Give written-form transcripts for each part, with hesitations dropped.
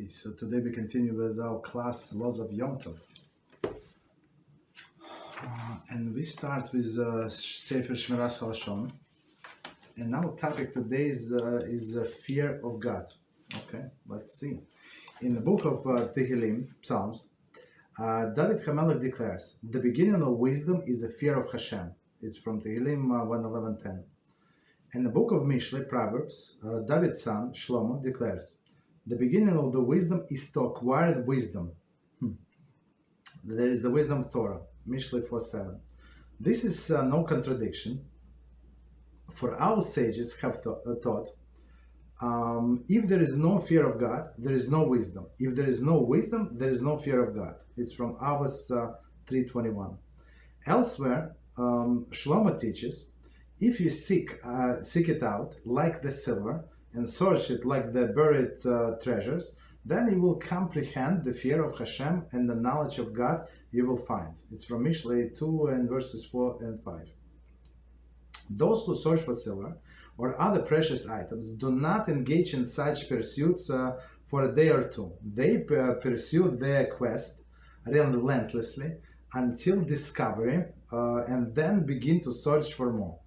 Peace. So today we continue with our class Laws of Yom Tov. And we start with Sefer Shmiras Haloshon. And our topic today is fear of God. Okay, let's see. In the book of Tehillim, Psalms, David HaMelech declares, the beginning of wisdom is the fear of Hashem. It's from Tehillim 1:11-10. In the book of Mishlei, Proverbs, David's son, Shlomo, declares, the beginning of the wisdom is to acquire wisdom. There is the wisdom of Torah, Mishlei 4:7. This is no contradiction, for our sages have taught, if there is no fear of God, there is no wisdom. If there is no wisdom, there is no fear of God. It's from Amos 3:21. Elsewhere, Shlomo teaches, if you seek it out like the silver and search it like the buried treasures, then you will comprehend the fear of Hashem and the knowledge of God you will find. It's from Mishlei 2 and verses 4 and 5. Those who search for silver or other precious items do not engage in such pursuits for a day or two. They pursue their quest relentlessly until discovery and then begin to search for more.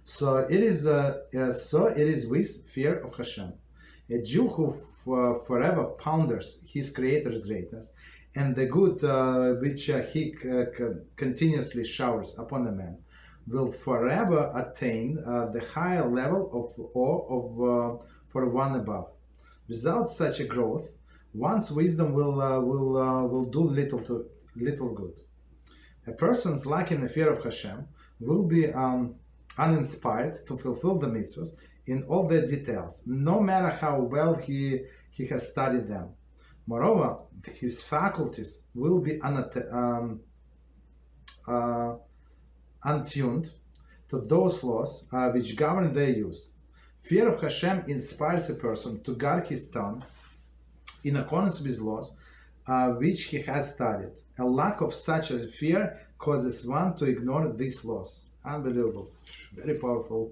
So it is with fear of Hashem. A Jew who forever ponders his Creator's greatness and the good which he continuously showers upon a man will forever attain the higher level of awe for one above. Without such a growth, one's wisdom will do little good. A person's lacking the fear of Hashem will be uninspired to fulfill the mitzvahs in all their details, no matter how well he has studied them. Moreover, his faculties will be untuned to those laws which govern their use. Fear of Hashem inspires a person to guard his tongue in accordance with laws which he has studied. A lack of such a fear causes one to ignore these laws. Unbelievable. Very powerful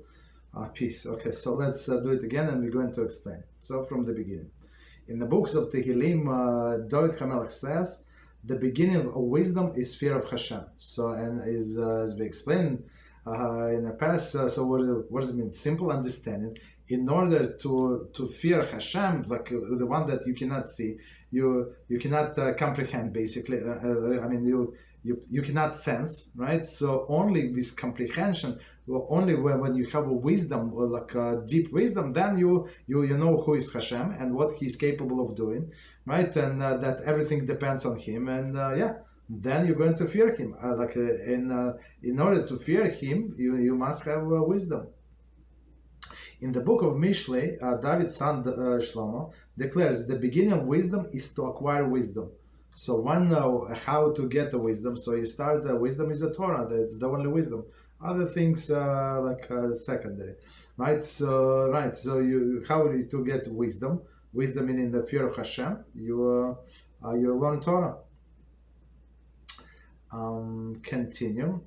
piece. Okay, so let's do it again and we're going to explain. So from the beginning. In the books of Tehillim, David HaMelech says, the beginning of wisdom is fear of Hashem. So, and as we explained in the past, so what does it mean? Simple understanding. In order to fear Hashem, like the one that you cannot see, you cannot comprehend, basically. I mean, you cannot sense, right? So only with comprehension, only when you have a wisdom, or like a deep wisdom, then you know who is Hashem and what He's capable of doing, right? And that everything depends on Him, and then you're going to fear Him. In order to fear Him, you must have wisdom. In the book of Mishlei, David's son Shlomo declares the beginning of wisdom is to acquire wisdom. So one know how to get the wisdom. So you start wisdom is the Torah. That's the only wisdom. Other things secondary, right? So you how to get wisdom? Wisdom meaning the fear of Hashem. You learn Torah. Continue.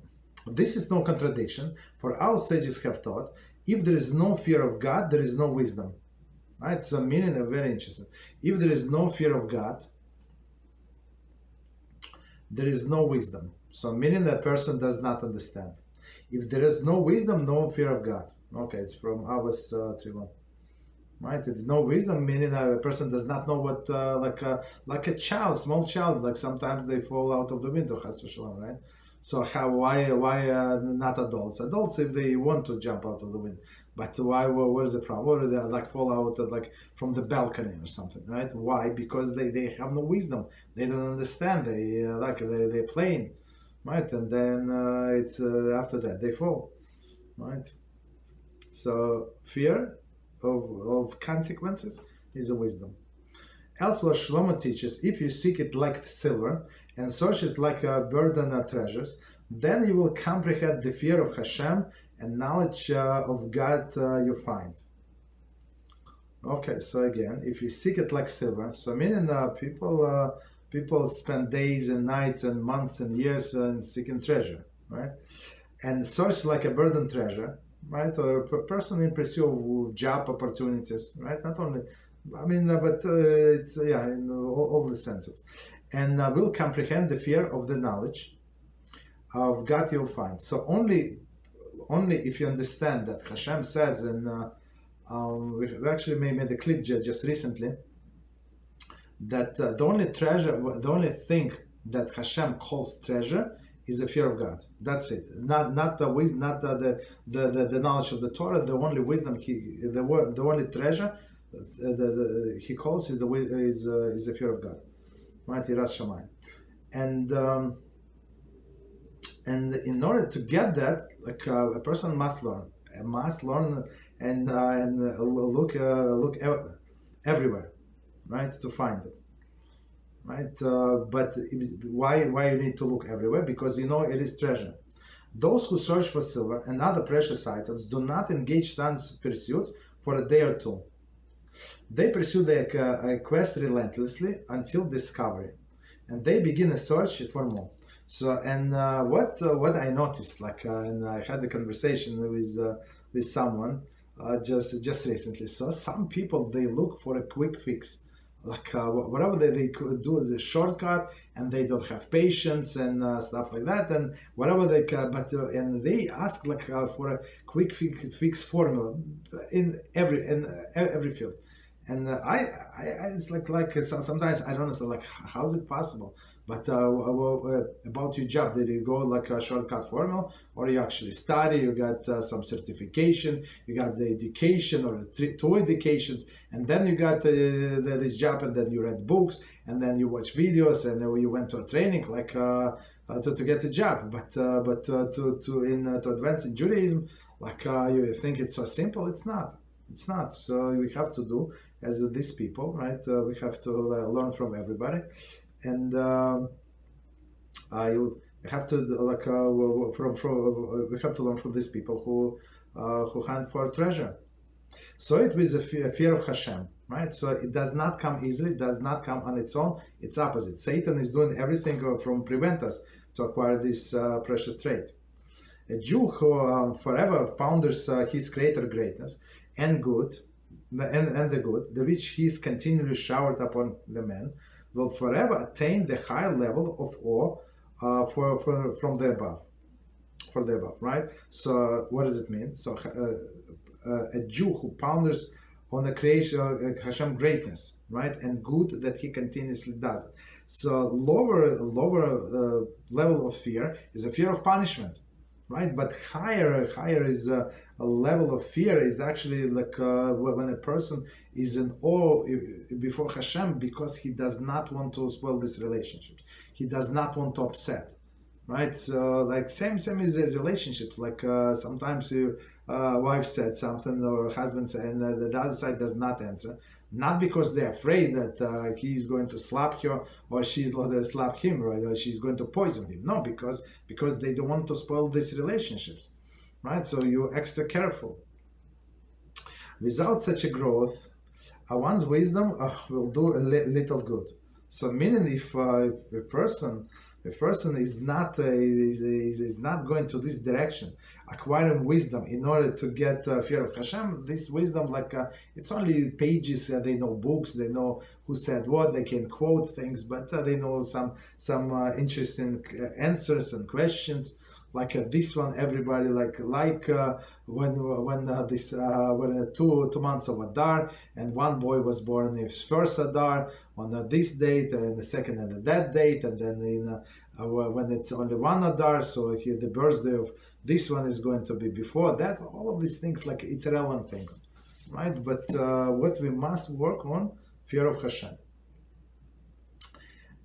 This is no contradiction, for our sages have taught, if there is no fear of God, there is no wisdom. Right? So meaning very interesting. If there is no fear of God, there is no wisdom. So meaning that person does not understand. If there is no wisdom, no fear of God. Okay, it's from Amos 3:1. Right? If no wisdom, meaning a person does not know what, like a child, small child, like sometimes they fall out of the window, right? So why not adults? Adults, if they want to jump out of the window, but why? Where's the problem? Or they like fall out from the balcony or something, right? Why? Because they have no wisdom. They don't understand. They're playing, right? And then it's after that they fall, right? So fear of consequences is a wisdom. Elsewhere, Shlomo teaches, if you seek it like silver and search it like a burden of treasures, then you will comprehend the fear of Hashem and knowledge of God you find. Okay, so again, if you seek it like silver, so meaning people spend days and nights and months and years in seeking treasure, right? And search like a burden treasure, right? Or a person in pursuit of job opportunities, right? Not only I mean, it's in all the senses, and will comprehend the fear of the knowledge of God you'll find. So only if you understand that Hashem says, and we actually made a clip just recently, that the only thing that Hashem calls treasure is the fear of God. That's it. Not the wisdom, not the knowledge of the Torah. The only wisdom the only treasure he calls is the fear of God, right? Yiras Shamayim, and in order to get that, like a person must learn and look everywhere, right, to find it, right? But why you need to look everywhere? Because you know it is treasure. Those who search for silver and other precious items do not engage such pursuits for a day or two. They pursue their quest relentlessly until discovery, and they begin a search for more. So, and what I noticed, and I had a conversation with someone just recently. So some people, they look for a quick fix, whatever they could do is a shortcut, and they don't have patience and stuff like that, and whatever they can, and they ask for a quick fix formula in every field. And it's sometimes I don't understand how is it possible. But about your job, did you go a shortcut formula, or you actually study? You got some certification, you got the education or two educations, and then you got this job, and then you read books, and then you watch videos, and then you went to a training to get a job. But to advance in Judaism, you think it's so simple? It's not. It's not. So we have to do as these people, right? We have to learn from everybody, and you have to we have to learn from these people who hunt for treasure. So it was a fear of Hashem, right? So it does not come easily, it does not come on its own. It's opposite. Satan is doing everything from prevent us to acquire this precious trait. A Jew who forever ponders his creator greatness and good, and the good, the which he is continually showered upon the man, will forever attain the high level of awe from the above, for the above, right? So what does it mean? So a Jew who ponders on the creation Hashem greatness, right, and good that he continuously does it. So lower level of fear is a fear of punishment, right? But higher is a level of fear is actually when a person is in awe before Hashem, because he does not want to spoil this relationship. He does not want to upset, right? So same is a relationship. Sometimes your wife said something or husband said, and the other side does not answer. Not because they're afraid that he's going to slap her or she's going to slap him, right? Or she's going to poison him. No, because they don't want to spoil these relationships, right? So you're extra careful. Without such a growth, one's wisdom will do a little good. So meaning if a person is not going to this direction, acquiring wisdom in order to get fear of Hashem, this wisdom, it's only pages. They know books, they know who said what, they can quote things, but they know some interesting answers and questions. This one, everybody when 2 months of Adar, and one boy was born in his first Adar on this date, and the second and that date, and then when it's only one Adar, so the birthday of this one is going to be before that. All of these things, it's irrelevant things, right? But what we must work on, fear of Hashem.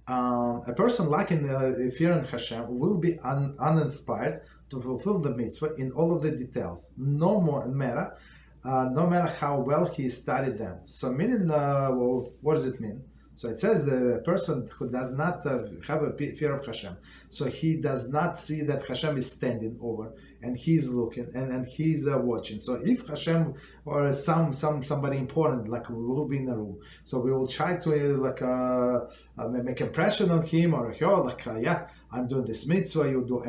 A person lacking fear in Hashem will be uninspired to fulfill the mitzvah in all of the details, no matter how well he studied them. So meaning, what does it mean? So it says the person who does not have a fear of Hashem, so he does not see that Hashem is standing over and he's looking and he's watching. So if Hashem or somebody important, we will be in a room, so we will try to make impression on him or her, I'm doing this mitzvah, you do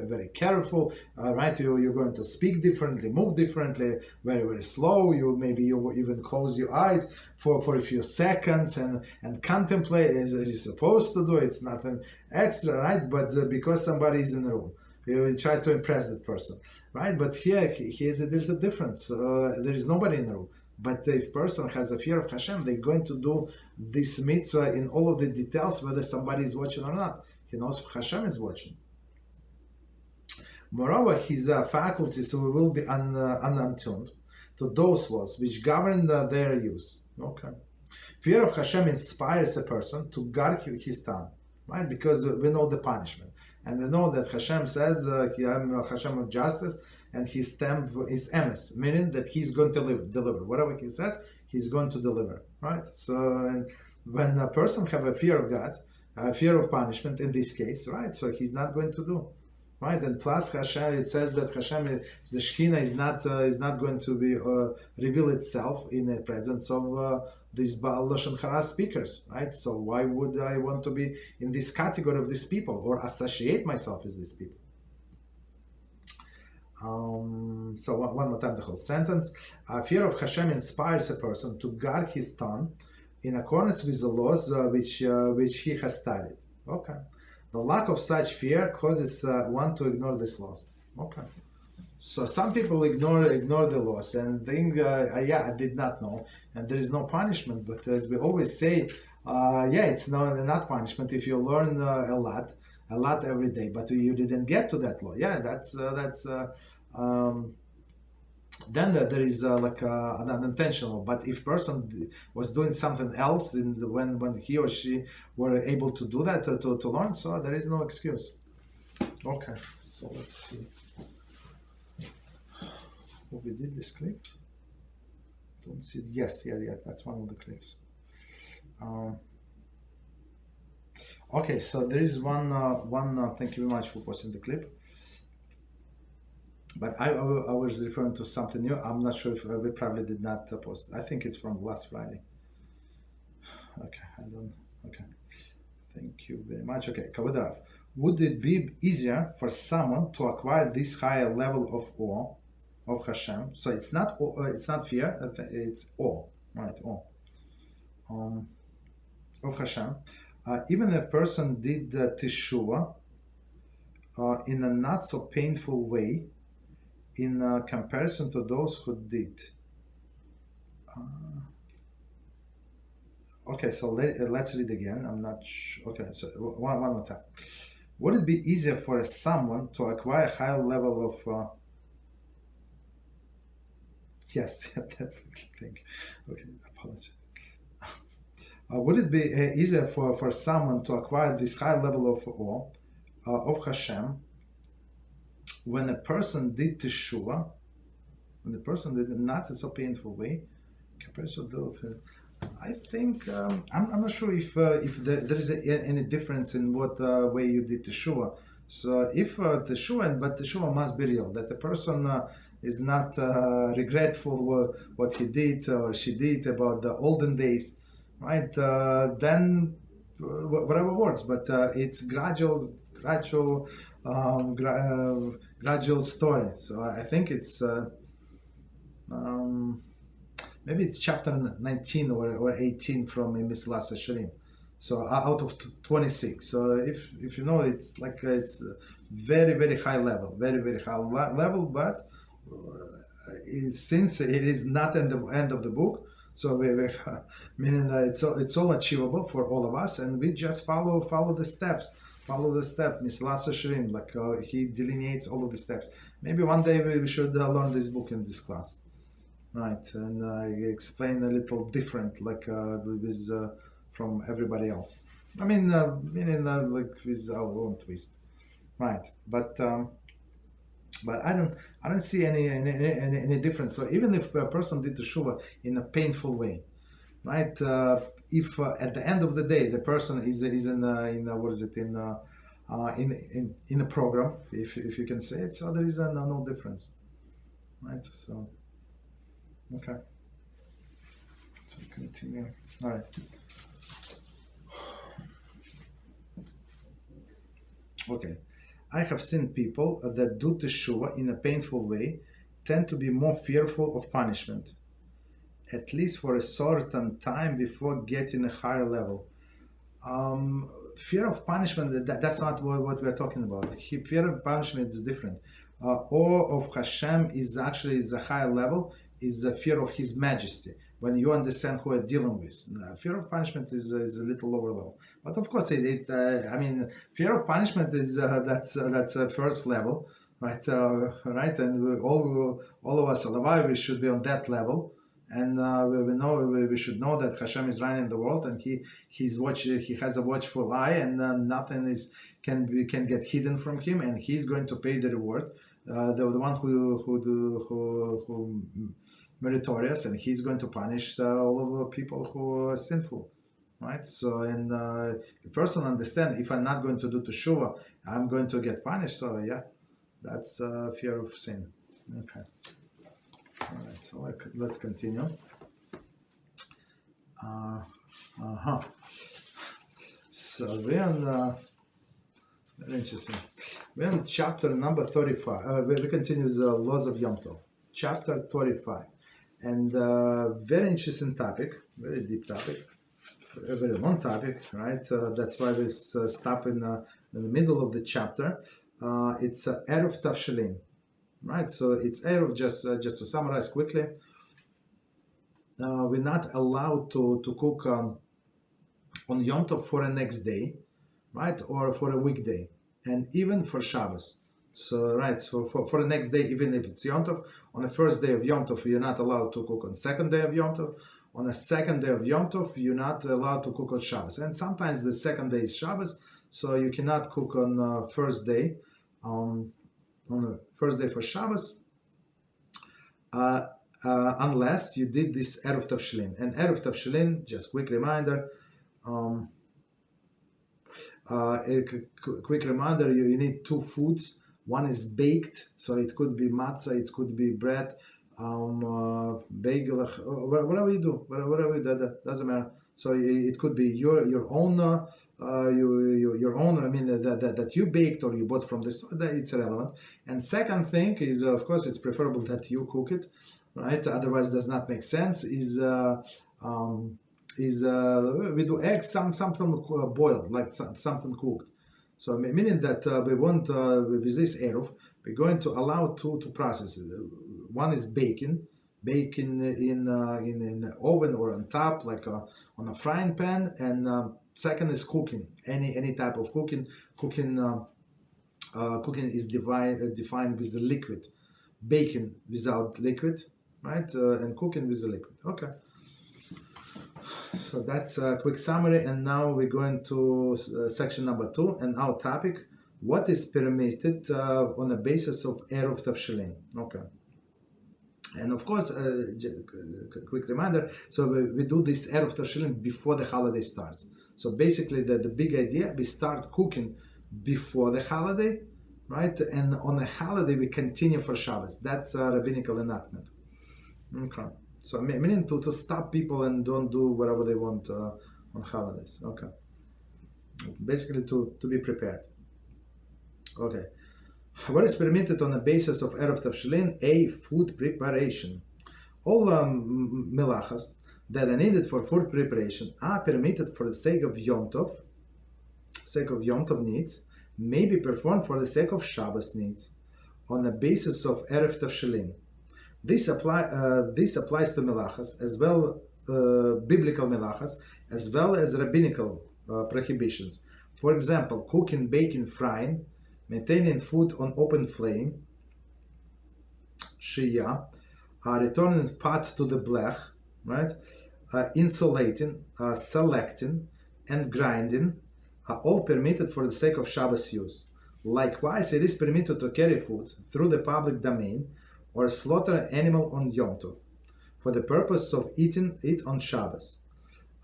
very careful, right? You're going to speak differently, move differently, very, very slow. Maybe you even close your eyes for a few seconds and contemplate as you're supposed to do. It's nothing extra, right? But because somebody is in the room, you try to impress that person, right? But here is a little difference. There is nobody in the room. But if person has a fear of Hashem, they're going to do this mitzvah in all of the details, whether somebody is watching or not. He knows Hashem is watching. Moreover, his faculties will be unattuned to those laws which govern their use. Okay. Fear of Hashem inspires a person to guard his tongue, right? Because we know the punishment. And we know that Hashem says, I'm Hashem of justice, and his stamp is emes, meaning that he's going to deliver. Whatever he says, he's going to deliver, right? So and when a person have a fear of God, a fear of punishment in this case, right? So he's not going to do, right? And plus Hashem, it says that Hashem, the Shekhinah is not going to be reveal itself in the presence of these Haloshon Hara speakers, right? So why would I want to be in this category of these people or associate myself with these people? So one more time the whole sentence. Fear of Hashem inspires a person to guard his tongue in accordance with the laws which he has studied. Okay. The lack of such fear causes one to ignore these laws. Okay. So some people ignore the laws and think, I did not know, and there is no punishment. But as we always say, it's not punishment if you learn a lot every day, but you didn't get to that law. Yeah, that's then there is like an unintentional. But if person was doing something else when he or she were able to do that to learn, so there is no excuse. Okay, so let's see. Oh, we did this clip. Don't see it. Yes, yeah, that's one of the clips. Okay, so there is one. Thank you very much for posting the clip. But I was referring to something new. I'm not sure if we probably did not post. I think it's from last Friday. Okay, Okay, thank you very much. Okay, Kavod. Would it be easier for someone to acquire this higher level of awe of Hashem? So it's not fear. It's awe, right? Awe of Hashem. Even if a person did Teshuvah in a not so painful way, in comparison to those who did. Okay, so let's read again. I'm not sure. Okay, so one more time. Would it be easier for someone to acquire a higher level of... Yes, that's the thing. Okay, apologize. Would it be easier for someone to acquire this high level of awe of Hashem when a person did Teshuvah, when the person did it not in so painful way, compared to those? I think I'm not sure if there is any difference in what way you did Teshuvah. So if Teshuvah, but Teshuvah must be real, that the person is not regretful what he did or she did about the olden days, right? Then whatever works, but it's gradual story. So I think it's maybe it's chapter 19 or 18 from Yiras Shamayim. So out of 26. So if you know, it's like it's very, very high level, very high level. But since it is not in the end of the book, so meaning that it's all achievable for all of us, and we just follow the steps. Follow the step, Yiras Shamayim, like he delineates all of the steps. Maybe one day we should learn this book in this class, right? And explain a little different, like with from everybody else. I mean, meaning like with our own twist, right? But I don't see any difference. So even if a person did Teshuvah in a painful way, right? If at the end of the day the person is in what is it in a program, if you can say it, so there is no difference, right? So okay, so continue. All right. Okay. I have seen people that do Teshuvah in a painful way tend to be more fearful of punishment, at least for a certain time before getting a higher level. Fear of punishment, that's not what we're talking about. Fear of punishment is different. Awe of Hashem is actually the higher level, is the fear of His majesty. When you understand who you're dealing with, fear of punishment is a little lower level. But of course, fear of punishment is that's a first level, right? Right, and all of us alive, we should be on that level. And we should know that Hashem is running the world, and He has a watchful eye, and nothing can get hidden from Him, and He's going to pay the reward, the one who meritorious, and He's going to punish all of the people who are sinful, right? So, and if a person understands, if I'm not going to do Teshuvah, I'm going to get punished. So yeah, that's fear of sin. Okay. All right, so let's continue. So we're on, very interesting. We're on chapter number 35. We continue the laws of Yom Tov, chapter 35. And very interesting topic, very deep topic, a very long topic, right? That's why we stop in the middle of the chapter. It's Eruv Tavshilin. Right, so it's Eruv, just to summarize quickly, we're not allowed to cook on Yom Tov for the next day, right, or for a weekday, and even for Shabbos. So, right, so for the next day, even if it's Yom Tov, on the first day of Yom Tov, you're not allowed to cook on second day of Yom Tov. On the second day of Yom Tov, you're not allowed to cook on Shabbos. And sometimes the second day is Shabbos, so you cannot cook on first day. On the first day for Shabbos, unless you did this Eruv Tavshilin. And Eruv Tavshilin, just quick reminder, you need two foods. One is baked, so it could be matzah, it could be bread, bagel, whatever you do, that doesn't matter. So it could be your own, your own. I mean that you baked or you bought from the store. That it's irrelevant. And second thing is, of course, it's preferable that you cook it, right? Otherwise, it does not make sense. We do eggs, something boiled, like something cooked. So meaning that we want with this Eruv, we're going to allow two processes. One is baking in the oven or on top, like on a frying pan, and second is cooking. Any type of cooking. Cooking is defined with the liquid. Baking without liquid, right? And cooking with the liquid. Okay. So that's a quick summary, and now we're going to section number 2, and our topic: what is permitted on the basis of Eruv Tavshilin. Okay. And of course, quick reminder, so we do this Eruv Tavshilin before the holiday starts. So basically, the big idea, we start cooking before the holiday, right? And on the holiday, we continue for Shabbos. That's a rabbinical enactment. Okay. So meaning to stop people and don't do whatever they want on holidays. Okay. Basically to be prepared. Okay. What is permitted on the basis of Eruv Tavshilin? A, food preparation. All melachas that are needed for food preparation are permitted for the sake of Yom Tov, needs, may be performed for the sake of Shabbos needs, on the basis of Eruv Tavshilin. This applies to melachas as well, biblical melachas, as well as rabbinical prohibitions. For example, cooking, baking, frying, maintaining food on open flame, shiyah, returning pot to the blech, right? Insulating, selecting, and grinding are all permitted for the sake of Shabbos use. Likewise, it is permitted to carry foods through the public domain or slaughter an animal on Yom Tov for the purpose of eating it on Shabbos.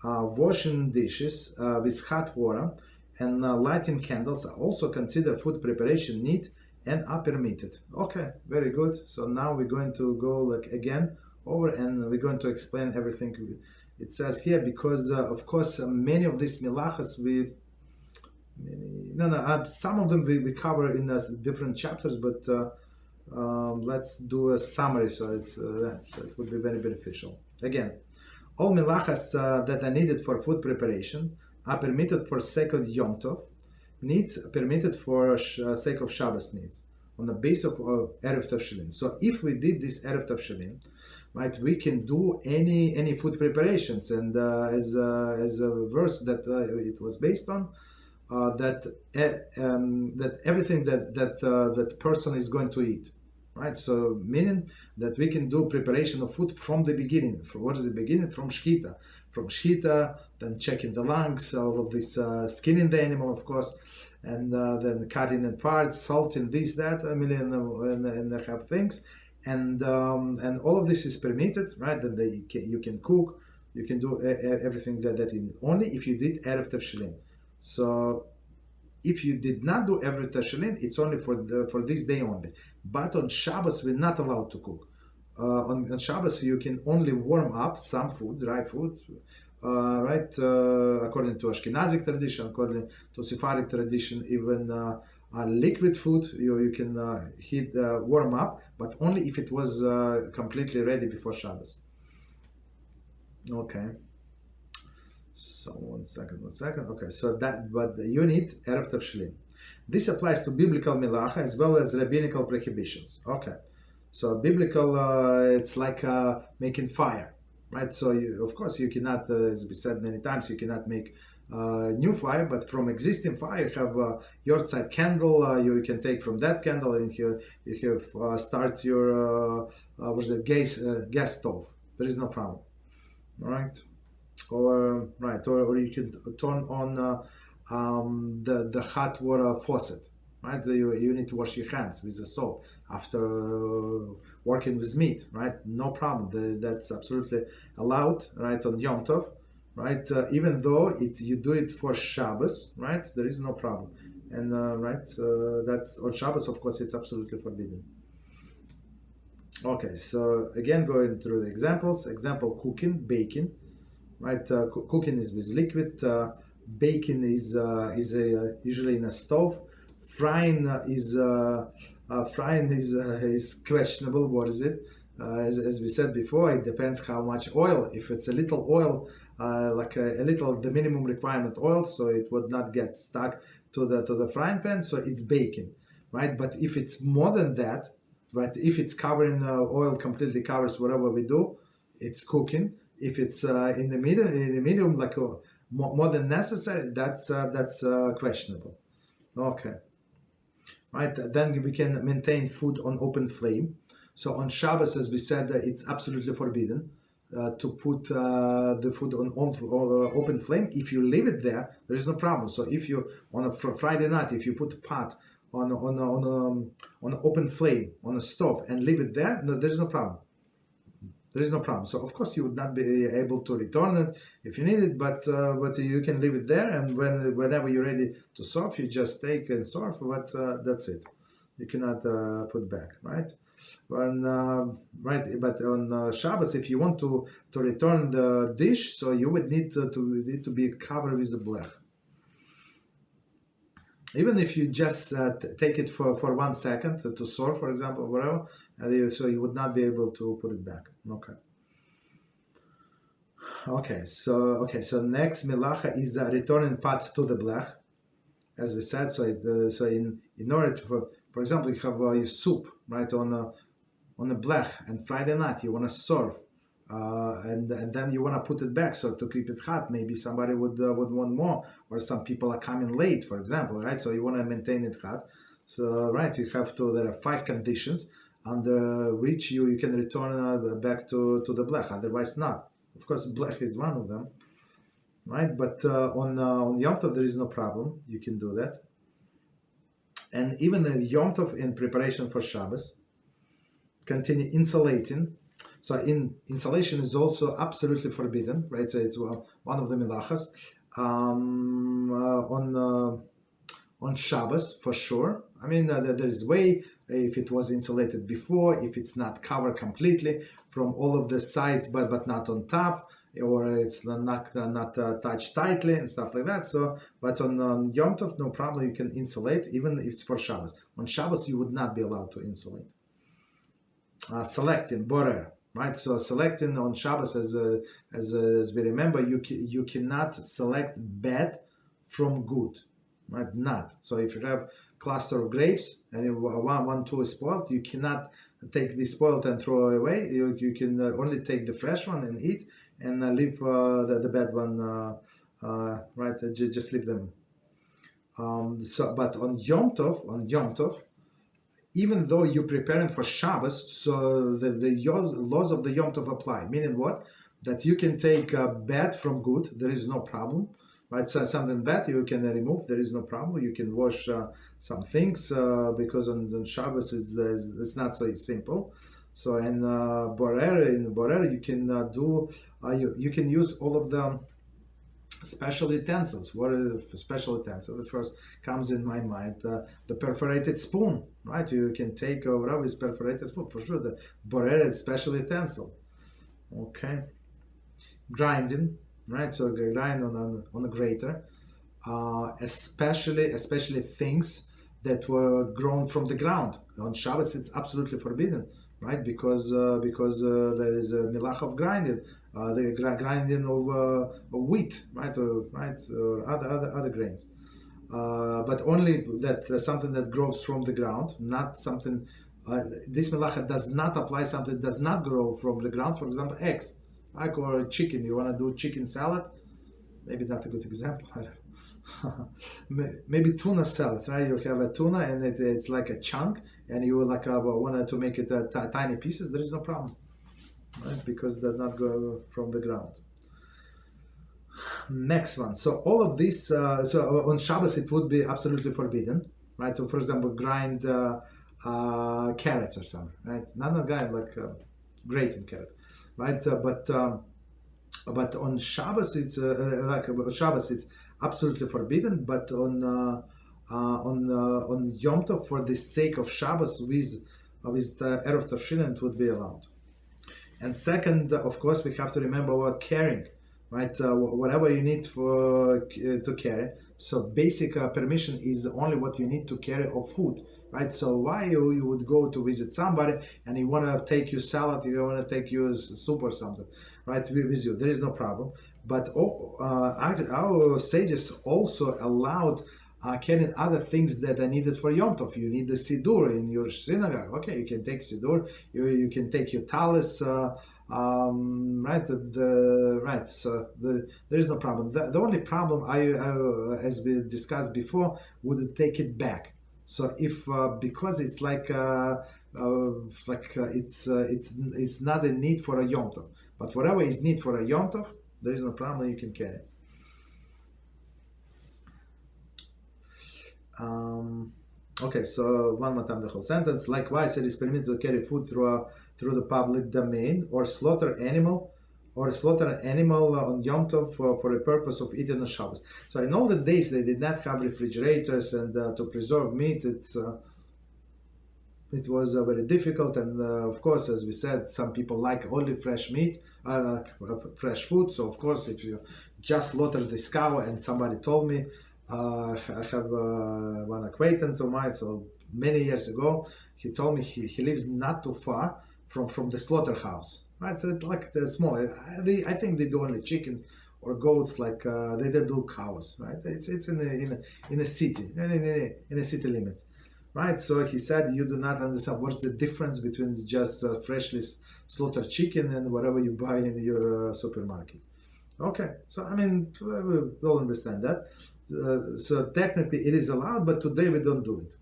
Washing dishes with hot water and lighting candles are also considered food preparation need and are permitted. Okay, very good. So now we're going to go again over, and we're going to explain everything it says here, because of course many of these melachas Some of them we cover in different chapters, but let's do a summary so it would be very beneficial. Again, all melachas that are needed for food preparation are permitted for sake of Yom Tov needs, permitted for sake of Shabbos needs, on the basis of Eruv Tavshilin. So if we did this Eruv Tavshilin, right, we can do any food preparations, and as a verse that it was based on, that everything that person is going to eat, right? So meaning that we can do preparation of food from the beginning. From what is the beginning? From shchita, then checking the lungs, all of this skinning the animal, of course, and then cutting in parts, salting this, that, and they have things, and all of this is permitted, right? Then you can cook, you can do everything that you need. Only if you did Eruv Tavshilin. So if you did not do Eruv Tavshilin, it's only for this day only. But on Shabbos, we're not allowed to cook. On Shabbos, you can only warm up some food, dry food, right? According to Ashkenazic tradition, according to Sephardic tradition, even liquid food you can warm up, but only if it was completely ready before Shabbos. Okay. So one second. Okay, so but you need Eruv Tavshilin. This applies to biblical melachah as well as rabbinical prohibitions. Okay, so biblical, it's like making fire, right? So of course you cannot, as we said many times, you cannot make new fire, but from existing fire you have your side candle. You can take from that candle, and you have start your gas stove. There is no problem, all right? Or you can turn on the hot water faucet, right? You need to wash your hands with the soap after working with meat, right? No problem. That's absolutely allowed, right? On Yom Tov, right? Even though you do it for Shabbos, right? There is no problem, and that's on Shabbos. Of course, it's absolutely forbidden. Okay, so again, going through the examples. Example: cooking, baking. Right, cooking is with liquid. Baking is usually in a stove. Frying is questionable. What is it? As we said before, it depends how much oil. If it's a little oil, the minimum requirement oil, so it would not get stuck to the frying pan. So it's baking, right? But if it's more than that, right? If it's covering oil completely covers whatever we do, it's cooking. If it's in the medium, like more than necessary, that's questionable. Okay, right. Then we can maintain food on open flame. So on Shabbos, as we said, it's absolutely forbidden to put the food on open flame. If you leave it there, there is no problem. So if you on a Friday night, if you put a pot on an open flame on a stove and leave it there, no, there is no problem. There is no problem. So of course you would not be able to return it if you need it, but you can leave it there, and whenever you're ready to serve, you just take and serve. But that's it. You cannot put back, right? But on Shabbos, if you want to return the dish, so you would need to be covered with the blech. Even if you just take it for 1 second to serve, for example, whatever, so you would not be able to put it back. Okay. So next Melachah is returning pot to the blech, as we said. So in order to, for example, you have your soup, right, on a blech, and Friday night you want to serve, and then you want to put it back, so to keep it hot. Maybe somebody would want more, or some people are coming late, for example, right? So you want to maintain it hot. So you have to. There are 5 conditions under which you can return back to the blech. Otherwise, not. Of course, blech is one of them, right? But on Yom Tov there is no problem. You can do that. And even in Yom Tov, in preparation for Shabbos, continue insulating. So insulation is also absolutely forbidden, right? So it's one of the melachas on Shabbos for sure. I mean, there is way if it was insulated before, if it's not covered completely from all of the sides, but not on top, or it's not touched tightly and stuff like that. So, but on Yom Tov, no problem, you can insulate, even if it's for Shabbos. On Shabbos, you would not be allowed to insulate. Selecting, borer, right? So selecting on Shabbos, as we remember, you cannot select bad from good, right? Not. So if you have cluster of grapes and one, two is spoiled, you cannot take the spoiled and throw away. You can only take the fresh one and eat, and leave the bad one, right? Just leave them. But on Yom Tov, even though you're preparing for Shabbos, so the laws of the Yom Tov apply. Meaning what? That you can take bad from good. There is no problem. Right, so something bad you can remove. There is no problem. You can wash some things because on Shabbos it's not so simple. So in borer you can you can use all of the special utensils. What are the special utensils? The first comes in my mind the perforated spoon. Right, you can take whatever is perforated spoon for sure. The borer is special utensil. Okay, grinding. Right, so grind on a grater, especially things that were grown from the ground. On Shabbos, it's absolutely forbidden, right? Because there is a Melachah of grinding, the grinding of wheat, right, or other grains. But only that something that grows from the ground, not something. This Melachah does not apply something that does not grow from the ground. For example, eggs. Like, or chicken, you want to do chicken salad? Maybe not a good example. Maybe tuna salad, right? You have a tuna and it's like a chunk, and you want to make it tiny pieces. There is no problem, right? Because it does not go from the ground. Next one. So all of this. So on Shabbos it would be absolutely forbidden, right? So for example, grind carrots or something, right? Not grind, like grated carrots. Right, but on Shabbos it's Shabbos it's absolutely forbidden. But on Yom Tov, for the sake of Shabbos, with the Eruv Tavshilin, it would be allowed. And second, of course, we have to remember about carrying, right? Whatever you need to carry. So basic permission is only what you need to carry of food, right? So why you would go to visit somebody and you want to take your salad, you want to take your soup or something, right, with you? There is no problem. But our sages also allowed carrying other things that are needed for Yom Tov. You need the siddur in your synagogue. Okay, you can take siddur. You can take your talis. Right, so there is no problem. The only problem, as we discussed before, would take it back. So if because it's it's not a need for a Yom Tov, but whatever is need for a Yom Tov, there is no problem. You can carry. Okay, so one more time the whole sentence. Likewise, it is permitted to carry food through the public domain, or slaughter an animal on Yom Tov for the purpose of eating on Shabbos. So in all the days they did not have refrigerators and to preserve meat. It was very difficult, and of course, as we said, some people like only fresh meat, fresh food. So of course, if you just slaughter this cow, and somebody told me, I have one acquaintance of mine, so many years ago, he told me he lives not too far from the slaughterhouse, right? So like the small, I think they do only chickens or goats, like they don't do cows, right? It's in a city, in a city limits, right? So he said, you do not understand what's the difference between just freshly slaughtered chicken and whatever you buy in your supermarket. Okay, so I mean, we all understand that. So technically it is allowed, but today we don't do it.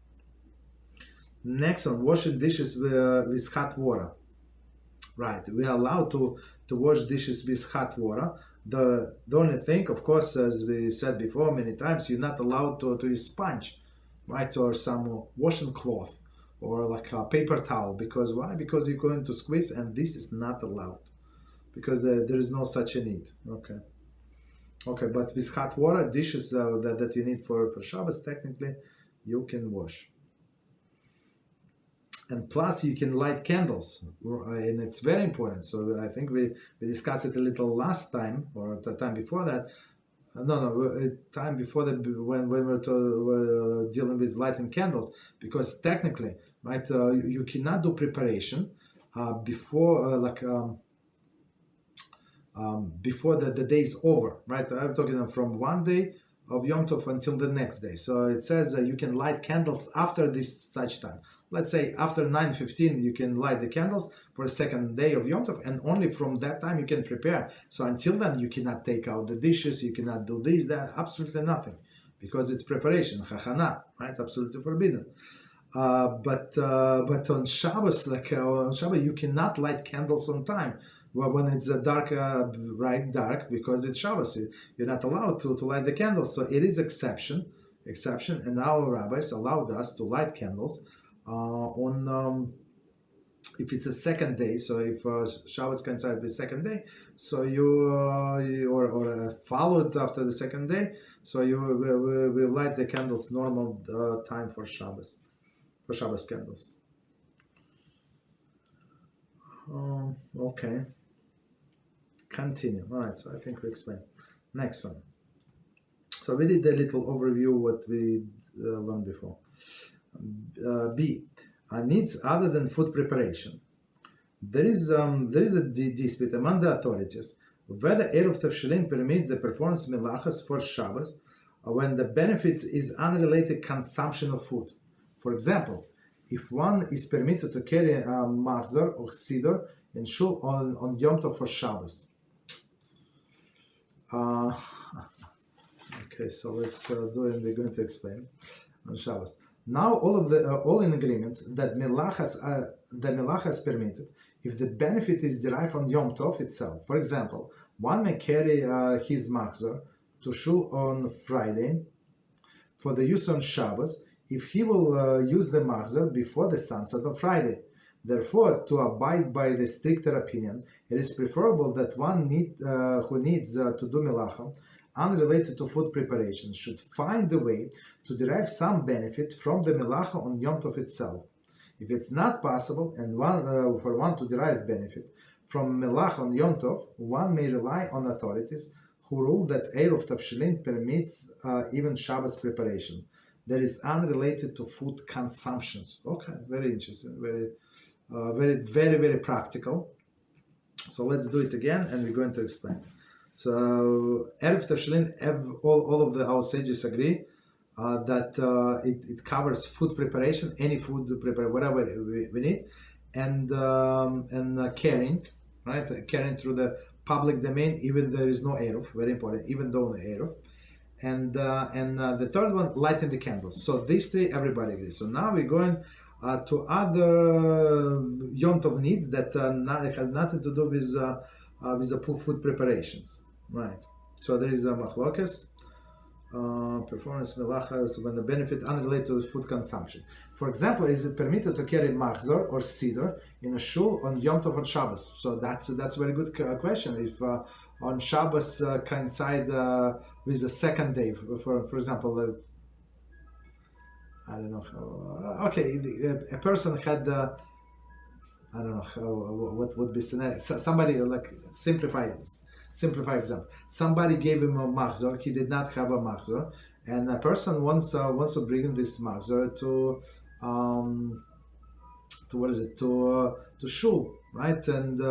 Next on washing dishes with hot water. Right, we are allowed to wash dishes with hot water. The only thing, of course, as we said before many times, you're not allowed to use sponge, right, or some washing cloth, or like a paper towel. Because why? Because you're going to squeeze, and this is not allowed, because there is no such a need. Okay, but with hot water, dishes that you need for Shabbos, technically, you can wash. And plus you can light candles, and it's very important. So I think we discussed it a little last time, or the time before that. Time before that, when we were dealing with lighting candles, because technically, right, you cannot do preparation before before the day is over, right? I'm talking from one day of Yom Tov until the next day. So it says you can light candles after this such time. Let's say after 9:15 you can light the candles for the second day of Yom Tov, and only from that time you can prepare. So until then you cannot take out the dishes, you cannot do this, that, absolutely nothing, because it's preparation, chachana, right? Absolutely forbidden. But on Shabbos, you cannot light candles on time. Well, when it's dark, dark, because it's Shabbos, you're not allowed to light the candles. So it is exception, and our rabbis allowed us to light candles on if it's a second day. So if Shabbos coincides with second day, so you followed after the second day, so you will light the candles normal time for Shabbos candles. Okay. Continue. All right, so I think we explained. Next one. So we did a little overview what we learned before. B. Needs other than food preparation. There is a dispute among the authorities whether Eruv Tavshilin permits the performance Melachos for Shabbos when the benefit is unrelated consumption of food. For example, if one is permitted to carry a machzor or siddur in shul on Yom Tov for Shabbos. Okay, so let's do it. We're going to explain on Shabbos. Now, all in agreements that Melachah is permitted if the benefit is derived on Yom Tov itself. For example, one may carry his machzor to shul on Friday for the use on Shabbos if he will use the machzor before the sunset of Friday. Therefore, to abide by the stricter opinion, it is preferable that one who needs to do Melachah unrelated to food preparation should find a way to derive some benefit from the Melachah on Yom Tov itself. If it's not possible and for one to derive benefit from Melachah on Yom Tov, one may rely on authorities who rule that Eruv Tavshilin permits even Shabbos preparation that is unrelated to food consumptions. Okay, very interesting, very, very practical. So let's do it again, and we're going to explain. So Eruv Tavshilin, all of our sages agree that it covers food preparation, any food prepare, whatever we need, and carrying, right? Carrying through the public domain, even there is no Eruv, very important, even though no Eruv. And the third one, lighting the candles. So these three, everybody agrees. So now we're going to other Yom Tov needs that have nothing to do with the food preparations, right? So there is a machlokes, performance melachas when the benefit unrelated to food consumption. For example, is it permitted to carry machzor or siddur in a shul on Yom Tov or Shabbos? So that's a very good question. If on Shabbos coincide with the second day, for example, I don't know how. Okay, a person had. I don't know what would be scenario. Somebody, like, simplify example. Somebody gave him a machzor. He did not have a machzor, and a person wants to bring this machzor to what is it, to shul, right? And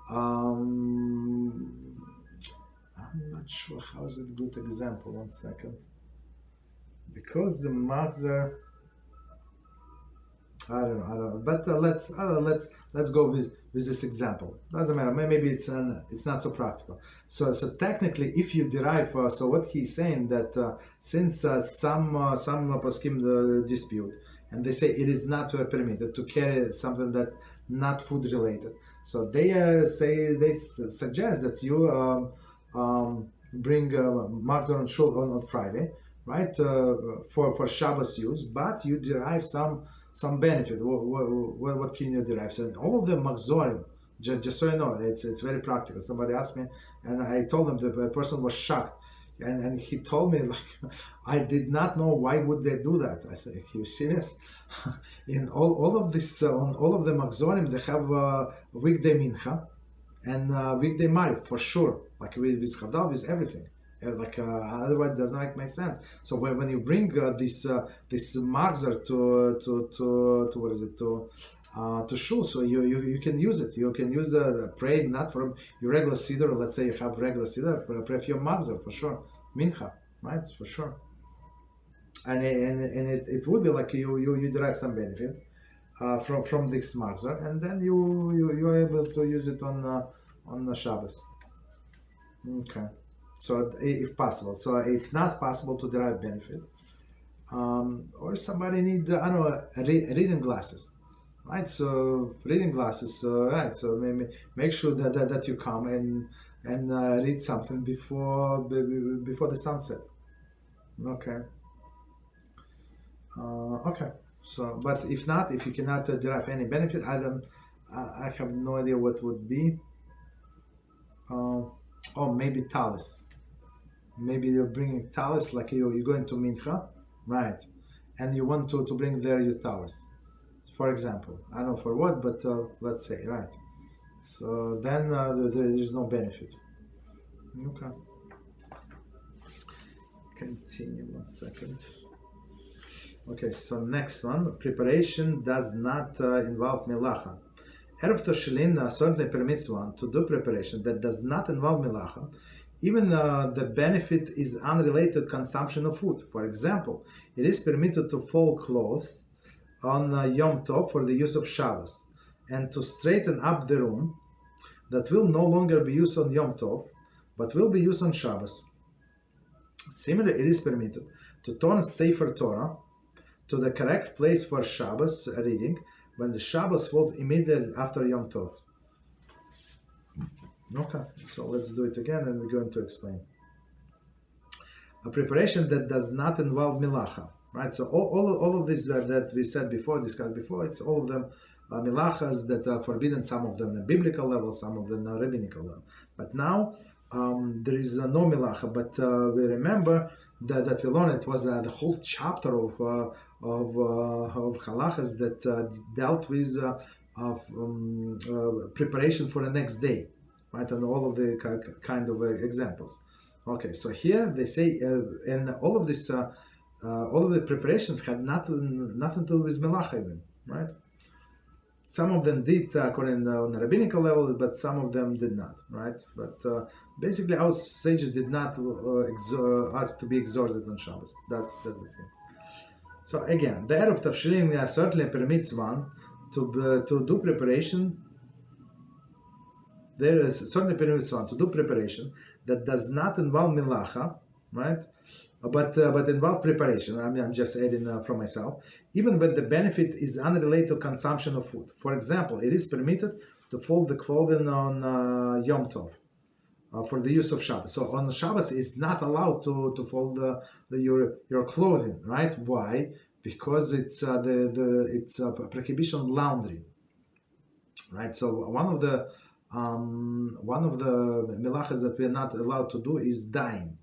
I'm not sure how is it a good example. 1 second. Because the machzor, I don't know. But let's go with this example. Doesn't matter. Maybe it's not so practical. So technically, if you derive, so what he's saying that since some poskim dispute, and they say it is not permitted to carry something that not food related. So they suggest that you bring machzor on shul on Friday, right, for Shabbos use, but you derive some benefit. What can you derive? So all of the machzorim, just so you know, it's very practical. Somebody asked me, and I told them the person was shocked. And he told me, like, I did not know why would they do that. I said, are you serious? In all of this, on all of the Magzorim, they have weekday mincha and weekday Mariv, for sure, like with Chadal, with everything. Otherwise it does not make sense. So when you bring this magzor to what is it, to shul, so you can use it. You can use pray not from your regular siddur. Let's say you have regular siddur, but pray for your magzor for sure, mincha, right? For sure. And it would be like you derive some benefit from this magzor, and then you're able to use it on the Shabbos. Okay. So if possible, so if not possible to derive benefit, or somebody need reading glasses, right? So reading glasses, right? So maybe make sure that you come and read something before the sunset. Okay. Okay. So, but if not, if you cannot derive any benefit, I have no idea what would be. Maybe talis. Maybe you're bringing talis, like you're going to mincha, right? And you want to bring there your talis, for example. I don't know for what, but let's say, right? So then there is no benefit. Okay. Continue 1 second. Okay, so next one. Preparation does not involve Melachah. Eruv Tavshilin certainly permits one to do preparation that does not involve Melachah, even the benefit is unrelated to consumption of food. For example, it is permitted to fold clothes on Yom Tov for the use of Shabbos, and to straighten up the room that will no longer be used on Yom Tov, but will be used on Shabbos. Similarly, it is permitted to turn Sefer Torah to the correct place for Shabbos reading when the Shabbos falls immediately after Yom Tov. Okay, so let's do it again, and we're going to explain. A preparation that does not involve Melachah, right? So all of this that we said before, discussed before, it's all of them Melachas that are forbidden, some of them on a biblical level, some of them on a rabbinical level. But now there is no Melachah, but we remember that we learned it was the whole chapter of Halachos that dealt with preparation for the next day. Right, and all of the kind of examples. Okay, so here they say, and all of this, all of the preparations had nothing to do with Melachah even, right? Some of them did according on a rabbinical level, but some of them did not, right? But basically, our sages did not ask to be exhorted on Shabbos. That's the thing. So again, the Eruv Tavshilin certainly permits one to do preparation. There is certainly permits one to do preparation that does not involve Melachah, right? But involve preparation. I mean, I'm just adding from myself. Even when the benefit is unrelated to consumption of food. For example, it is permitted to fold the clothing on Yom Tov for the use of Shabbos. So on Shabbos, it's not allowed to fold your clothing, right? Why? Because it's a prohibition on laundry, right? So one of the melachas that we are not allowed to do is dyeing,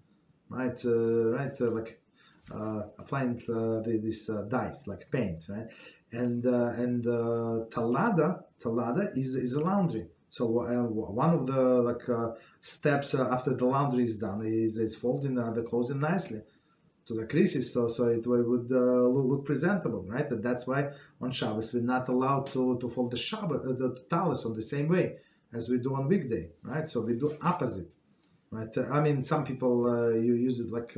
right? Like applying these dyes, like paints, right? And talada is a laundry. So one of the steps after the laundry is done is folding the clothing nicely to the creases, so it would look presentable, right? And that's why on Shabbos we're not allowed to fold the talis on the same way as we do on weekday, right? So we do opposite, right? I mean, some people you use it like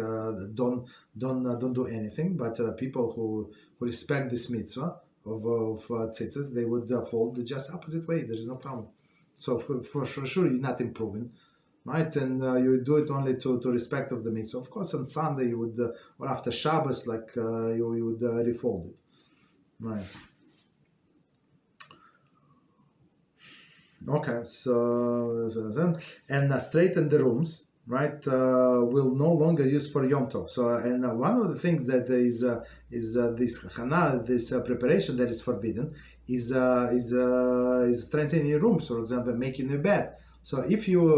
don't do anything, but people who respect this mitzvah of tzitzis, they would fold the just opposite way. There is no problem. So for sure you're not improving, right? And you do it only to respect of the mitzvah. Of course, on Sunday you would, or after Shabbos, like you would refold it, right? Okay, so and straighten the rooms, right? Will no longer use for Yom Tov. So and one of the things that is this hana, this preparation that is forbidden, is strengthening your rooms, for example, making your bed. So if you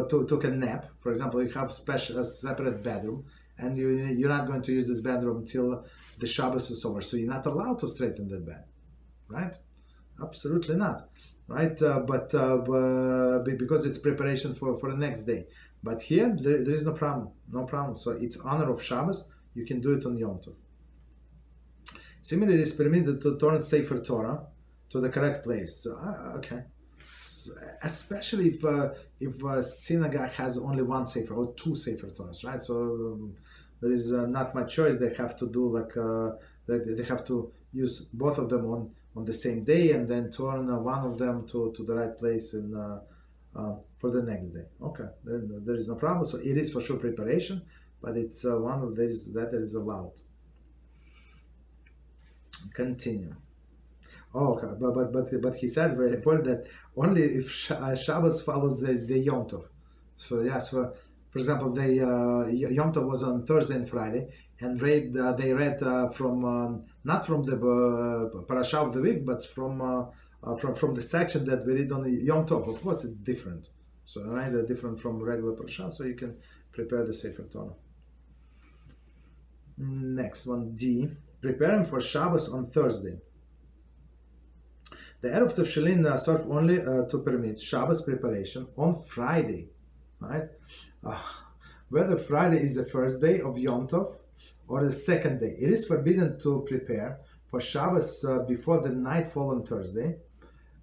took a nap, for example, you have a separate bedroom, and you're not going to use this bedroom until the Shabbos is over, so you're not allowed to straighten that bed, right? Absolutely not, right? But because it's preparation for the next day. But here there is no problem. So it's honor of Shabbos. You can do it on Yom Tov. Similarly, it's permitted to turn Sefer Torah to the correct place. So, okay. Especially if a synagogue has only one Sefer or two Sefer Torahs, right? So there is not much choice. They have to do they have to use both of them on the same day, and then turn one of them to the right place for the next day. Okay, then there is no problem. So it is for sure preparation, but it's one of these that is allowed. Continue. Oh, okay, but he said very important that only if Shabbos follows the Yom Tov. So yes, for example, Yom Tov was on Thursday and Friday, and they read from not from the parasha of the week, but from the section that we read on Yom Tov. Of course, it's different. So right, different from regular parasha, so you can prepare the Sefer Torah. Next one, D. Preparing for Shabbos on Thursday. The Eruv Tavshilin serve only to permit Shabbos preparation on Friday, right? Whether Friday is the first day of Yom Tov or the second day, it is forbidden to prepare for Shabbos before the nightfall on Thursday,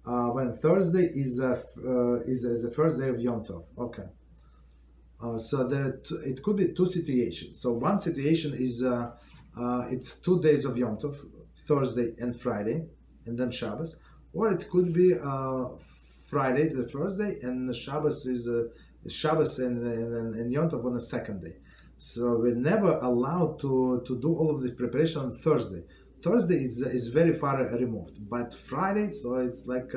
when Thursday is the first day of Yom Tov. Okay. So it could be two situations. So one situation is it's 2 days of Yom Tov, Thursday and Friday, and then Shabbos. Or it could be Friday, the first day, and Shabbos is Shabbos and Yom Tov on the second day. So we're never allowed to do all of the preparation on Thursday. Thursday is very far removed, but Friday, so it's like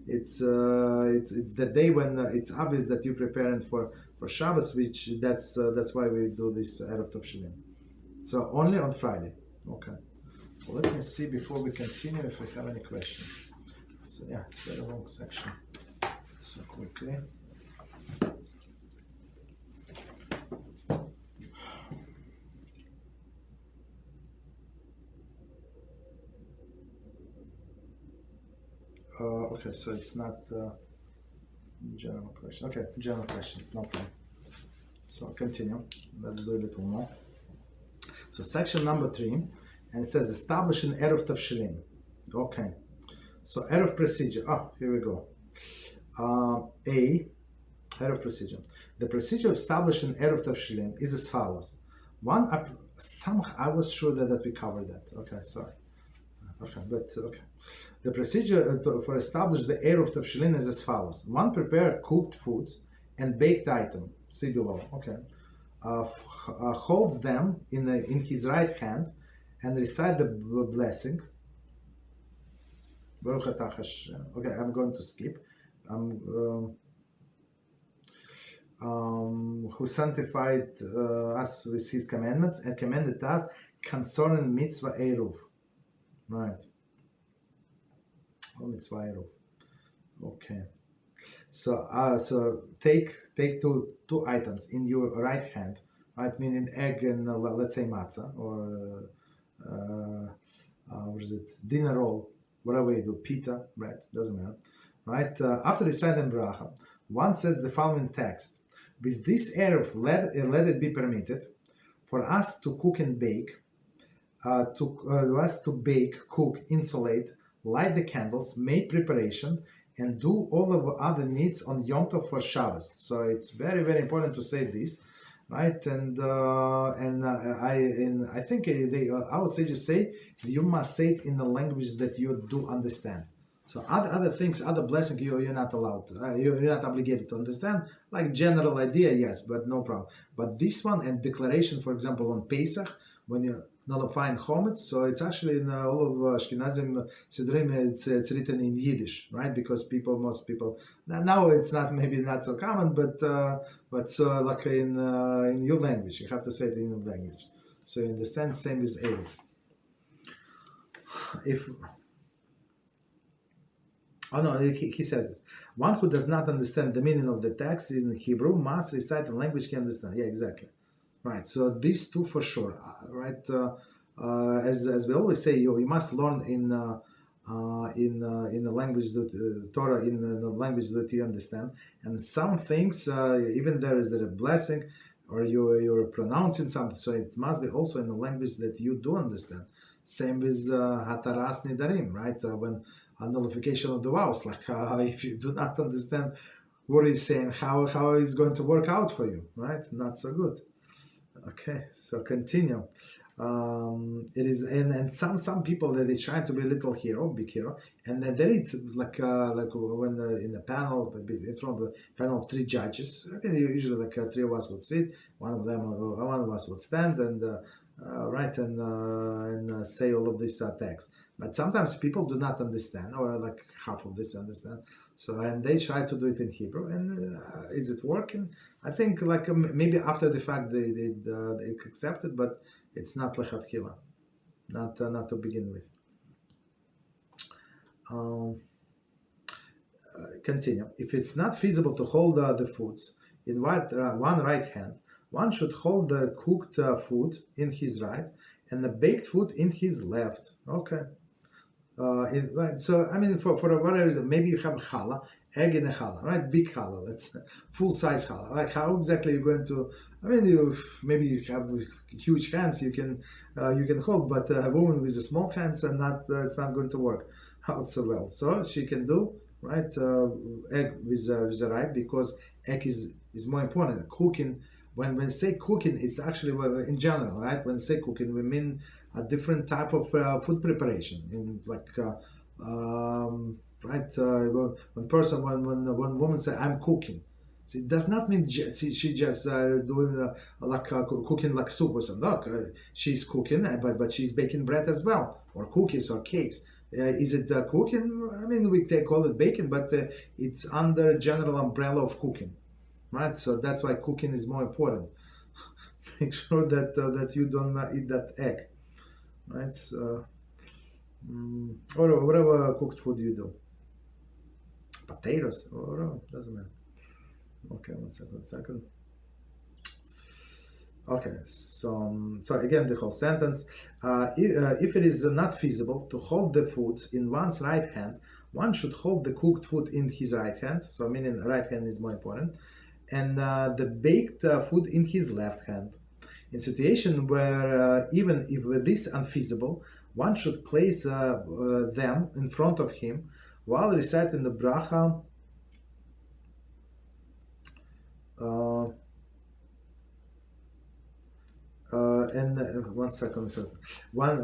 it's the day when it's obvious that you're preparing for Shabbos, which that's why we do this Eruv Tavshilin. So only on Friday. Okay. So let me see before we continue if we have any questions. So yeah, it's a very long section. So quickly. Okay, so it's not general question. Okay, general questions, no problem. So continue. Let's do a little more. So section number 3, and it says establishing Eruv Tavshilin. Okay. So Eruv procedure. Here we go. A. Eruv procedure. The procedure of establishing Eruv Tavshilin is as follows. One, I was sure that we covered that. Okay, sorry. Okay, but okay. The procedure for establish the Eruv Tavshilin is as follows. One, prepare cooked foods and baked item. See below. Okay. Holds them in his right hand and recite the blessing. Okay, I'm going to skip. Who sanctified us with his commandments and commanded us concerning Mitzvah Eruv. Right. Mitzvah Eruv. Okay. So take two items in your right hand, right? Meaning egg and let's say matzah or what is it? Dinner roll. Whatever you do, pita, bread, doesn't matter, right? After reciting bracha, one says the following text: with this Eruv, let it be permitted for us to cook and bake, to bake, cook, insulate, light the candles, make preparation, and do all of other needs on Yom Tov for Shabbos. So it's very, very important to say this, right? And I think our sages say you must say it in the language that you do understand. So other things, other blessings, you're not allowed. You're not obligated to understand. Like general idea, yes, but no problem. But this one and declaration, for example, on Pesach, when you nullifying chometz, so it's actually in all of Ashkenazim Sidrim, it's written in Yiddish, right? Because most people now it's maybe not so common, but so like in your language, you have to say it in your language. So in the sense, same as Eruv. if he says this. One who does not understand the meaning of the text in Hebrew must recite the language he understands. Yeah, exactly. Right. So these two for sure. Right. As we always say, you must learn in the language that Torah in the language that you understand. And some things, even there is a blessing, or you're pronouncing something, so it must be also in the language that you do understand. Same with Hataras Nidarim, right? When a nullification of the vows, like if you do not understand what he's saying, how is going to work out for you, right? Not so good. Okay, so continue. It is, and some people that they try to be a little hero, big hero, and then they read like when in the panel, in front of the panel of three judges. I mean, usually like three of us would sit, one of us would stand and write and say all of this text. But sometimes people do not understand, or like half of this understand. So and they try to do it in Hebrew, and is it working? I think like maybe after the fact they accept it, but it's not lechatchila, not to begin with. Continue. If it's not feasible to hold the foods in one right hand, one should hold the cooked food in his right and the baked food in his left. Okay. So I mean, for whatever reason, maybe you have challah, egg in a challah, right? Big challah, let's full size challah. Like how exactly you're going to? I mean, maybe you have huge hands, you can hold, but a woman with the small hands and it's not going to work out so well. So she can do right egg with the right, because egg is more important. Cooking. When we say cooking, it's actually in general, right? When we say cooking, we mean a different type of food preparation. In like, right? When woman say I'm cooking, so it does not mean she just doing cooking like soup or something. Look, she's cooking, but she's baking bread as well, or cookies or cakes. Is it cooking? I mean, we call it baking, but it's under general umbrella of cooking. Right, so that's why cooking is more important. Make sure that you don't eat that egg, right? So, or whatever cooked food you do, potatoes or whatever, doesn't matter. Okay, one second. Okay, so again the whole sentence. If it is not feasible to hold the foods in one's right hand, one should hold the cooked food in his right hand. So meaning right hand is more important. And the baked food in his left hand. In situation where even if this is unfeasible, one should place them in front of him while reciting the bracha. One second. One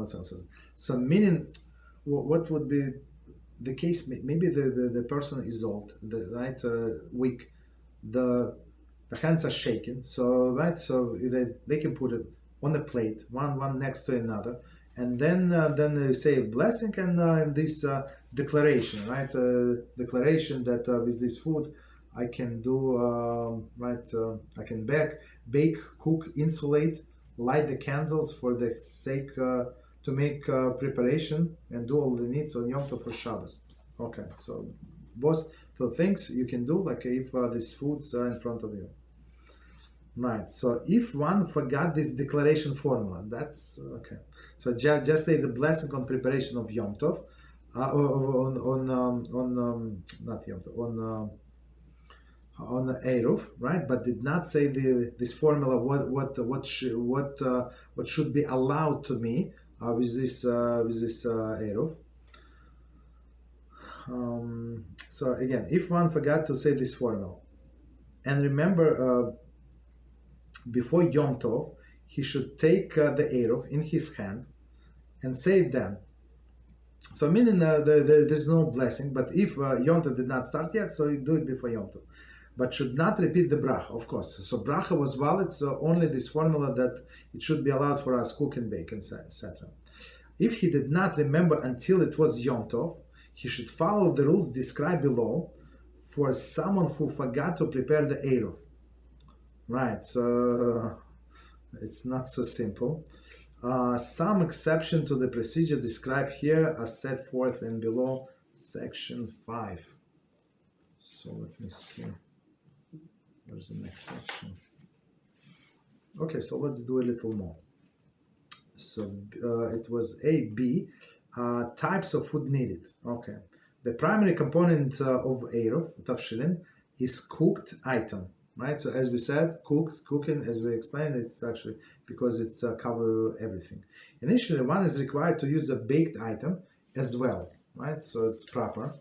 second. So meaning, what would be the case? Maybe the person is old, weak, the hands are shaking, so they can put it on the plate, one next to another, and then they say a blessing and this declaration, right? Declaration that with this food I can do I can bake, cook, insulate, light the candles for the sake to make preparation and do all the needs on Yom Tov for Shabbos. Okay, so both the things you can do, like if these foods are in front of you. Right, so if one forgot this declaration formula, that's okay. So just say the blessing on preparation of Yom Tov, not Yom Tov, on the Eruv, right? But did not say this formula. What should be allowed to me with this Eruv. So again, if one forgot to say this formula, and remember, before Yom Tov, he should take the Eruv in his hand and say it then. So meaning there's no blessing, but if Yom Tov did not start yet, so you do it before Yom Tov. But should not repeat the bracha, of course. So bracha was valid, so only this formula that it should be allowed for us cook and bake, etc. If he did not remember until it was Yom Tov, he should follow the rules described below for someone who forgot to prepare the Eruv. Right, so it's not so simple. Some exception to the procedure described here are set forth in below section 5. So let me see. Where's the next section? Okay, so let's do a little more. So it was A, B, types of food needed. Okay. The primary component of Eruv Tavshilin is cooked item, right? So as we said, cooking, as we explained, it's actually because it's cover everything. Initially, one is required to use a baked item as well, right? So it's proper.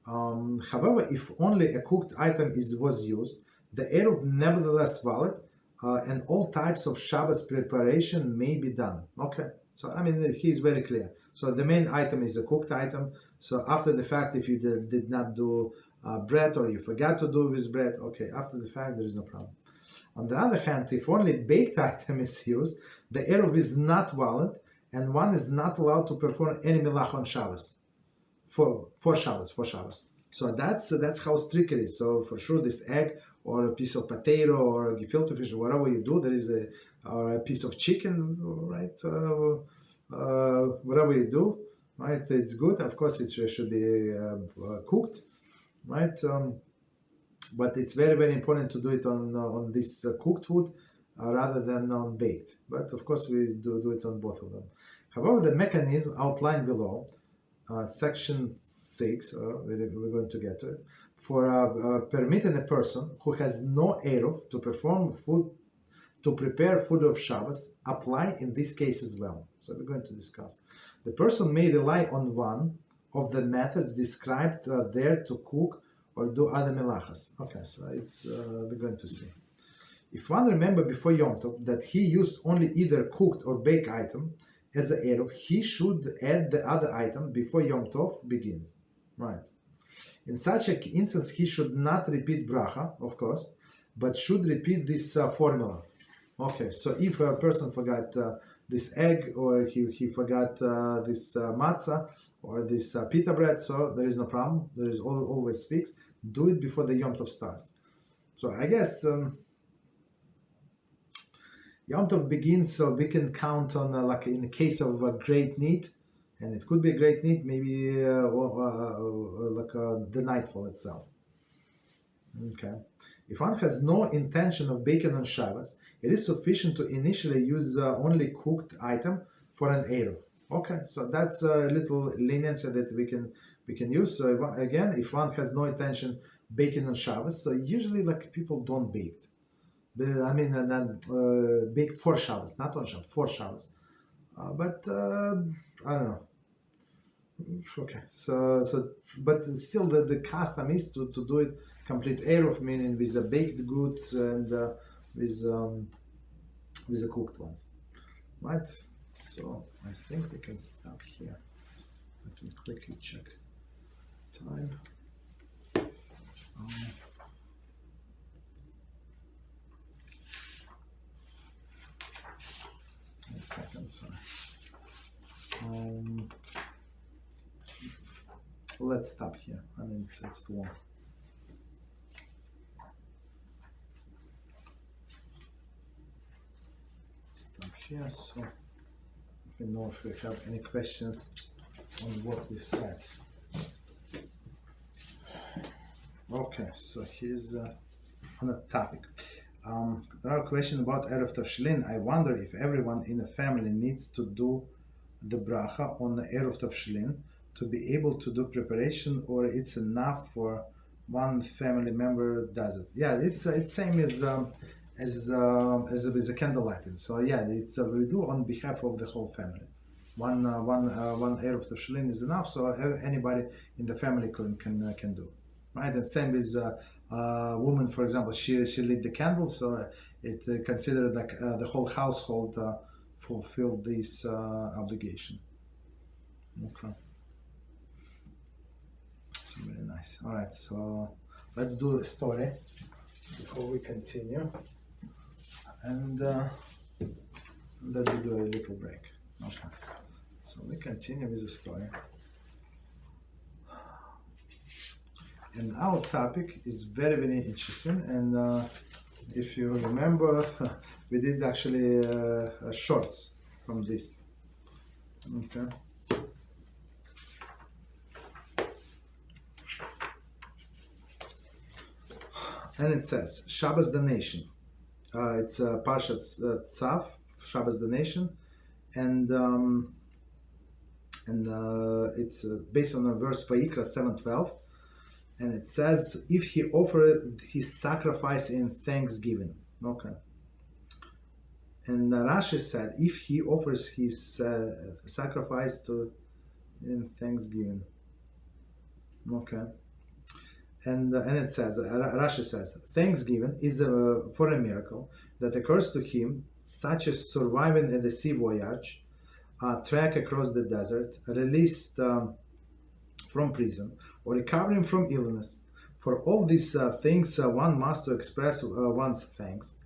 However, if only a cooked item was used, the Eruv nevertheless valid, and all types of Shabbos preparation may be done. Okay, so I mean, he is very clear. So the main item is a cooked item. So after the fact, if you did not do bread or you forgot to do with bread, okay, after the fact, there is no problem. On the other hand, if only baked item is used, the Eruv is not valid, and one is not allowed to perform any Melachah on Shabbos. For Shabbos. So that's how strict it is. So for sure, this egg or a piece of potato or gefilte fish, whatever you do, there is a piece of chicken, right? Whatever you do, right? It's good. Of course, it should be cooked, right? But it's very, very important to do it on this cooked food rather than on baked. But of course, we do it on both of them. However, the mechanism outlined below, section 6, we're going to get to it, for permitting a person who has no Eruv to prepare food of Shabbos apply in this case as well. So we're going to discuss. The person may rely on one of the methods described there to cook or do other melachas. Okay, so it's we're going to see. If one remember before Yom Tov that he used only either cooked or baked item as the Eruv, he should add the other item before Yom Tov begins. Right. In such an instance, he should not repeat bracha, of course, but should repeat this formula. Okay, so if a person forgot this egg, or he forgot this matzah, or this pita bread, so there is no problem. There is always fixed. Do it before the Yom Tov starts. So I guess Yom Tov begins, so we can count on, like in the case of a great need, and it could be a great need, maybe the nightfall itself. Okay. If one has no intention of baking on Shabbos, it is sufficient to initially use only cooked item for an Eruv. Okay, so that's a little leniency that we can use. So again, if one has no intention baking on Shabbos, so usually like people don't bake. I mean, and then bake for Shabbos, not on Shabbos, for Shabbos. But I don't know. Okay, so but still the custom is to do it complete Eruv, meaning with the baked goods and with the cooked ones, right? So I think we can stop here. Let me quickly check time. 1 second, sorry. Let's stop here. I mean, it's too long. Stop here. So let me know if we have any questions on what we said. Okay, so here's another topic. There are a question about Eruv Tavshilin. I wonder if everyone in a family needs to do the bracha on the Eruv Tavshilin to be able to do preparation, or it's enough for one family member does it. Yeah, it's same as with the candle lighting. So yeah, it's we do on behalf of the whole family. One Eruv Tavshilin is enough, so anybody in the family can do. Right, and same with woman, for example, she lit the candle, so it considered like the whole household fulfilled this obligation. Okay, so very nice. All right, so let's do the story before we continue, and then we do a little break. Okay, so we continue with the story. And our topic is very, very interesting. And if you remember, we did actually shorts from this. Okay. And it says Shabbos donation. It's Parshat Tzav, Shabbos donation, and it's based on a verse Vayikra 7:12, and it says if he offered his sacrifice in thanksgiving. Okay. And Rashi said if he offers his sacrifice in thanksgiving. Okay. And it says, Rashi says, thanksgiving is for a miracle that occurs to him, such as surviving at the sea voyage, trek across the desert, released from prison, or recovering from illness. For all these things, one must express one's thanks.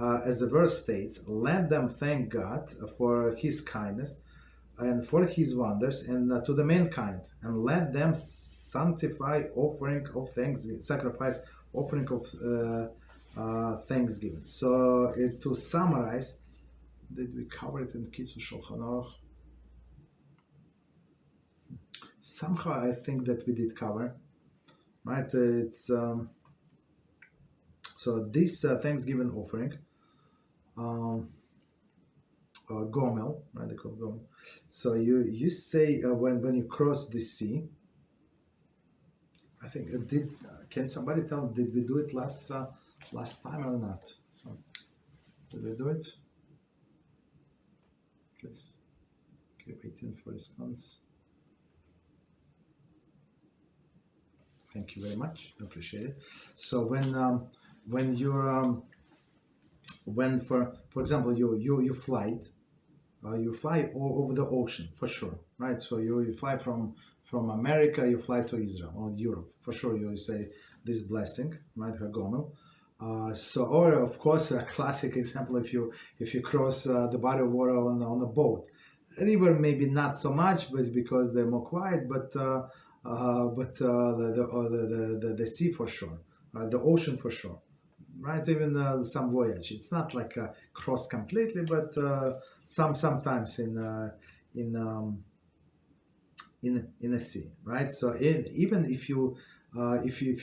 As the verse states, let them thank God for His kindness and for His wonders and to the mankind, and let them sanctify offering of thanks, sacrifice, offering of thanksgiving. So to summarize, did we cover it in Kitzur Shulchan Aruch? Somehow I think that we did cover, right? It's so this Thanksgiving offering, Gomel, right? They call it Gomel. So you say when you cross the sea. I think can somebody tell? Did we do it last time or not? So did we do it? Please keep waiting for response. Thank you very much. Appreciate it. So when you're when for example you fly over the ocean for sure, right? So you fly from America, you fly to Israel or Europe, for sure you say this blessing, right, Hagomel. Or of course a classic example, if you cross the body of water on a boat, a river maybe not so much, but because they're more quiet, but the sea for sure, the ocean for sure, right? Even some voyage, it's not like a cross completely, but sometimes in a sea, right? So even if you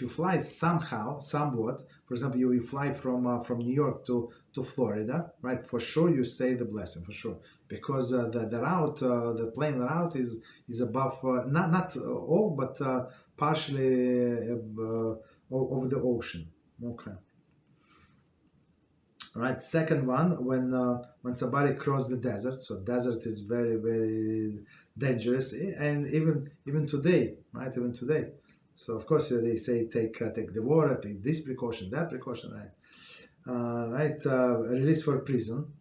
fly somewhat, for example, you fly from New York to Florida, right? For sure you say the blessing, for sure, because the route, the plane route is above not all, but partially over the ocean. Okay. Right. Second one, when somebody cross the desert, so desert is very, very dangerous, and even today, right? Even today. So of course they say take the water, take this precaution, that precaution, right? Release for prison,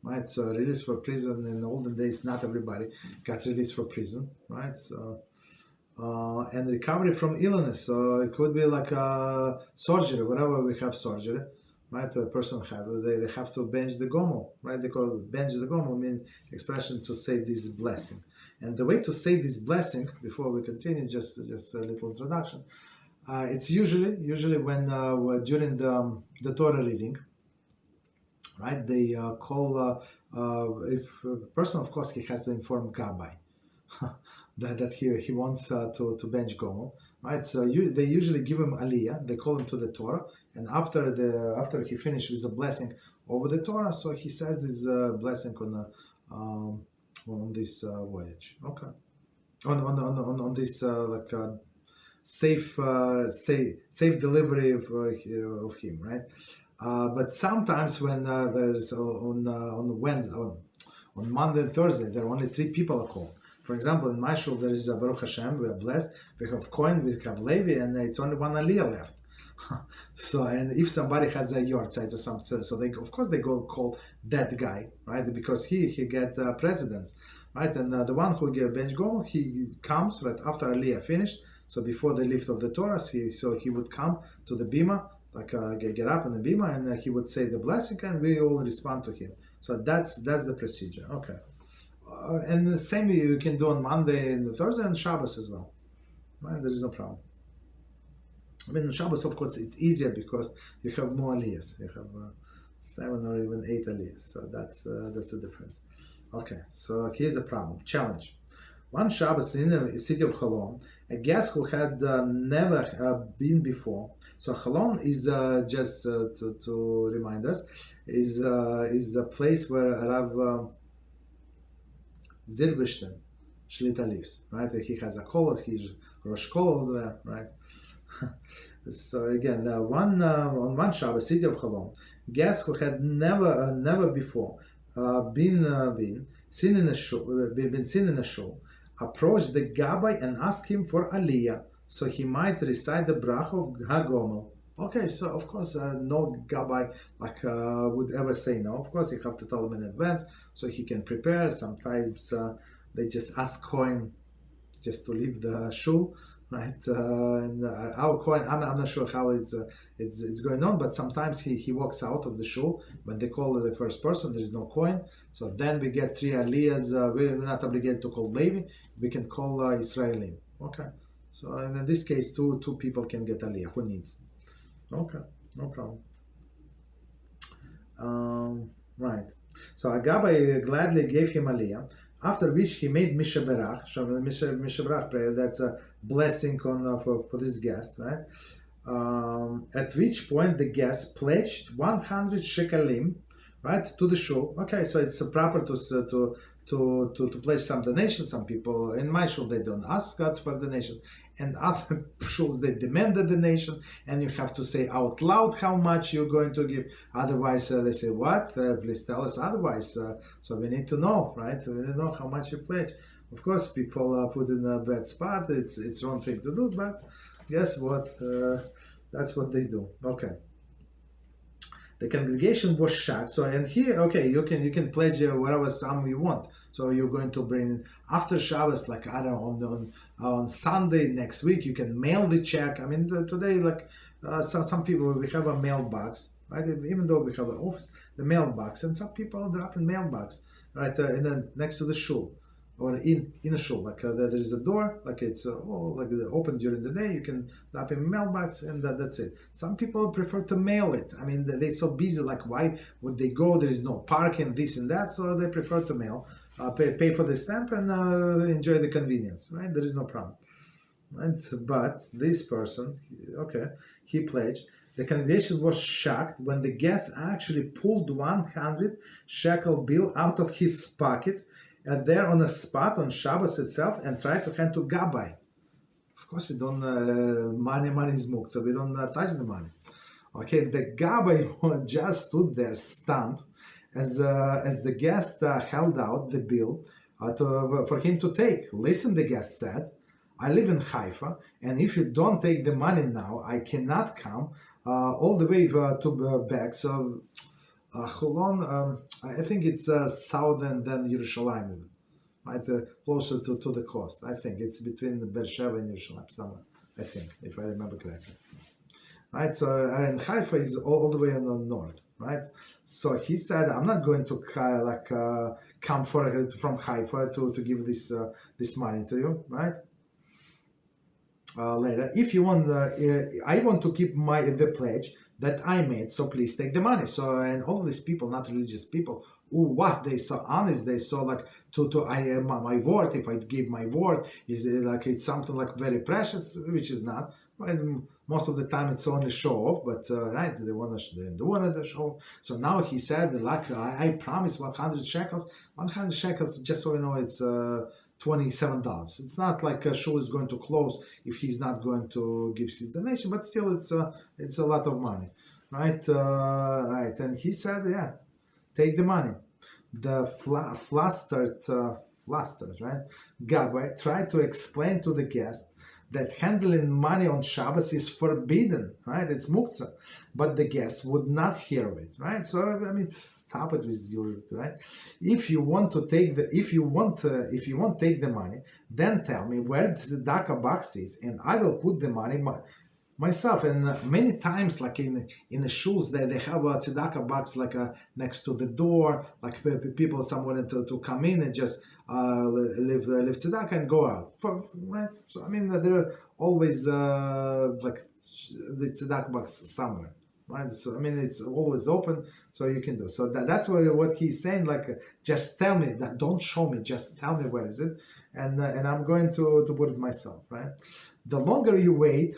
right? So release for prison in the olden days, not everybody got released for prison, right? So and recovery from illness. So it could be like surgery, whenever we have surgery. Right, a person they have to bench the gomel, right? They call it bench the gomel, mean expression to say this blessing. And the way to say this blessing, before we continue, just a little introduction. It's usually when during the Torah reading, right? They call if a person, of course, he has to inform Rabbi that he wants to bench gomel. Right, so they usually give him aliyah. They call him to the Torah, and after he finishes with the blessing over the Torah, so he says this blessing on this voyage. Okay, on this safe delivery of him, right? But sometimes when there's on Wednesday, on Monday and Thursday, there are only 3 people are called. For example, in my shul there is a Baruch Hashem, we are blessed, we have Cohen, we have Leib, and it's only one aliyah left. So, and if somebody has a yahrzeit or something, so they go call that guy, right? Because he gets precedence, right? And the one who get bench gomel, he comes right after aliyah finished. So before the lift of the Torah, he would come to the bima, like get up on the bima, and he would say the blessing, and we all respond to him. So that's the procedure. Okay. And the same you can do on Monday and Thursday and Shabbos as well, right? There is no problem. I mean, on Shabbos, of course, it's easier because you have more aliyahs. You have 7 or even 8 aliyahs, so that's the difference. Okay, so here's a problem. Challenge. One Shabbos in the city of Haloshon, a guest who had never been before. So Haloshon is just to remind us, is a place where Rav Zilberstein Shlita lives, right? He has a kolot, he's Rosh Kolot there, right? So again, on one Shabbos, city of Haloshon, guests who had never before been seen in a shul, approached the Gabbai and asked him for Aliyah, so he might recite the bracha of Hagomel. Okay, so of course no Gabbai would ever say no. Of course you have to tell him in advance so he can prepare. Sometimes they just ask Kohen just to leave the shul, right? And our Kohen, I'm not sure how it's going on, but sometimes he walks out of the shul when they call the first person. There is no Kohen, so then we get 3 aliyahs. We're not obligated to call Leib. We can call Israelim. Okay, so and in this case, two people can get aliyah. Who needs? Okay, no problem. Right. So Agabai gladly gave him aliyah, after which he made Mishaberach prayer. That's a blessing on for this guest, right? At which point the guest pledged 100 shekalim, right, to the shul. Okay, so it's proper to pledge some donation. Some people in my shul, they don't ask God for donation, and other shuls they demand the donation, and you have to say out loud how much you're going to give. Otherwise, they say, "What? Please tell us otherwise." So we need to know, right? So we need to know how much you pledge. Of course, people put in a bad spot. It's wrong thing to do, but guess what? That's what they do. Okay. The congregation was shocked. So, and here, okay, you can pledge whatever sum you want. So you're going to bring after Shabbos, like I don't know, on Sunday next week, you can mail the check. I mean, today, like some people, we have a mailbox, right? Even though we have an office, the mailbox, and some people drop in mailbox, right, next to the shul. Or in a shul, like there is a door, like it's open during the day. You can drop in a mailbox, and that's it. Some people prefer to mail it. I mean, they're so busy. Like, why would they go? There is no parking, this and that, so they prefer to mail, pay for the stamp, and enjoy the convenience. Right? There is no problem. Right? But this person, okay, he pledged. The congregation was shocked when the guest actually pulled 100 shekel bill out of his pocket. There on a spot on Shabbos itself, and try to hand to Gabbai. Of course, we don't money is muktzah, so we don't touch the money. Okay, the Gabbai just stood there stunned as the guest held out the bill for him to take. Listen, the guest said, "I live in Haifa, and if you don't take the money now, I cannot come all the way to back." So. Cholon, I think it's southern than Yerushalayim, right? Closer to the coast. I think it's between Beersheba and Yerushalayim somewhere. I think, if I remember correctly, right? So and Haifa is all the way in the north, right? So he said, "I'm not going to come from Haifa to give this money to you, right?" Later, if you want, I want to keep the pledge that I made, so please take the money. So, and all these people, not religious people, they so honest, they so like my word, if I give my word, is like it's something like very precious, which is not. And most of the time it's only show off, but right, they want to show. So now he said, like I promise 100 shekels, 100 shekels, just so you know, it's $27. It's not like a shul is going to close if he's not going to give his donation, but still it's a lot of money, right? Right, and he said, "Yeah, take the money." The flustered, right? Gabbai tried to explain to the guest that handling money on Shabbos is forbidden, right? It's muktzah, but the guest would not hear of it, right? So I mean, stop it with you, right? If you won't take the money, then tell me where the tzedakah box is, and I will put the money myself. And many times, like in the shuls, they have a tzedakah box like next to the door, like people someone to come in and just live tzedakah and go out. Right? So I mean, there are always like the tzedakah box somewhere. right? So I mean, it's always open, so you can do. So that's what he's saying. Like, just tell me that. Don't show me. Just tell me where is it, and I'm going to put it myself, right? The longer you wait,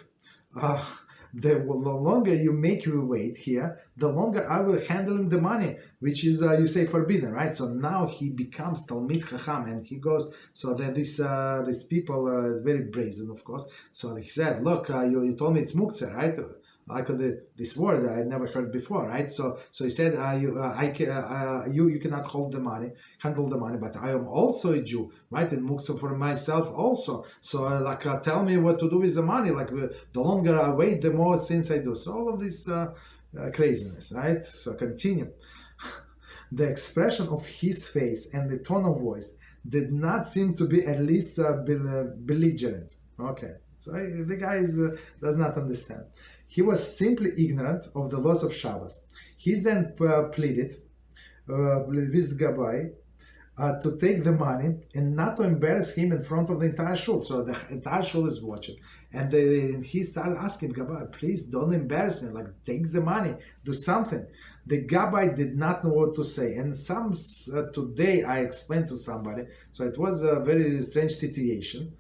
the longer you make you wait here, the longer I will handling the money, which is you say forbidden, right? So now he becomes Talmid Chacham, and he goes. So that these people is very brazen, of course. So he said, look, you told me it's muktzah, right? Like this word I never heard before, right? So he said, you cannot hold the money, handle the money, but I am also a Jew, right? And muktzah for myself also. So tell me what to do with the money. Like the longer I wait, the more sins I do. So all of this craziness, right? So continue. The expression of his face and the tone of voice did not seem to be at least belligerent. Okay. So the guy does not understand. He was simply ignorant of the laws of Shabbos. He then pleaded with Rabbi to take the money and not to embarrass him in front of the entire shul. So the entire shul is watching. And he started asking Rabbi, please don't embarrass me. Like, take the money, do something. The Rabbi did not know what to say. And today I explained to somebody. So it was a very strange situation.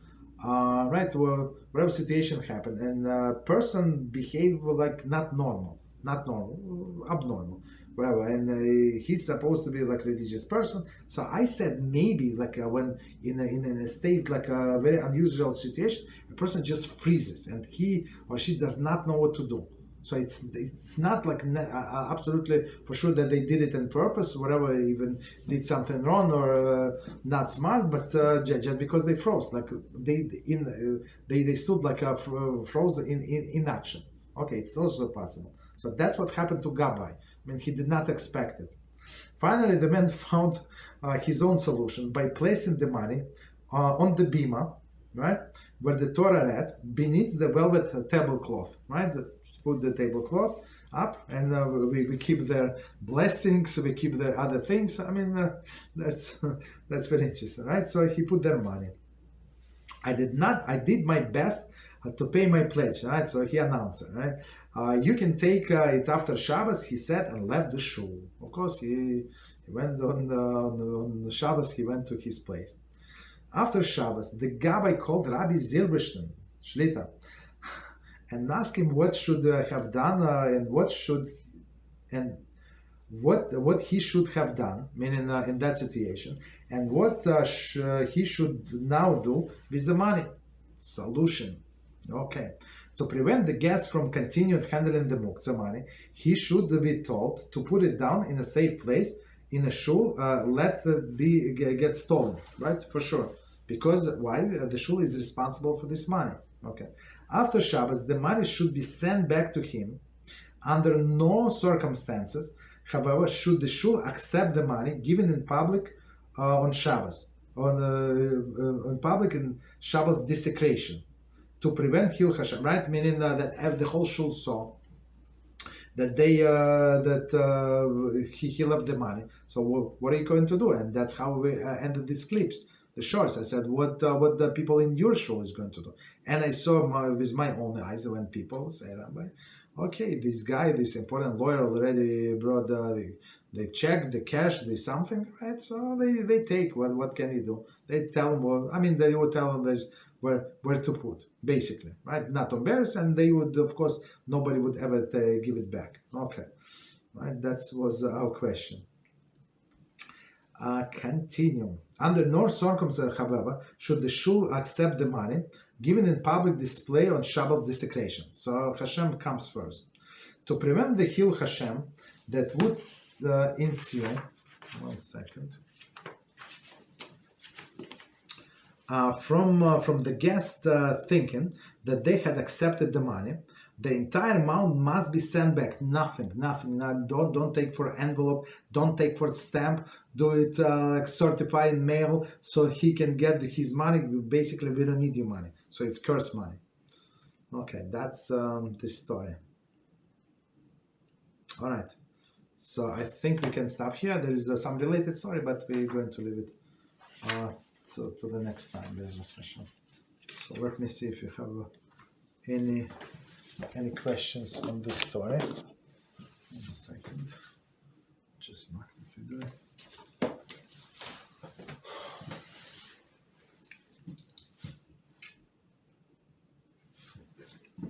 Right, well, whatever situation happened, and person behaved like not normal, abnormal, whatever, and he's supposed to be like religious person. So I said maybe like when in a state like a very unusual situation, a person just freezes and he or she does not know what to do. So it's not like absolutely for sure that they did it on purpose, whatever, even did something wrong or not smart, but just because they froze, like they stood like froze in action. Okay, it's also possible. So that's what happened to Rabbi. I mean, he did not expect it. Finally, the man found his own solution by placing the money on the bima, right, where the Torah read, beneath the velvet tablecloth, right. Put the tablecloth up, and we keep their blessings, we keep the other things. I mean, that's very interesting, right? So he put their money. I did my best to pay my pledge, right? So he announced it, right? You can take it after Shabbos, he said, and left the shul. Of course, he went on Shabbos, he went to his place. After Shabbos, the Rabbi called Rabbi Zilberstein, Shlita, and ask him what should have done and what he should have done, meaning in that situation, and what he should now do with the money. Solution. Okay. To prevent the guest from continuing handling the muktzah money, he should be told to put it down in a safe place in a shul. Let it get stolen, right? For sure. Because why? The shul is responsible for this money. Okay. After Shabbos, the money should be sent back to him. Under no circumstances, however, should the shul accept the money given in public on Shabbos, on public in Shabbos desecration, to prevent Hil Hashem, right? Meaning that the whole shul saw that he left the money. So what are you going to do? And that's how we ended these clips. The shorts. I said, what the people in your shul is going to do, and I saw with my own eyes when people say, Rabbi, okay, this guy, this important lawyer already brought the check, the cash, the something, right? So they take what can you do? They tell them, well, I mean, they would tell them where to put, basically, right? Not embarrass, and they would, of course, nobody would ever give it back. Okay, right? That was our question. Continue. Under no circumstances, however, should the shul accept the money given in public display on Shabbat desecration. So Hashem comes first. To prevent the Hil Hashem that would ensue, 1 second, from the guest thinking that they had accepted the money, the entire amount must be sent back. Nothing. Don't take for envelope. Don't take for stamp. Do it like certified mail so he can get his money. Basically, we don't need your money. So it's cursed money. Okay, that's the story. All right. So I think we can stop here. There is some related story, but we're going to leave it to the next time. So let me see if you have any questions on this story. second. Just mark that we do it.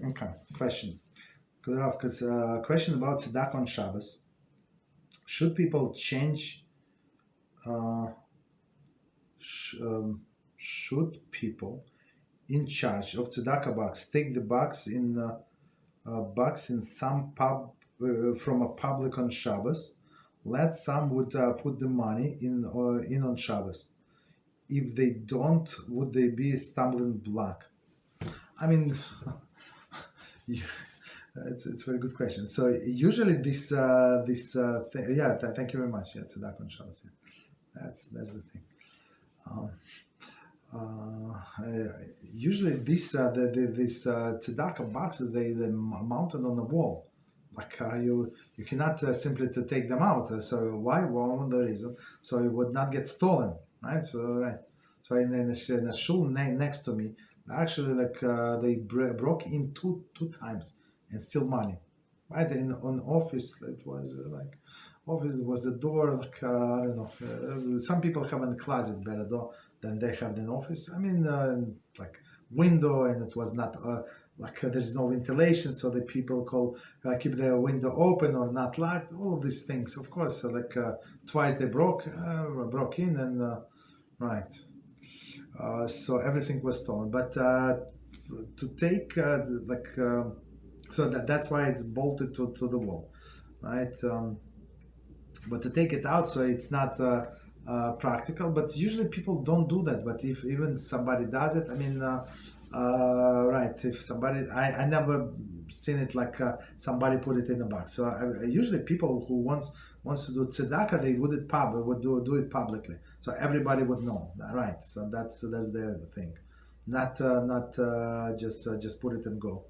Okay, question. Good enough, because question about tzedakah on Shabbos. Should people change? Should people in charge of tzedakah box take the box in some pub from a public on Shabbos? Let some would put the money in on Shabbos. If they don't, would they be stumbling block? I mean, it's a very good question. So usually this thing, yeah. Thank you very much. Yeah, tzedakah on Shabbos. Yeah. That's the thing. Usually this tzedakah boxes they mounted on the wall. Like you cannot simply to take them out. So why? Well, the reason so it would not get stolen, right? So in the shul next to me, actually they broke in two times and steal money, right? On office it was office was a door I don't know. Some people have in the closet better door than they have in office. I mean window, and it was not there's no ventilation, so the people keep the window open or not locked. All of these things, of course. Twice they broke in, and right. So everything was stolen. But to take so that's why it's bolted to the wall, right? But to take it out, so it's not practical. But usually people don't do that. But if even somebody does it, I mean, right? If somebody, I never seen it somebody put it in a box. So usually people who wants to do tzedakah, they would do it publicly, so everybody would know, right? So that's the thing, not just put it and go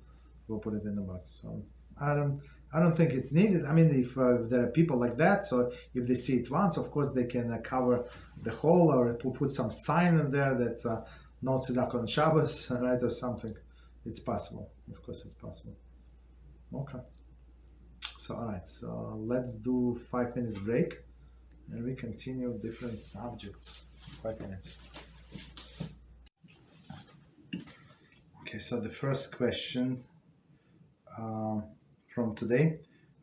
put it in the box. So I don't think it's needed. I mean, if there are people like that, so if they see it once, of course they can cover the hole or put some sign in there that no tzedakah on Shabbos, right, or something. It's possible. Of course, it's possible. Okay. So all right. So let's do 5 minutes break, and we continue different subjects. 5 minutes. Okay. So the first question from today,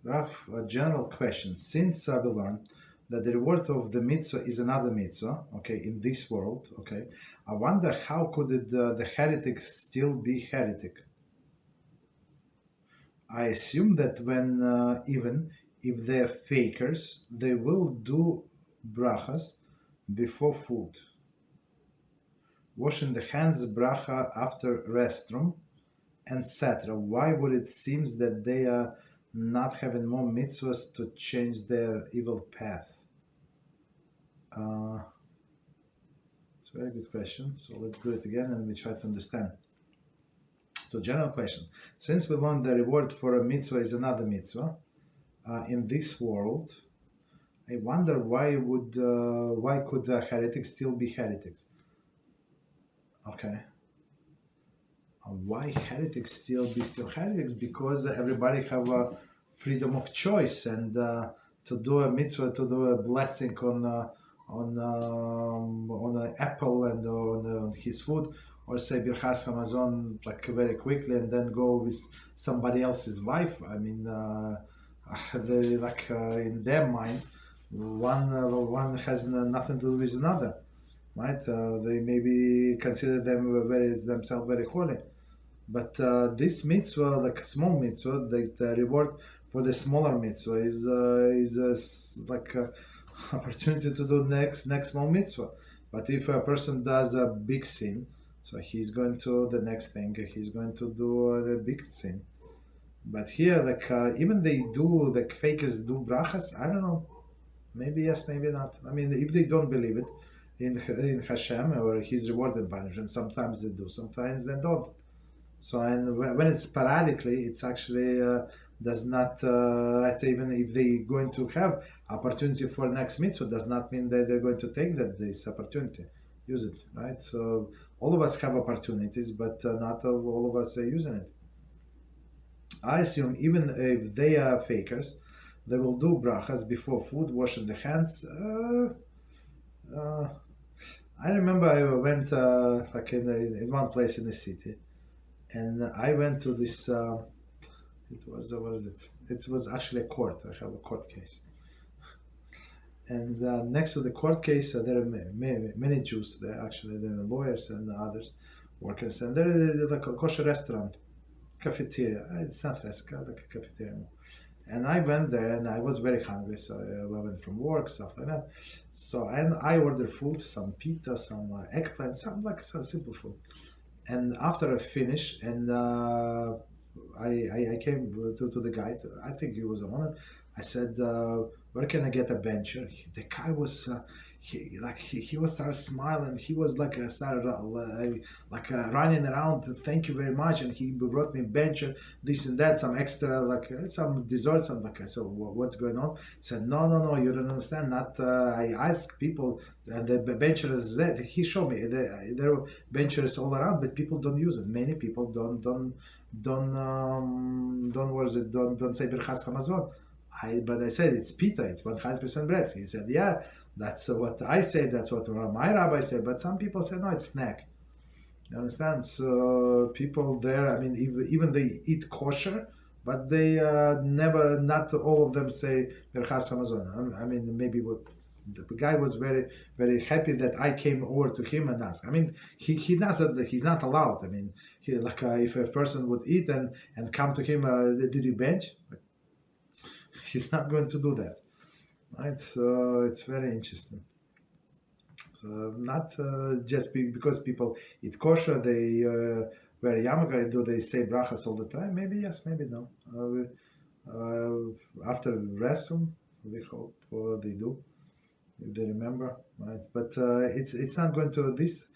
a general question. Since we learned that the reward of the mitzvah is another mitzvah, okay, in this world, okay, I wonder how could the heretics still be heretic? I assume that when even if they're fakers, they will do brachas before food, washing the hands bracha after restroom, etc. Why would it seem that they are not having more mitzvahs to change their evil path? It's a very good question. So let's do it again and we try to understand. So general question. Since we learned the reward for a mitzvah is another mitzvah in this world, I wonder why could heretics still be heretics? Okay. Why heretics still be heretics? Because everybody have a freedom of choice, and to do a mitzvah, to do a blessing on an apple and on his food, or say birchas hamazon very quickly, and then go with somebody else's wife. I mean, they in their mind, one has nothing to do with another, right? They maybe consider themselves very holy. But this mitzvah, small mitzvah, the reward for the smaller mitzvah is opportunity to do next small mitzvah. But if a person does a big sin, so he's going to the next thing, he's going to do the big sin. But here, even they do, fakers do brachas, I don't know. Maybe yes, maybe not. I mean, if they don't believe it in Hashem or His reward and punishment, sometimes they do, sometimes they don't. So, and when it's sporadically, it's actually does not, right, even if they're going to have opportunity for next mitzvah, does not mean that they're going to take this opportunity, use it, right? So all of us have opportunities, but not all of us are using it. I assume even if they are fakers, they will do brachas before food, washing the hands. I remember I went like in one place in the city, and I went to this. It was what is it? It was actually a court. I have a court case, and next to the court case, there are many Jews there. Actually, there are lawyers and others, workers, and there is like a kosher restaurant, cafeteria. It's not restaurant, like a cafeteria. And I went there, and I was very hungry, so I went from work, stuff like that. So and I ordered food, some pita, some eggplant, some simple food. And after I finished, and I came to the guy. I think he was a owner. I said, "Where can I get a bencher?" The guy was he was started smiling. He was started running around. Thank you very much, and he brought me bencher, this and that, some extra some desserts. And so what's going on? He said, no, you don't understand. Not I asked people, the bencher is there. He showed me there are benchers all around, but people don't use it. Many people don't say Birchas Hamazon. But I said it's pita, it's 100% bread. He said, yeah, that's what I say, that's what my rabbi said. But some people say, no, it's snack. You understand? So people there, I mean, even they eat kosher, but they never, not all of them say Birchas Hamazon. I mean, maybe what the guy was very, very happy that I came over to him and asked. I mean, he knows that he's not allowed. I mean, if a person would eat and come to him, did you bench? He's not going to do that, right? So it's very interesting. So not just because people eat kosher, they wear yarmulke. Do they say brachas all the time? Maybe yes, maybe no. After resum, we hope they do, if they remember, right? But it's not going to these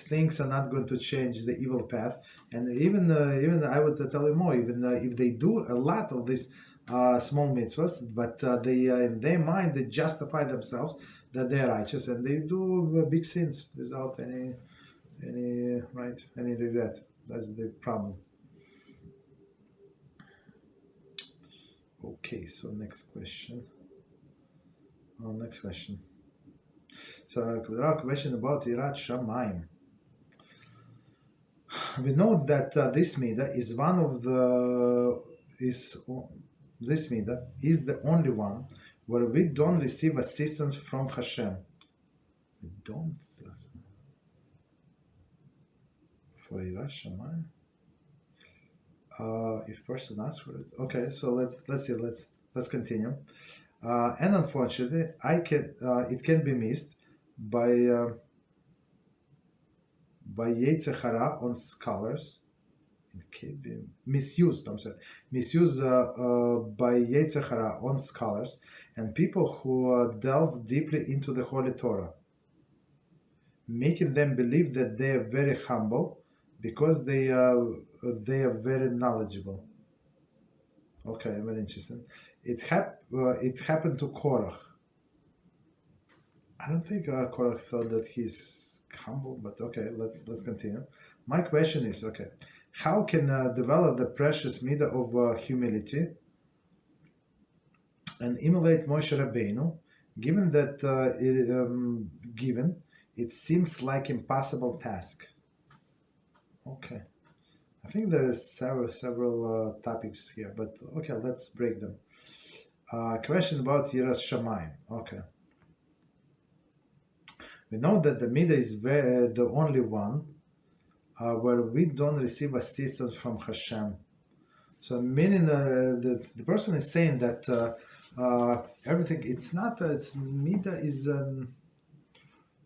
things are not going to change the evil path. And even I would tell you more. Even if they do a lot of this. Small mitzvahs, but they in their mind they justify themselves that they are righteous, and they do big sins without any regret. That's the problem. Okay, so next question. So there are a question about Yiras Shamayim. We know that this midah is one of this midah is the only one where we don't receive assistance from Hashem. We don't. For Yiras Shamayim, if person asks for it, okay. So let's see. Let's continue. And unfortunately, it can be missed by Yetzer Hara on scholars. It can be misused. Misused by Yetzer Hara on scholars and people who delve deeply into the Holy Torah, making them believe that they are very humble because they are very knowledgeable. Okay, very interesting. It happened to Korach. I don't think Korach thought that he's humble, but okay, let's continue. My question is, okay, how can develop the precious midah of humility and emulate Moshe Rabbeinu, given that it seems like impossible task? Okay, I think there is several topics here, but okay, let's break them. Question about Yiras Shamayim. Okay, we know that the midah is the only one where we don't receive assistance from Hashem. So meaning the person is saying that everything, it's midah is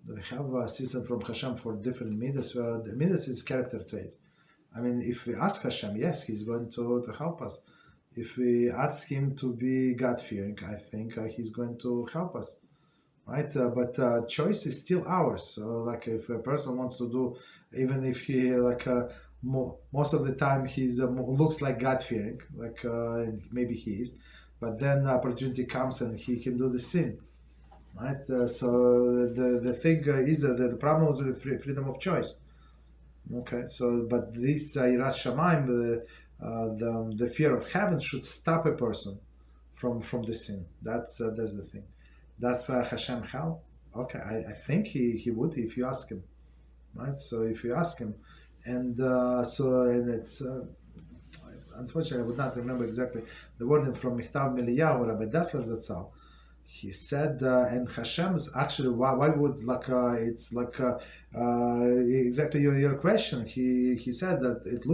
we have assistance from Hashem for different midas. The midas is character traits. I mean, if we ask Hashem, yes, He's going to help us. If we ask Him to be God-fearing, I think He's going to help us, right? But choice is still ours. So, like, if a person wants to do, even if he most of the time he's looks like God-fearing, maybe he is, but then opportunity comes and he can do the sin. Right, so the thing is that the problem is the freedom of choice. Okay, so but this Yiras Shamayim, the fear of heaven, should stop a person from the sin. That's the thing. That's Hashem hell. Okay, I think he would if you ask him, right? So if you ask him, and it's unfortunately I would not remember exactly the wording from Michtav Miliyahu, Rabbi Dessler Zatzal. He said, and Hashem's actually why would it's exactly your question. He said that it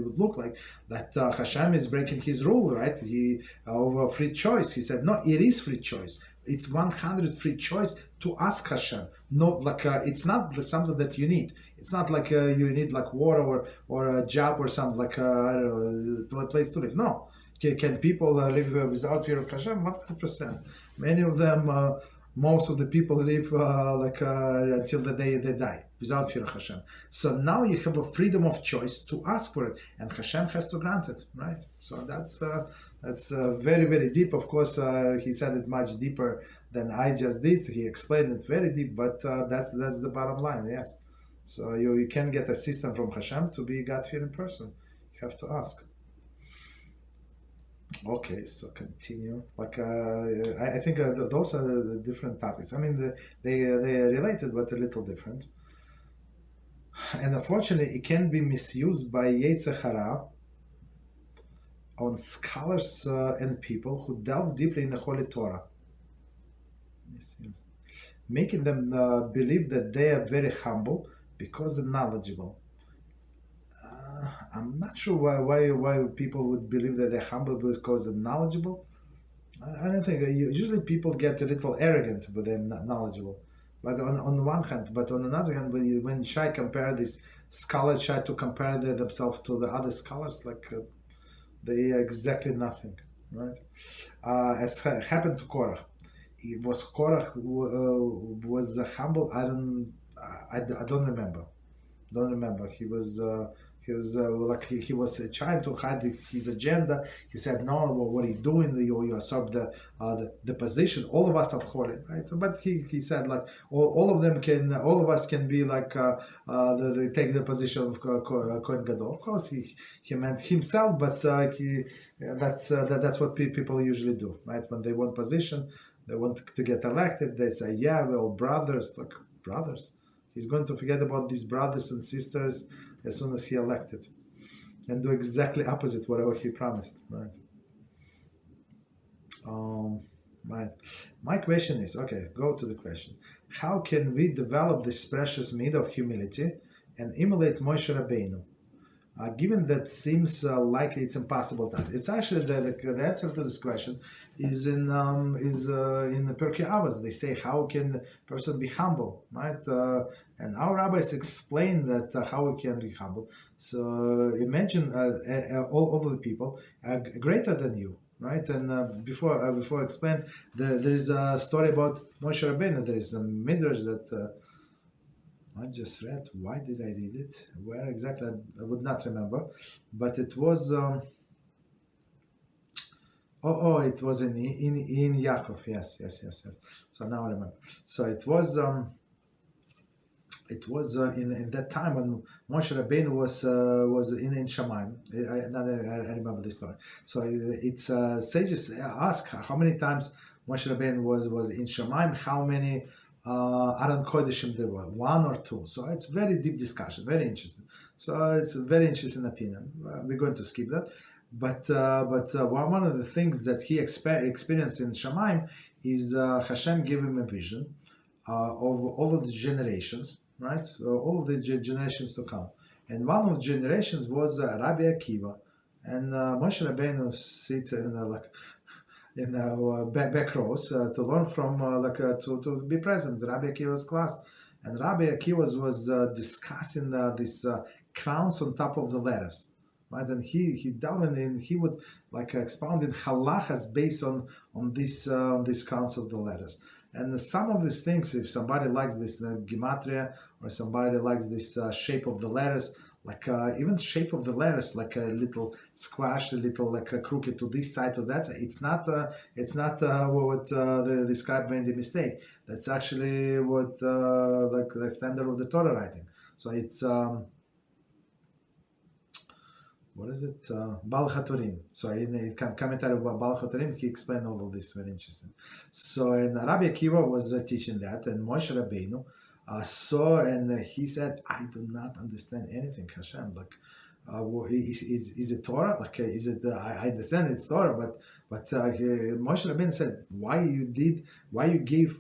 would look like that Hashem is breaking his rule, right? He over free choice. He said no, it is free choice. It's 100 free choice to ask Hashem. No, it's not something that you need. It's not like you need like water or a job or something like I don't know, a place to live. No. Can people live without fear of Hashem? 100%. Many of them, most of the people live until the day they die without fear of Hashem. So now you have a freedom of choice to ask for it, and Hashem has to grant it, right? So that's very, very deep. Of course, he said it much deeper than I just did. He explained it very deep, but that's the bottom line. Yes. So you can get assistance from Hashem to be a God-fearing person. You have to ask. Okay, so continue. I think those are the different topics. I mean, they are related, but a little different. And unfortunately, it can be misused by Yetzer Hara on scholars and people who delve deeply in the Holy Torah, making them believe that they are very humble because they're knowledgeable. I'm not sure why people would believe that they're humble because they're knowledgeable. I don't think. Usually people get a little arrogant when they're knowledgeable. But on one hand, but on another hand, when try compare these scholars try to compare themselves to the other scholars, they are exactly nothing, right? As happened to Korach. It was Korach was humble. I don't remember. Don't remember. He was he was trying to hide his agenda. He said, "No, what are you doing? You usurp the position. All of us are holy, right?" But he said all of us can be they take the position of Kohen Gadol. Of course, he meant himself, but that's what people usually do, right? When they want position, they want to get elected. They say, "Yeah, we're all brothers." Brothers. He's going to forget about these brothers and sisters as soon as he elected, and do exactly opposite whatever he promised, right? Right. My question is, okay, go to the question. How can we develop this precious meat of humility and emulate Moshe Rabbeinu? Given that seems likely it's impossible task. It's actually the answer to this question is in the Pirkei Avos. They say, how can a person be humble, right? And our rabbis explain that how we can be humble. So imagine all of the people are greater than you, right? And before I explain, there is a story about Moshe Rabbeinu. There is a midrash that. I just read. Why did I read it? Where exactly? I would not remember. But it was. It was in Yaakov. Yes. So now I remember. So it was. It was in that time when Moshe Rabbeinu was in Shamayim. I remember this story. So it's sages ask how many times Moshe Rabbeinu was in Shamayim. How many? Aron Kodeshim there were, one or two. So it's very deep discussion, very interesting. So it's a very interesting opinion. We're going to skip that. But one of the things that he experienced in Shamayim is Hashem gave him a vision of all of the generations, right? So all of the generations to come. And one of the generations was Rabbi Akiva. And Moshe Rabbeinu sit in back rows to learn from to be present Rabbi Akiva's class, and Rabbi Akiva was discussing this crowns on top of the letters, right? And he delved in, he would expound in Halachos based on these crowns of the letters. And some of these things, if somebody likes this gematria, or somebody likes this shape of the letters, even shape of the letters, like a little squash, a little crooked to this side to that side. It's not what the scribe made the mistake. That's actually what the standard of the Torah writing. So it's what is it? Bal Haturim. So in the commentary about Bal Haturim, he explained all of this. Very interesting. So and Rabbi Akiva was teaching that, and Moshe Rabbeinu saw, and he said, "I do not understand anything, Hashem. Like, is it Torah? Like, is it? I understand it's Torah, but Moshe Rabbeinu said, why you gave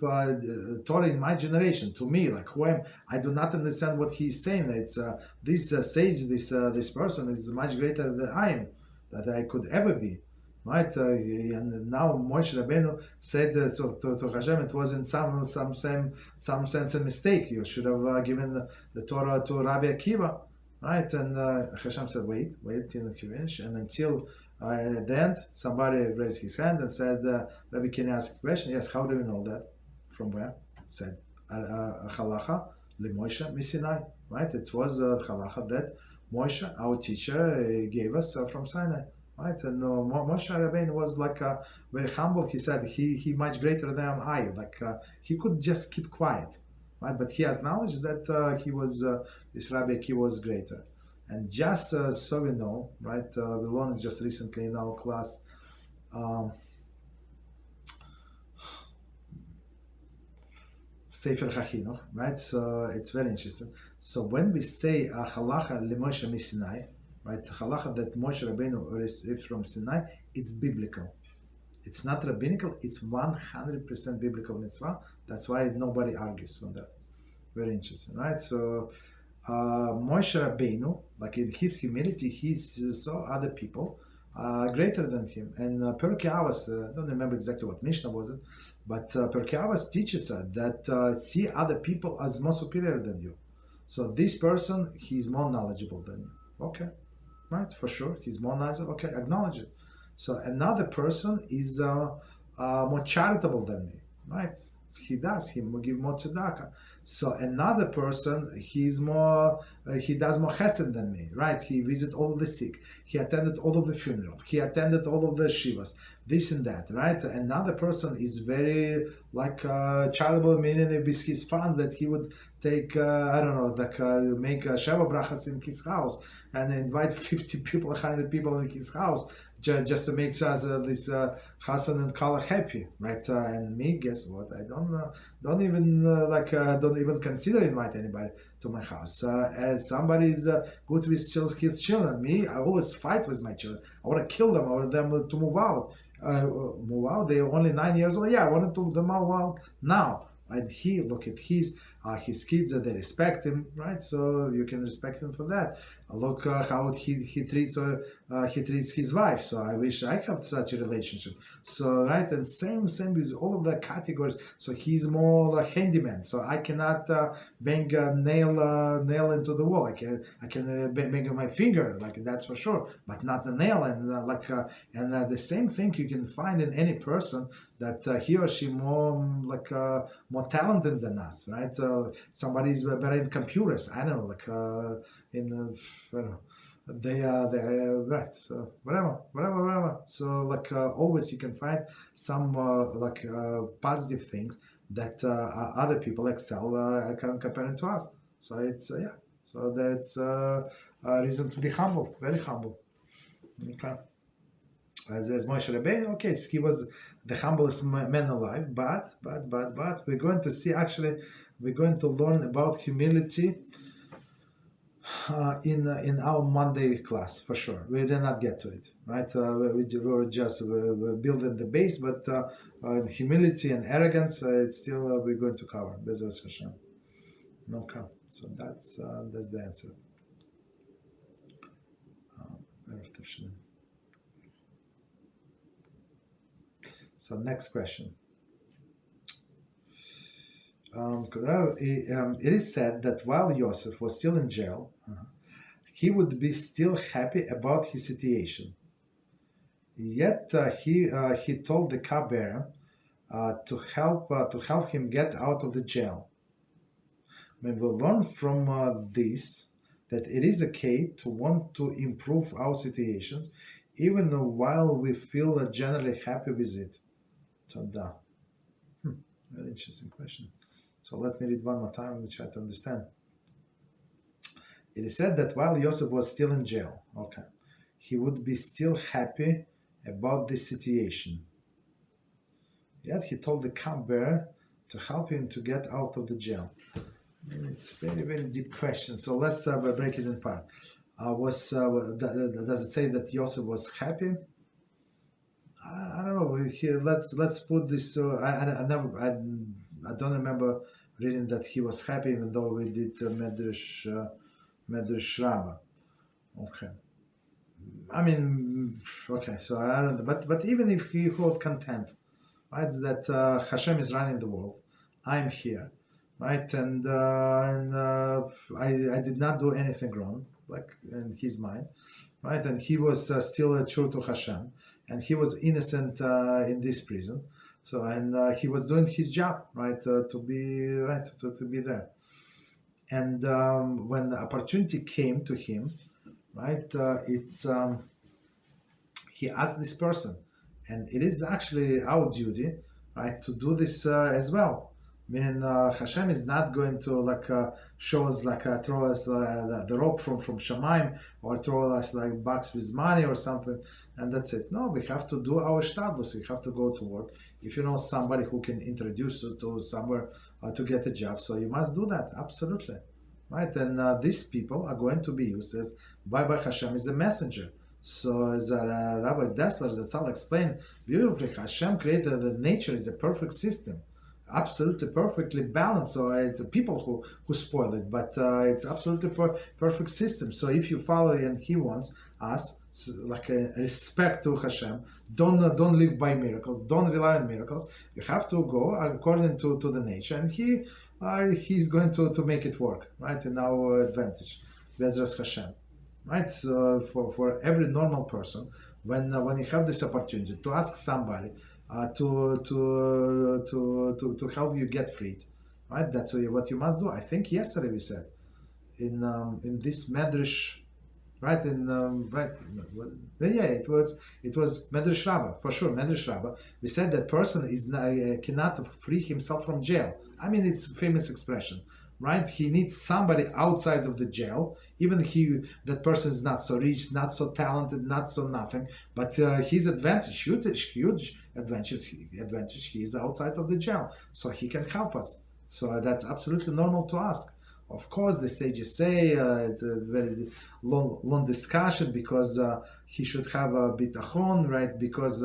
Torah in my generation to me? Like, who am I? Do not understand what he's saying. It's this sage, this person is much greater than I am, that I could ever be." Right, and now Moshe Rabbeinu said so to Hashem, it was in some sense a mistake. You should have given the Torah to Rabbi Akiva. Right, and Hashem said, wait till you finish, and until at the end, somebody raised his hand and said, Rabbi, can you ask a question? Yes, how do you know that? From where? Said, Halacha Moshe Misinai. Right, it was Halacha that Moshe, our teacher, gave us from Sinai. Right, and Moshe Rabbeinu was like very humble. He said he much greater than I. Like he could just keep quiet. Right, but he acknowledged that he was this Rabbi Akiva was greater, and just so we know, right? We learned just recently in our class Sefer Hachinuch, right? So it's very interesting. So when we say Halacha Moshe Misinai, right? Halacha that Moshe Rabbeinu received from Sinai, it's biblical. It's not rabbinical, it's 100% biblical mitzvah. That's why nobody argues on that. Very interesting, right? So Moshe Rabbeinu, like in his humility, he saw other people greater than him. And Pirkei Avos, I don't remember exactly what Mishnah was it, but Pirkei Avos teaches us that see other people as more superior than you. So this person, he's more knowledgeable than you. Okay, right, for sure, he's more knowledgeable. Okay, acknowledge it. So another person is more charitable than me, right? He will give more tzedakah. So another person, he does more chesed than me, right? He visits all of the sick. He attended all of the funeral. He attended all of the shivas, this and that, right? Another person is very charitable, meaning with his funds that he would take, make Sheva brachas in his house and invite 50 people, 100 people in his house just to make this Hassan and Kala happy, right? And me, guess what? I don't even consider invite anybody to my house. As somebody is good with his children, me, I always fight with my children. I want to kill them. I want them to move out. They're only 9 years old. Yeah, I wanted to move them out now. And look at his kids, they respect him, right? So you can respect him for that. Look how he treats his wife. So I wish I have such a relationship. So right, and same with all of the categories. So he's more like handyman. So I cannot bang a nail into the wall. I can bang my finger, like that's for sure, but not the nail. And the same thing you can find in any person, that he or she more talented than us, right? Somebody is better in computers. I don't know, they are right. So whatever. So always you can find some positive things that other people excel compared to us. So it's So that's a reason to be humble, very humble. Okay. As Moshe Rabbeinu, okay, he was the humblest man alive, but we're going to see, we're going to learn about humility in our Monday class, for sure. We did not get to it, right? We were just building the base, but humility and arrogance, it's still we're going to cover. Beezrat Hashem. Okay, so that's the answer. Eruv Tavshilin. So next question. It is said that while Yosef was still in jail, he would be still happy about his situation. Yet he told the cupbearer to help him get out of the jail. We will learn from this that it is okay to want to improve our situations, even while we feel generally happy with it. Toda. Very interesting question. So let me read one more time and try to understand. It is said that while Yosef was still in jail, okay, he would be still happy about this situation. Yet he told the cupbearer to help him to get out of the jail. I mean, it's very, very deep question. So let's break it in part. Does it say that Yosef was happy? I don't know. Let's put this. I don't remember reading that he was happy, even though we did Medrash Rabbi. Okay. I mean, okay. So I don't know. But even if he hold content, right? That Hashem is running the world. I'm here, right? And I did not do anything wrong, like in his mind, right? And he was still true to Hashem, and he was innocent in this prison. So he was doing his job, right? To be there. And when the opportunity came to him, right? He asked this person, and it is actually our duty, right, to do this as well. Meaning Hashem is not going to show us throw us the rope from Shamayim, or throw us box with money or something, and that's it. No, we have to do our shidduch. We have to go to work. If you know somebody who can introduce you to somewhere to get a job, so you must do that, absolutely, right? And these people are going to be used as by Hashem is a messenger. So as Rabbi Dessler Zatzal explained beautifully, Hashem created the nature is a perfect system, absolutely perfectly balanced. So it's the people who spoil it, but it's absolutely perfect system. So if you follow and He wants us like a respect to Hashem, don't live by miracles, don't rely on miracles. You have to go according to the nature, and He's going to make it work, right, in our advantage. Beezrat Hashem. Right, so for every normal person, when you have this opportunity to ask somebody to help you get freed, right? That's what you must do. I think yesterday we said in this Medrash, right? It was Medrash Rabbi for sure. Medrash Rabbi. We said that person cannot free himself from jail. I mean, it's a famous expression. Right, he needs somebody outside of the jail. Even that person is not so rich, not so talented, not so nothing. But his advantage, huge advantage. He is outside of the jail, so he can help us. So that's absolutely normal to ask. Of course, the sages say it's a very long discussion because he should have a bitachon, right? Because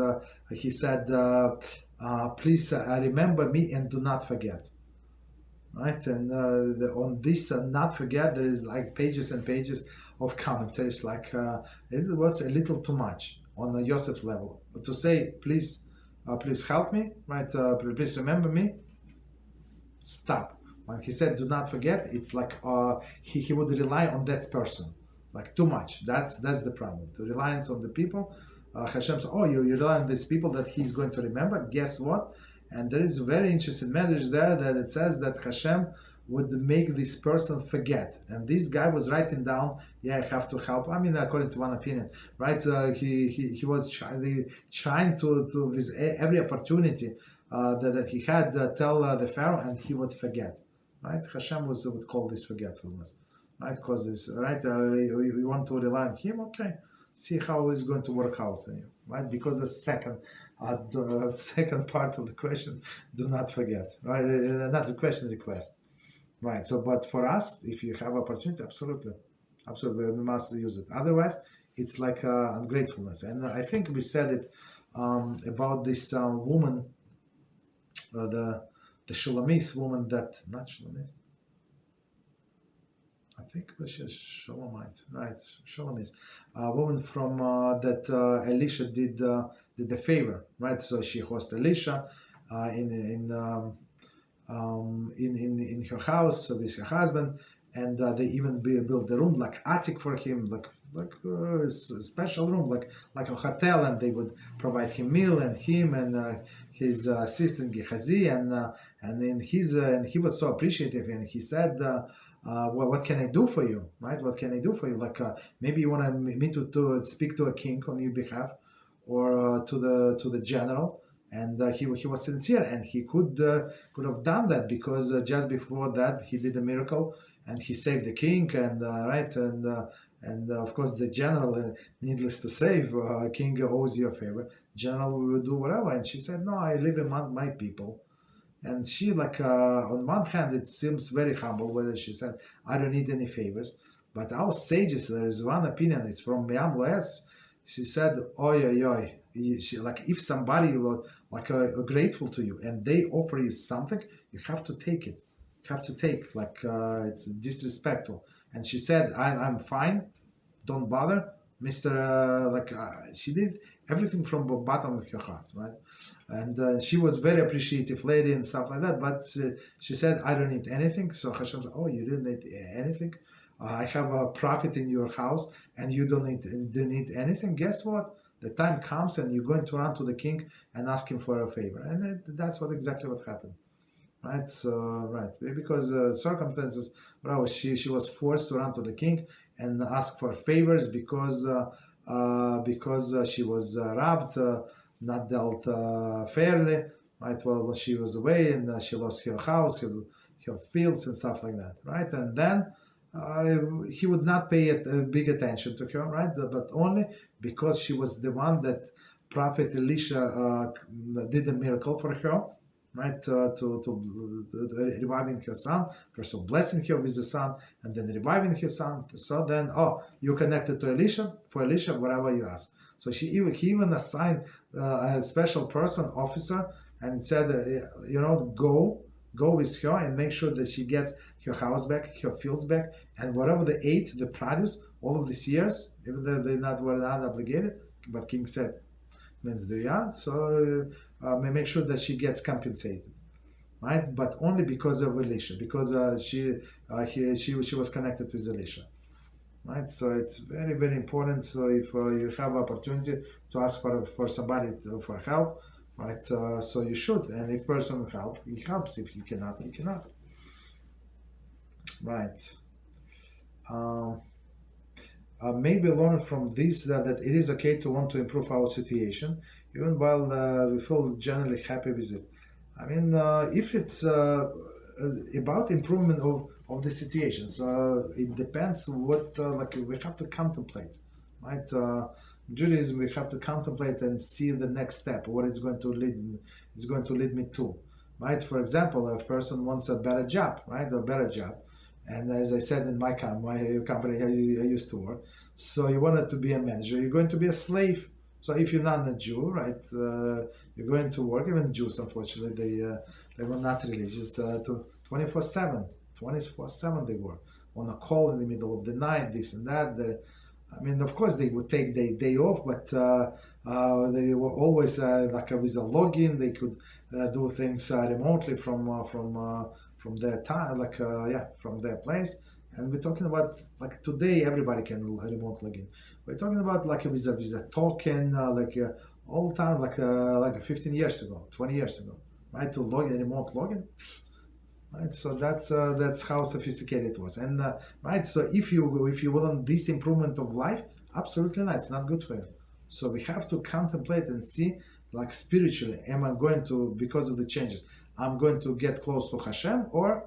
he said, "Please remember me and do not forget." Right, and on this not forget, there is pages and pages of commentaries. It was a little too much on a Yosef level, but to say please help me, right? Please remember me. Stop. When he said do not forget, it's he would rely on that person too much. That's the problem. To reliance on the people. Hashem says, you rely on these people that He's going to remember. Guess what? And there is a very interesting message there that it says that Hashem would make this person forget. And this guy was writing down, I have to help. I mean, according to one opinion, right? He was trying to with every opportunity that he had tell the Pharaoh, and he would forget. Right? Hashem would call this forgetfulness. Right? Because this, right? You want to rely on Him? Okay. See how it's going to work out for you. Right? Because the second part of the question, do not forget, right? Not the question, request, right? So, but for us, if you have opportunity, absolutely, we must use it. Otherwise, it's like ungratefulness. And I think we said it about this woman, the Shulamite woman not Shulamite. I think it was Shulamite, right? Shulamite, a woman from that Elisha did the favor, right? So she hosted Elisha in her house with her husband, and they even built the room attic for him, a special room, like a hotel, and they would provide him meal and him and his assistant Gehazi, and then he was so appreciative, and he said. What can I do for you, right? What can I do for you? Maybe you want me to speak to a king on your behalf, or to the general. And he was sincere, and he could have done that because just before that he did a miracle and he saved the king, and right, and And of course, the general, needless to say, king owes you a favor. General will do whatever. And she said, no, I live among my people. And she, on one hand, it seems very humble, where she said, I don't need any favors. But our sages, there is one opinion, it's from Miriam Loes. She said, oi, oi, oi. If somebody was grateful to you and they offer you something, you have to take it. You have to take, it's disrespectful. And she said, I'm fine, don't bother. She did everything from the bottom of her heart, right? And she was very appreciative lady and stuff like that. But she said, I don't need anything. So Hashem said, oh, you didn't need anything? I have a prophet in your house and you don't need anything. Guess what? The time comes and you're going to run to the king and ask him for a favor. And that's exactly what happened. Right, because circumstances, she was forced to run to the king and ask for favors because she was robbed, not dealt fairly, right? Well, she was away and she lost her house, her fields and stuff like that, right? And then he would not pay big attention to her, right? But only because she was the one that Prophet Elisha did a miracle for her. Right, to reviving her son, first of all blessing her with the son, and then reviving her son. So then, you connected to Elisha, for Elisha, whatever you ask. So he even assigned a special person, officer, and said, go with her and make sure that she gets her house back, her fields back, and whatever they ate, the produce, all of these years, even though they were not obligated, but king said, means so make sure that she gets compensated, right? But only because of Elisha, because she was connected with Elisha, right? So it's very, very important. So if you have opportunity to ask for somebody for help, right? So you should, and if person help, he helps. If he cannot, he cannot, right? Maybe learn from this that it is okay to want to improve our situation, even while we feel generally happy with it. I mean, if it's about improvement of the situation, so it depends what we have to contemplate, right? Judaism, we have to contemplate and see the next step, what it's going to lead me to, right? For example, a person wants a better job, right? A better job. And as I said in my company I used to work, so you wanted to be a manager, you're going to be a slave. So if you're not a Jew, right, you're going to work, even Jews, unfortunately, they were not religious, to 24/7 they work, on a call in the middle of the night, this and that. I mean, of course, they would take their day off, but they were always with a login. They could do things remotely from their time, from their place. And we're talking about today, everybody can remote login. We're talking about with a token, all the time, 15 years ago, 20 years ago, right? To remote login. Right, so that's how sophisticated it was, and right. So if you want this improvement of life, absolutely not. It's not good for you. So we have to contemplate and see, spiritually, am I going to, because of the changes, I'm going to get close to Hashem, or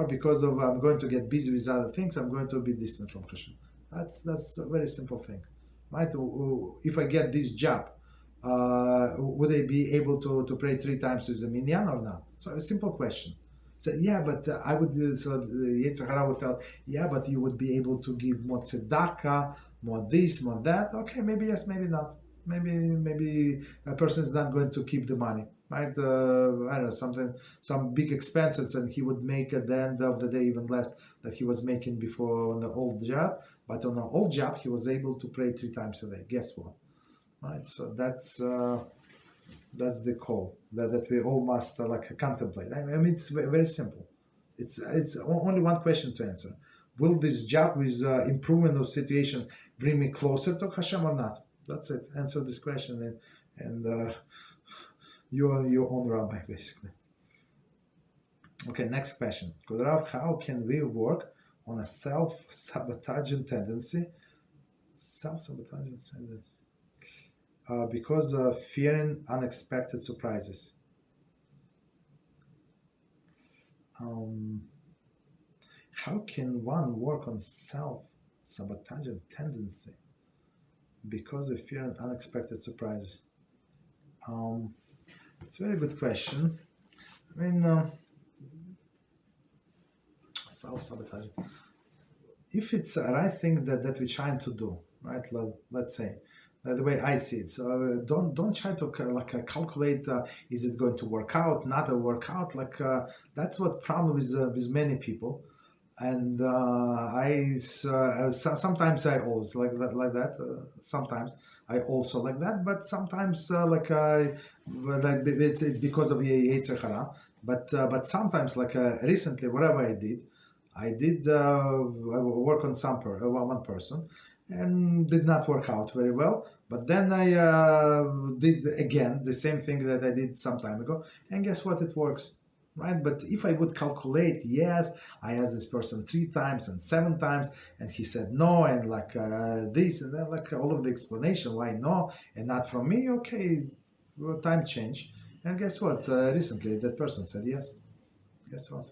because of I'm going to get busy with other things, I'm going to be distant from Hashem. That's a very simple thing, right? If I get this job, would I be able to pray 3 times as a minyan or not? So a simple question. So yeah, but I would. So the Yetzer Hara would tell, yeah, but you would be able to give more tzedakah, more this, more that. Okay, maybe yes, maybe not. Maybe a person is not going to keep the money, right? I don't know, some big expenses, and he would make at the end of the day even less that he was making before on the old job. But on the old job, he was able to pray 3 times a day. Guess what? Right. So that's the call that we all must contemplate. I mean, it's very simple. It's only one question to answer. Will this job with improvement of situation bring me closer to Hashem or not? That's it. Answer this question, and you are your own rabbi, basically. Okay, next question. Good Rav, how can we work on a self-sabotaging tendency? Self-sabotaging tendency. Because of fearing unexpected surprises. How can one work on self sabotage tendency because we fear unexpected surprises? It's a very good question. I mean, self-sabotage. If it's a right thing that we're trying to do, right? Let's say, the way I see it. So don't try to calculate is it going to work out, not a work out. That's what problem with many people. And sometimes I always like that. Sometimes I also like that, but sometimes it's because of Yetzer Hara. But sometimes recently, whatever I did work on one person, and did not work out very well. But then I did again the same thing that I did some time ago, and guess what? It works. Right, but if I would calculate, yes, I asked this person 3 times and 7 times, and he said no, and this and that, all of the explanation why no, and not from me. Okay, well, time change, and guess what? Recently, that person said yes. Guess what?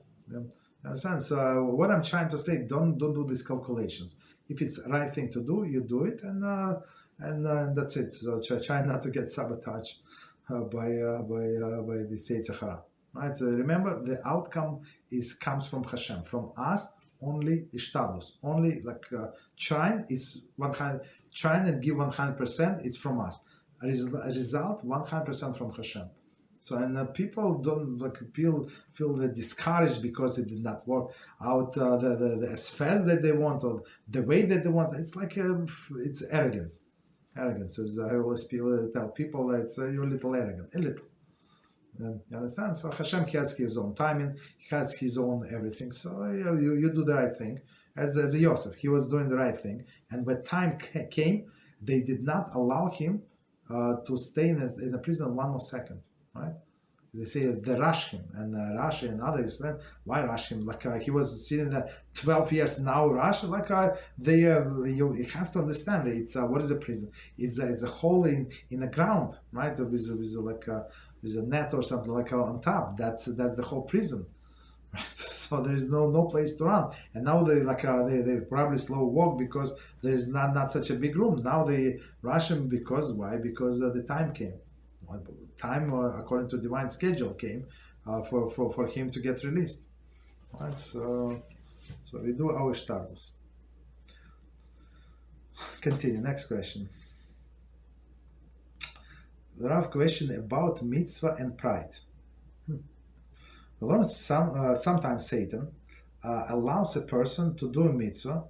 Understand? So what I'm trying to say, don't do these calculations. If it's the right thing to do, you do it, and that's it. So try not to get sabotaged by the Yetzer Hara. Right. Remember, the outcome comes from Hashem. From us, only ishtadlus. Only trying is 100. Trying and give 100%. It's from us. A result 100% from Hashem. So people don't feel discouraged because it did not work out as fast that they want or the way that they want. It's it's arrogance. Arrogance, as I always tell people, it's you're a little arrogant, a little. You understand? So Hashem has his own timing, he has his own everything. So you do the right thing. As a Yosef, he was doing the right thing. And when time came, they did not allow him to stay in a prison 1 more second. Right? They say they rush him, and Rashi and others. Why rush him? He was sitting there 12 years now. Rush you have to understand that it's what is a prison? It's a hole in the ground, right? With a net or something on top. That's the whole prison, right? So there is no place to run. And now they probably slow walk because there is not such a big room. Now they rush him because why? Because the time came. Time according to divine schedule came for him to get released. Right? So we do our status. Continue. Next question. There are question about mitzvah and pride. Sometimes Satan allows a person to do a mitzvah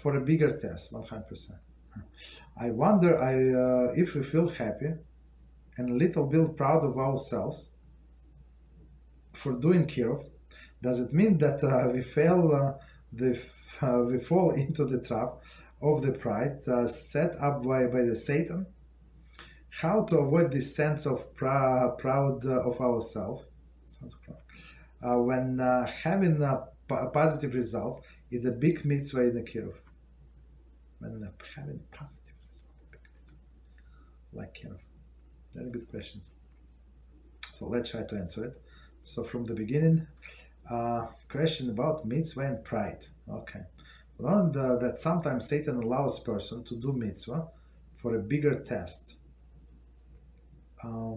for a bigger test, 100%. I wonder if we feel happy and a little bit proud of ourselves for doing Kiruv. Does it mean that we fall into the trap of the pride set up by the Satan? How to avoid this sense of proud of ourselves when having positive results is a big mitzvah in the Kiruv. When having positive results, big mitzvah, like Kiruv. Very good questions. So let's try to answer it. So from the beginning, question about mitzvah and pride. Okay. We learned that sometimes Satan allows a person to do mitzvah for a bigger test. I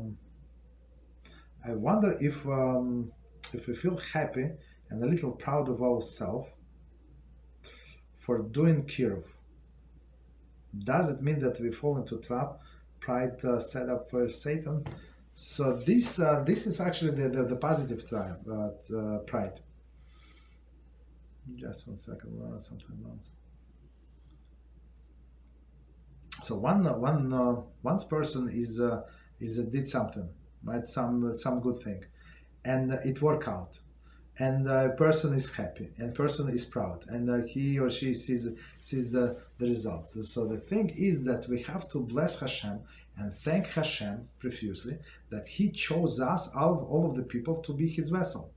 wonder if we feel happy and a little proud of ourselves for doing Kiruv. Does it mean that we fall into trap? Pride set up for Satan. So this is actually the positive pride. Just 1 second, something else. So once person did something, right? Some good thing, and it worked out, and a person is happy, and person is proud, and he or she sees the results. So the thing is that we have to bless Hashem and thank Hashem profusely that He chose us out of all of the people to be His vessel.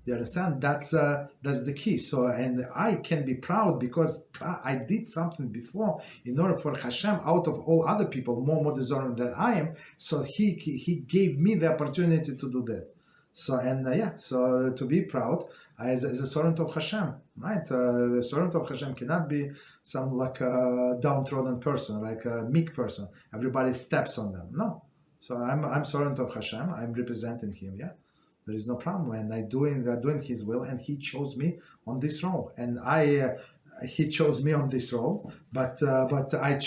You understand? That's the key. So, and I can be proud because I did something before in order for Hashem, out of all other people, more deserving than I am. So He gave me the opportunity to do that. So so to be proud as a servant of Hashem, right? The servant of Hashem cannot be some like a downtrodden person, like a meek person. Everybody steps on them. No. So I'm servant of Hashem. I'm representing Him. Yeah, there is no problem, and I'm doing His will, and He chose me on this role, and He chose me on this role, but I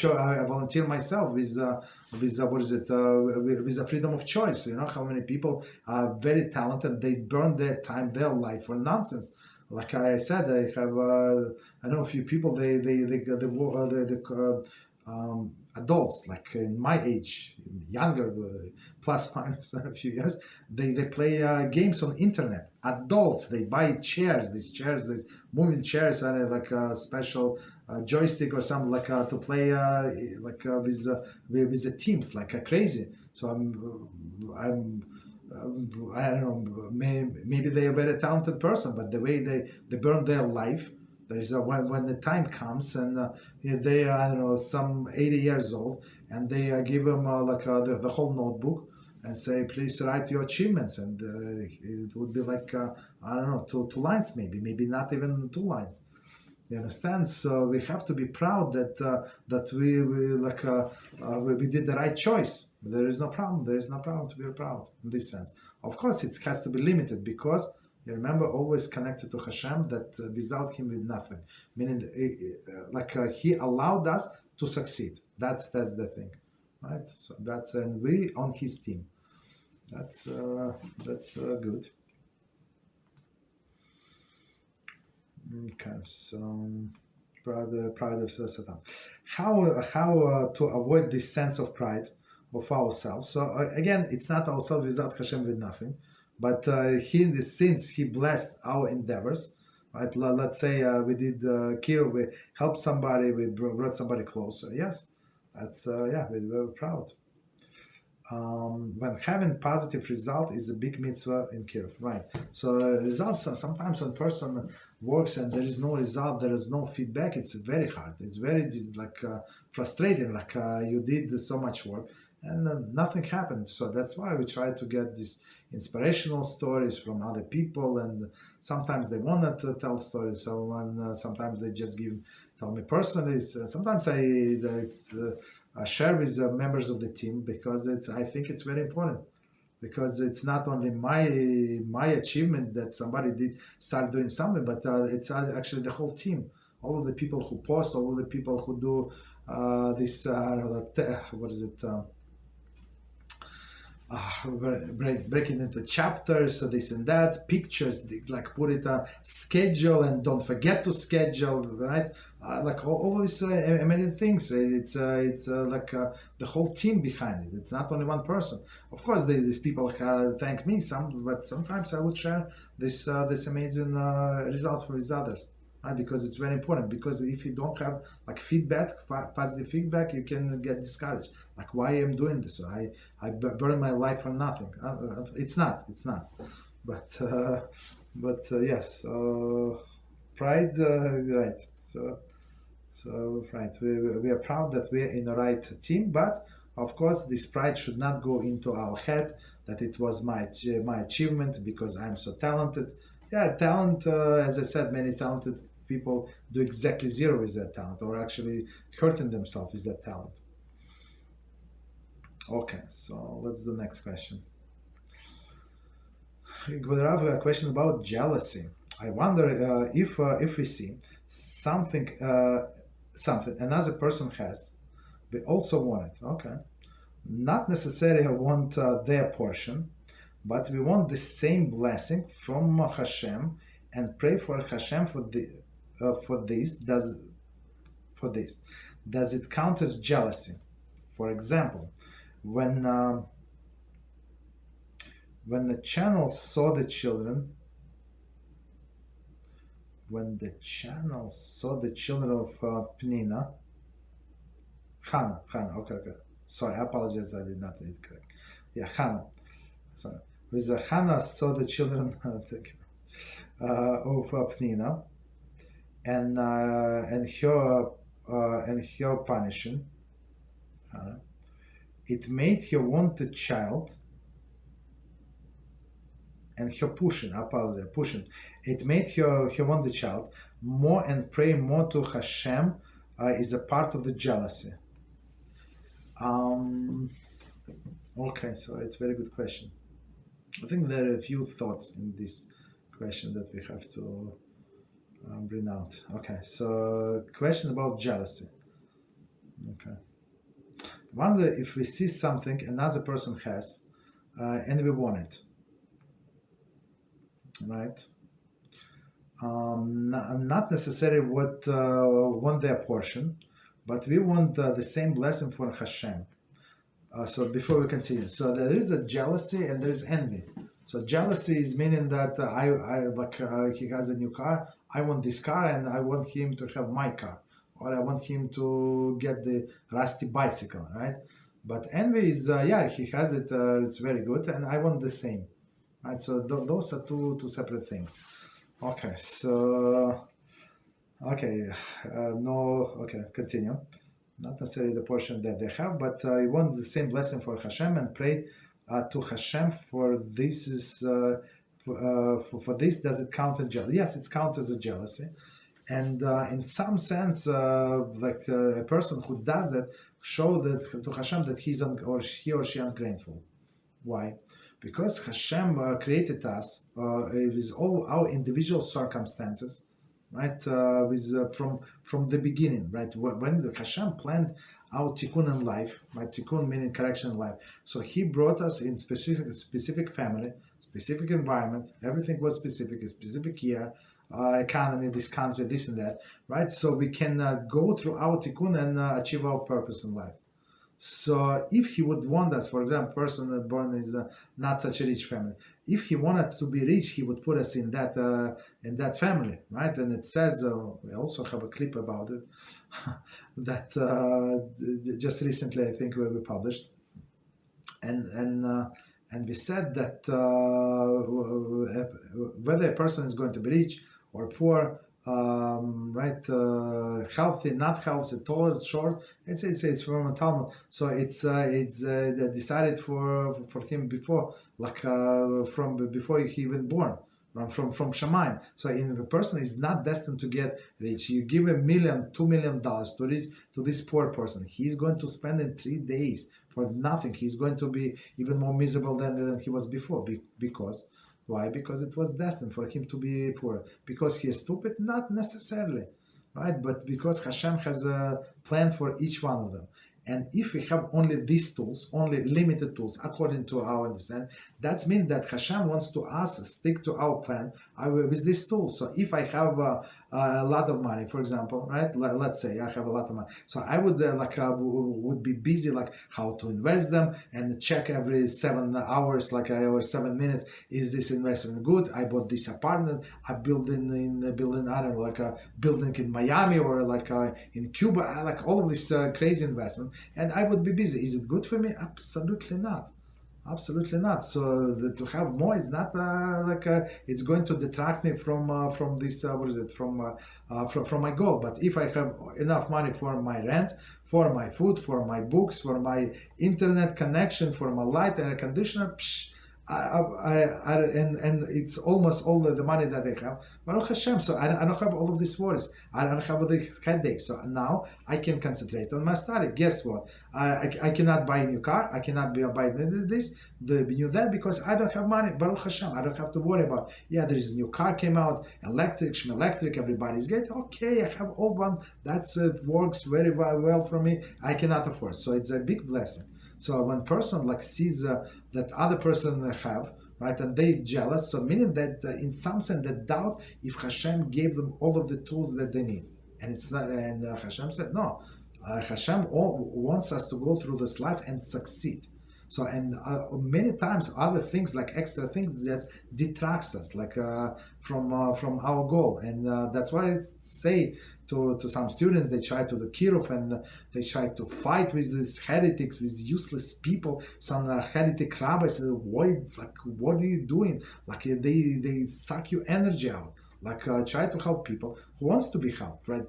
volunteer myself with what is it with the freedom of choice. You know how many people are very talented, they burn their time, their life for nonsense. Like I said, I know a few people, adults like in my age, younger, plus minus a few years, they play games on internet. Adults, they buy these moving chairs, and like a special joystick or something, like to play with the teams, like crazy. So I don't know, maybe they are a very talented person, but the way they burn their life. There is when the time comes, and they are, I don't know, some 80 years old, and they give them the whole notebook and say, please write your achievements, and it would be like I don't know, two lines, maybe not even 2 lines. You understand? So we have to be proud that we did the right choice. There is no problem. There is no problem to be proud in this sense. Of course, it has to be limited, because you remember, always connected to Hashem, that without Him with nothing. Meaning, He allowed us to succeed. That's the thing, right? So and we on His team. That's good. Okay, so pride of Satan. How to avoid this sense of pride of ourselves? So again, it's not ourselves without Hashem with nothing. But since He blessed our endeavors, right? Let's say we did Kiruv, we helped somebody, we brought somebody closer. Yes, that's we're very proud. When having positive result is a big mitzvah in Kiruv, right? So results, sometimes when person works and there is no result, there is no feedback, it's very hard. It's very frustrating. You did so much work and nothing happened. So that's why we try to get these inspirational stories from other people, and sometimes they want to tell stories. So sometimes they just tell me personally. Sometimes I share with members of the team, because I think it's very important, because it's not only my achievement that somebody did start doing something, but it's actually the whole team. All of the people who post, all of the people who do what is it? Breaking into chapters, so this and that, pictures, put it schedule and don't forget to schedule, right? All these many things. It's the whole team behind it. It's not only one person. Of course, these people thank me but sometimes I would share this amazing result with others. Right? Because it's very important. Because if you don't have positive feedback, you can get discouraged. Why I'm doing this? So I burn my life for nothing. It's not. But yes. Pride, right? So right. We are proud that we are in the right team. But of course, this pride should not go into our head that it was my achievement because I'm so talented. Yeah, talent. As I said, many talented people do exactly zero with their talent, or actually hurting themselves with their talent. Okay, so let's do the next question. We have a question about jealousy. I wonder if we see something another person has, we also want it. Okay, not necessarily want their portion, but we want the same blessing from Hashem, and pray for Hashem for this. Does it count as jealousy? For example, when the channel saw the children of Penina, Hannah. Okay. Sorry, I apologize. I did not read correct. Yeah, Hannah. Sorry. With Hannah saw the children of Penina, and her punishing, it made her want a child, and her pushing. It made her want the child more and pray more to Hashem is a part of the jealousy. Okay, so it's a very good question. I think there are a few thoughts in this question that we have to bring out. Okay, so question about jealousy. Okay. Wonder if we see something another person has and we want it. Right? Not necessarily want their portion, but we want the same blessing for Hashem. So before we continue, so there is a jealousy and there is envy. So jealousy is meaning that he has a new car, I want this car and I want him to have my car, or I want him to get the rusty bicycle, right? But envy is he has it, it's very good, and I want the same, right? So those are two separate things. Okay, so continue. Not necessarily the portion that they have, but you want the same blessing for Hashem and pray to Hashem for this. For this, does it count as jealousy? Yes, it counts as a jealousy, and in some sense, a person who does that show that to Hashem that he or she ungrateful. Why? Because Hashem created us with all our individual circumstances. Right, from the beginning, right? When the Hashem planned our tikkun in life, right? Tikkun meaning correction in life. So He brought us in specific family, specific environment. Everything was specific, a specific year, economy, this country, this and that, right? So we can go through our tikkun and achieve our purpose in life. So if He would want us, for example, person born in not such a rich family, if He wanted to be rich, He would put us in that family, right? And it says, we also have a clip about it that just recently I think we published, and we said that whether a person is going to be rich or poor, healthy, not healthy, tall, short, it's from a Talmud. So it's decided for him before, from before he even born, from Shamayim. So the person is not destined to get rich. You give $1 million, $2 million to this poor person, he's going to spend in 3 days for nothing. He's going to be even more miserable than he was before. Because why? Because it was destined for him to be poor. Because he is stupid? Not necessarily, right? But because Hashem has a plan for each one of them. And if we have only these tools, only limited tools, according to our understanding, that means that Hashem wants to us stick to our plan with these tools. So if I have a lot of money, for example, right? Let's say I have a lot of money, so I would would be busy how to invest them and check every 7 hours, or 7 minutes, is this investment good? I bought this apartment, I built in a building, I don't know, a building in Miami or in Cuba, all of this crazy investment. And I would be busy. Is it good for me? Absolutely not. Absolutely not. So to have more is not it's going to detract me from this from my goal. But if I have enough money for my rent, for my food, for my books, for my internet connection, for my light and air conditioner, and it's almost all the money that I have, Baruch Hashem. So I don't have all of these worries. I don't have all the headaches. So now I can concentrate on my study. Guess what? I cannot buy a new car. I cannot buy this, the new that, because I don't have money. Baruch Hashem. I don't have to worry about. Yeah, there is a new car came out, electric, shmelectric. Everybody's getting okay. I have old one. That's works very well for me. I cannot afford. So it's a big blessing. So when person sees that other person have, right, and they jealous, so meaning that in some sense they doubt if Hashem gave them all of the tools that they need, and it's not. And Hashem said no. Hashem wants us to go through this life and succeed. So and many times other things extra things that detracts us from our goal, and that's why I say to some students, they try to do Kiruv and they try to fight with these heretics, with useless people. Some heretic rabbis say, what are you doing? They suck your energy out. Try to help people who wants to be helped, right?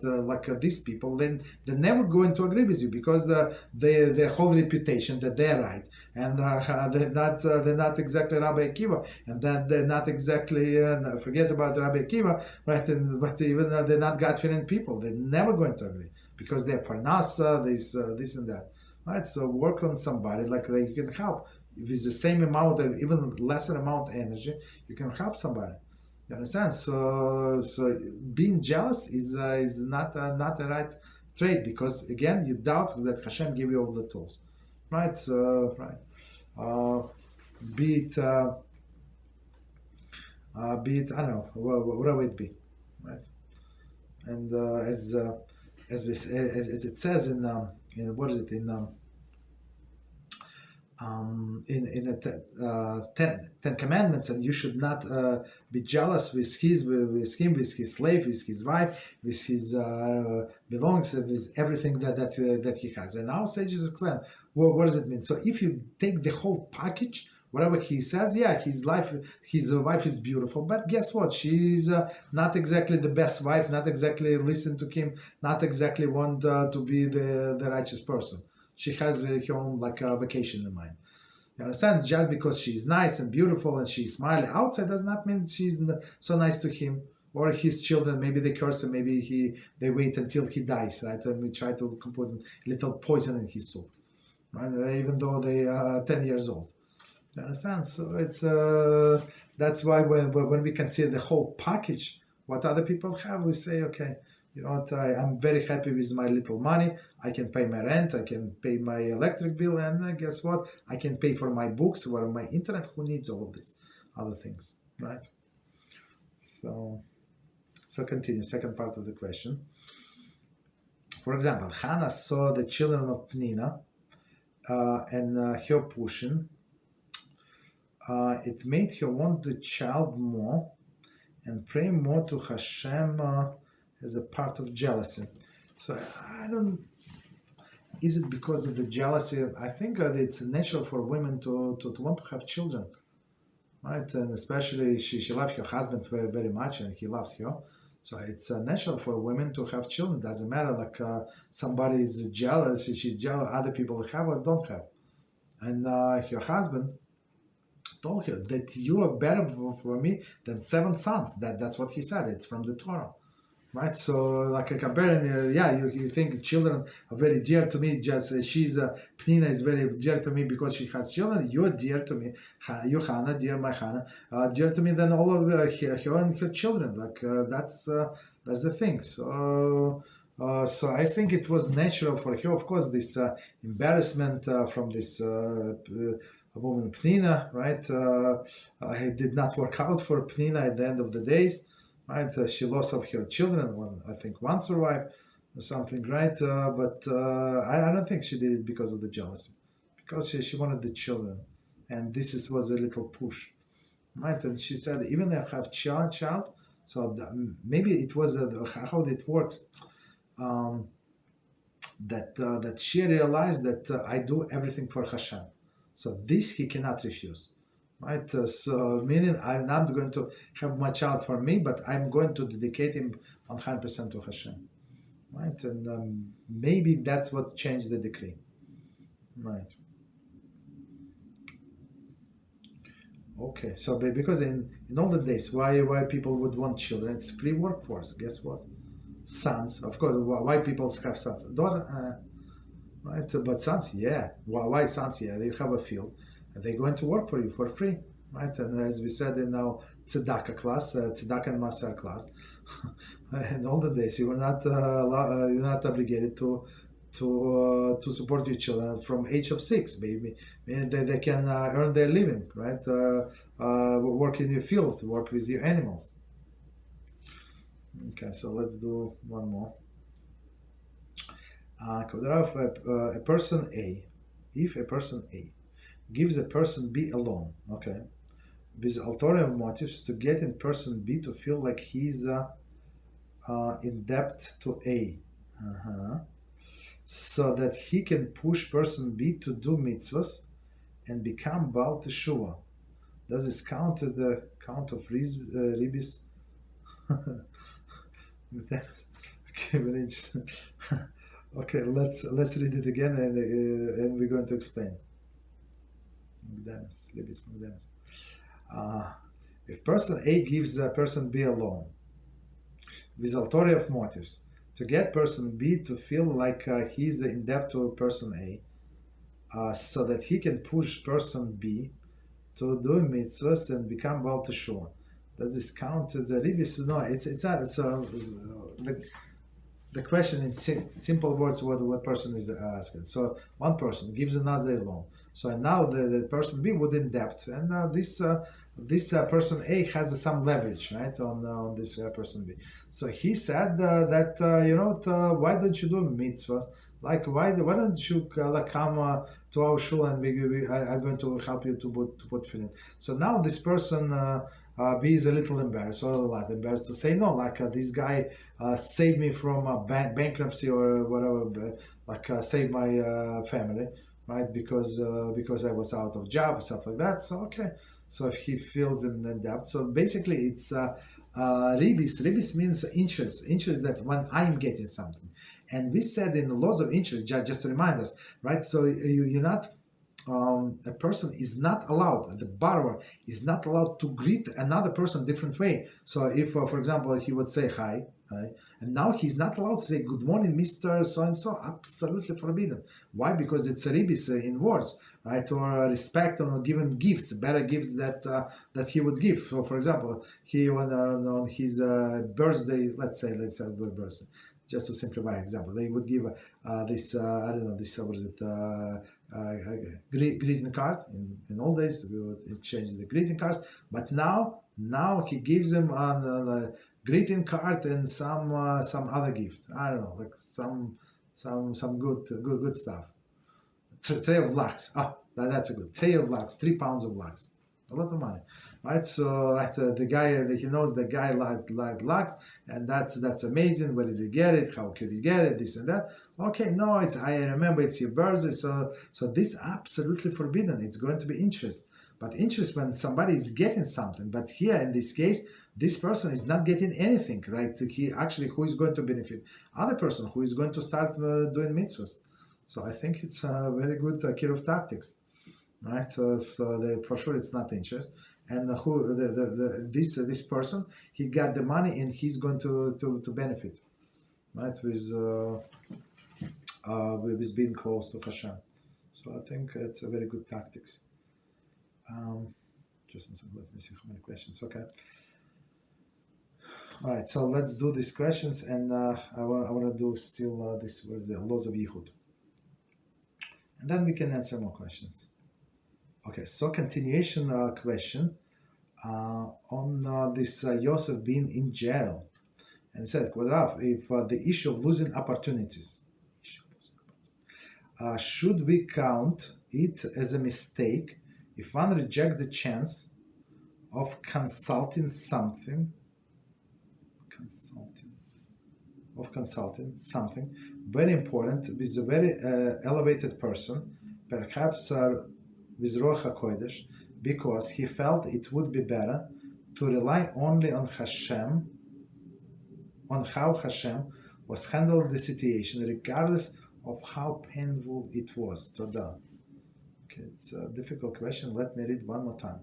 These people, then they're never going to agree with you because their whole reputation that they're right, and they're not exactly Rabbi Akiva, and then they're not exactly forget about Rabbi Akiva, right? But even they're not God-fearing people. They're never going to agree because they're parnasa, this and that, right? So work on somebody like you can help with the same amount of even lesser amount of energy. You can help somebody. You understand? So being jealous is not a right trait, because again you doubt that Hashem gave you all the tools, right? So be it I don't know, whatever it be, right? And as it says in what is it in the Ten Commandments, and you should not be jealous with him, with his slave, with his wife, with his belongings, with everything that he has. And our sages explain what does it mean. So if you take the whole package, whatever he says, yeah, his wife is beautiful, but guess what? She's not exactly the best wife, not exactly listen to him, not exactly want to be the righteous person. She has her own vacation in mind. You understand? Just because she's nice and beautiful and she's smiling outside does not mean she's so nice to him or his children. Maybe they curse him. Maybe they wait until he dies, right? And we try to put a little poison in his soup, right? Even though they are 10 years old. You understand? So it's that's why when we consider the whole package, what other people have, we say, okay, you know what, I'm very happy with my little money. I can pay my rent, I can pay my electric bill, and guess what? I can pay for my books or my internet. Who needs all of these other things, right? So continue, second part of the question. For example, Hannah saw the children of Pnina and her pushing. It made her want the child more and pray more to Hashem as a part of jealousy. So I don't. Is it because of the jealousy? I think that it's natural for women to want to have children, right? And especially she loves her husband very, very much, and he loves her. So it's natural for women to have children. Doesn't matter somebody is jealous. She's jealous other people have or don't have. And her husband told her that you are better for me than 7 sons. That's what he said. It's from the Torah. Right, so comparing, you think children are very dear to me. Just Pnina is very dear to me because she has children. You're dear to me, you Hannah, dear my Hannah, dear to me than all of her and her children. That's the thing. So I think it was natural for her. Of course, this embarrassment from this woman Pnina, right? It did not work out for Pnina at the end of the days. Right, she lost of her children. I think one survived or something, right? But I don't think she did it because of the jealousy, because she wanted the children, and this was a little push, right? And she said, even if I have child, so maybe it was how it works. That she realized that I do everything for Hashem, so this he cannot refuse. Right, so meaning I'm not going to have my child for me, but I'm going to dedicate him 100% to Hashem, right? And maybe that's what changed the decree, right? Okay, so because in olden days, why people would want children? It's free workforce. Guess what? Sons, of course. Why people have sons? Daughter, right? But sons, yeah. Why sons? Yeah, they have a field. They're going to work for you for free, right? And as we said in our tzedakah class, tzedakah and masar class, in olden days you were not you're not obligated to support your children from age of 6, baby. Meaning they can earn their living, right? Work in your field, work with your animals. Okay, so let's do one more. A person A, if a person A gives a person B a loan, okay, with ulterior motives to get in person B to feel like he's in debt to A, so that he can push person B to do mitzvahs and become Baal Teshuvah. Does this count to the count of ribis? Okay, very interesting. Okay, let's read it again, and we're going to explain. If person A gives person B a loan with ulterior motives to get person B to feel like he's in debt to person A, so that he can push person B to do mitzvahs and become Baal Teshuvah. Does this count as a ribis? No, it's not. It's the question in simple words what person is asking. So one person gives another a loan. So now the person B would in debt, and this person A has some leverage, right, on this person B. So he said that why don't you do mitzvah? Like why don't you come to our shul, and I'm going to help you to put tefillin. So now this person B is a little embarrassed, or a lot embarrassed to say no. Like this guy saved me from bankruptcy or whatever, saved my family, right? Because I was out of job, stuff like that. So okay, so if he feels in debt, so basically it's ribis. Ribis means interest. Interest that when I'm getting something, and we said in the laws of interest, just to remind us, right? So you're not. A person is not allowed, the borrower is not allowed to greet another person different way. So if, for example, he would say hi, and now he's not allowed to say good morning, Mr. So-and-so, absolutely forbidden. Why? Because it's a ribis in words, right? Or respect, or giving gifts, better gifts that he would give. So, for example, he on his birthday, let's say birthday, just to simplify example, they would give this I don't know, this what is it, greeting card. In old days we would exchange the greeting cards, but now he gives them a greeting card and some other gift. I don't know, like some good stuff. Tray of lax. That's a good tray of lax. 3 pounds of lax, a lot of money, right? So the guy, he knows the guy liked lax, and that's amazing. Where did you get it? How could you get it? This and that. Okay, no, I remember it's your birthday, so this absolutely forbidden. It's going to be interest, but interest when somebody is getting something. But here in this case, this person is not getting anything, right? Who is going to benefit? Other person who is going to start doing mitzvahs. So I think it's a very good Kiruv tactics, right? For sure it's not interest. And this person, he got the money and he's going to benefit, right? With being close to Hashem. So I think it's a very good tactics. Just let me see how many questions. Okay. All right. So let's do these questions, and I want to do still this was the laws of Yichud, and then we can answer more questions. Okay. So continuation question on this Yosef being in jail, and it says, if the issue of losing opportunities. Should we count it as a mistake if one rejects the chance of consulting something very important with a very elevated person, perhaps with Ruach HaKodesh, because he felt it would be better to rely only on Hashem, on how Hashem was handling the situation, regardless of how painful it was. Toda. Okay, it's a difficult question. Let me read one more time.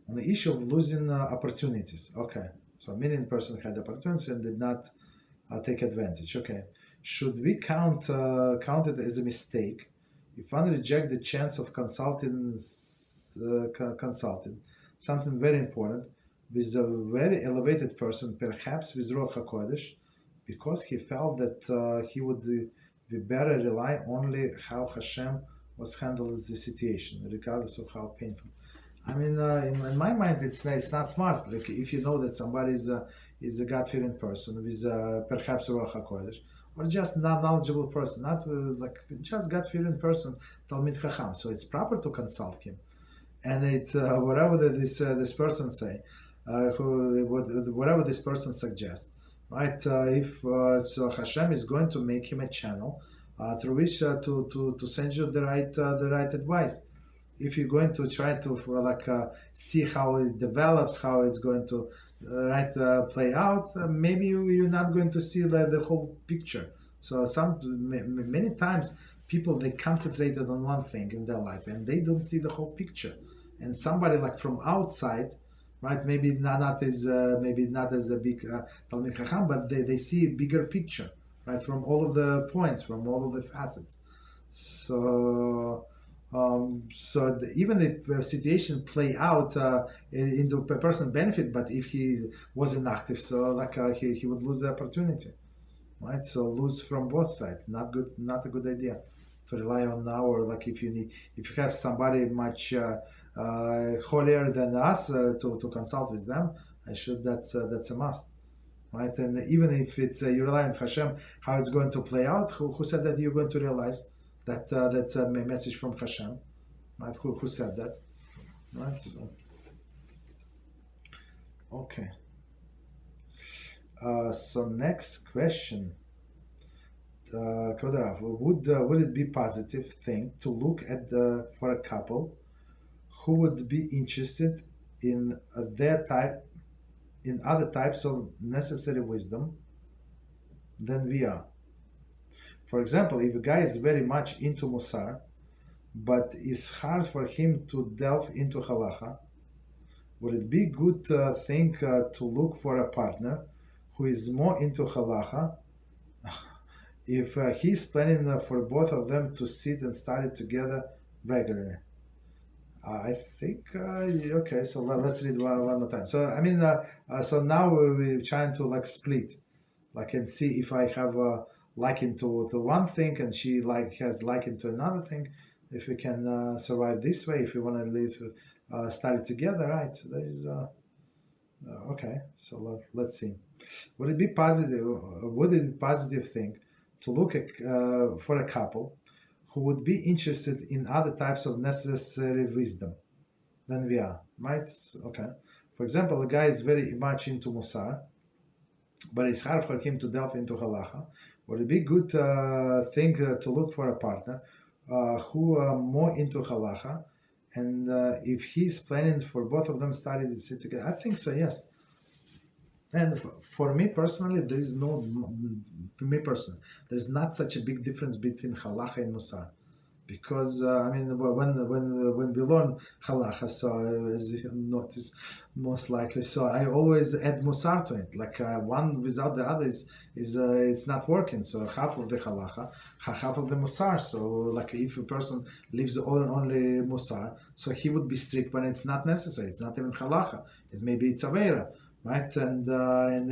On the issue of losing opportunities. Okay, so meaning person had opportunities and did not take advantage. Okay, should we count it as a mistake if one reject the chance of consulting something very important with a very elevated person, perhaps with Ruach HaKodesh, because he felt that he would be better rely only how Hashem was handling the situation, regardless of how painful. I mean, in my mind, it's not smart. Like if you know that somebody is a God-fearing person with perhaps Ruach HaKodesh, or just not knowledgeable person, not just God-fearing person, Talmid Chacham. So it's proper to consult him, and it's whatever this person say, whatever this person suggests. Right, so Hashem is going to make him a channel through which to send you the right advice. If you're going to try to see how it develops, how it's going to play out, maybe you're not going to see the whole picture. So many times people, they concentrated on one thing in their life and they don't see the whole picture. And somebody like from outside, right, maybe not as a big Talmid Chacham, but they see a bigger picture, right, from all of the points, from all of the facets. So even if the situation play out into a person's benefit, but if he wasn't active, so he would lose the opportunity, right? So lose from both sides. Not a good idea to rely on now, or like if you have somebody much holier than us to consult with them, that's a must, right? And even if it's you rely on Hashem, how it's going to play out, who said that you're going to realize that that's a message from Hashem, right? Who said that, right? So, okay. So next question. Would it be positive thing to look at for a couple who would be interested in other types of necessary wisdom than we are? For example, if a guy is very much into Musar, but it's hard for him to delve into Halacha, would it be good thing to look for a partner who is more into Halacha if he's planning for both of them to sit and study together regularly? I think, okay, so let's read one more time. So, I mean, so now we're trying to like split, like, and see if I have liking to one thing and she has liking to another thing, if we can survive this way, if we want to live, study together, right? So there is, okay, so let's see. Would it be positive thing to look at for a couple who would be interested in other types of necessary wisdom than we are, right? Okay. For example, a guy is very much into Musar, but it's hard for him to delve into Halacha. Would it be good thing to look for a partner who are more into Halacha, and if he's planning for both of them study to sit together? I think so, yes. And for me personally, there's not such a big difference between Halacha and Musar, because I mean, when we learn Halacha, so as you notice, most likely, so I always add Musar to it. Like one without the other is it's not working. So half of the Halacha, half of the Musar. So like if a person lives only Musar, so he would be strict when it's not necessary. It's not even Halacha. Maybe it's Aveira. Right, and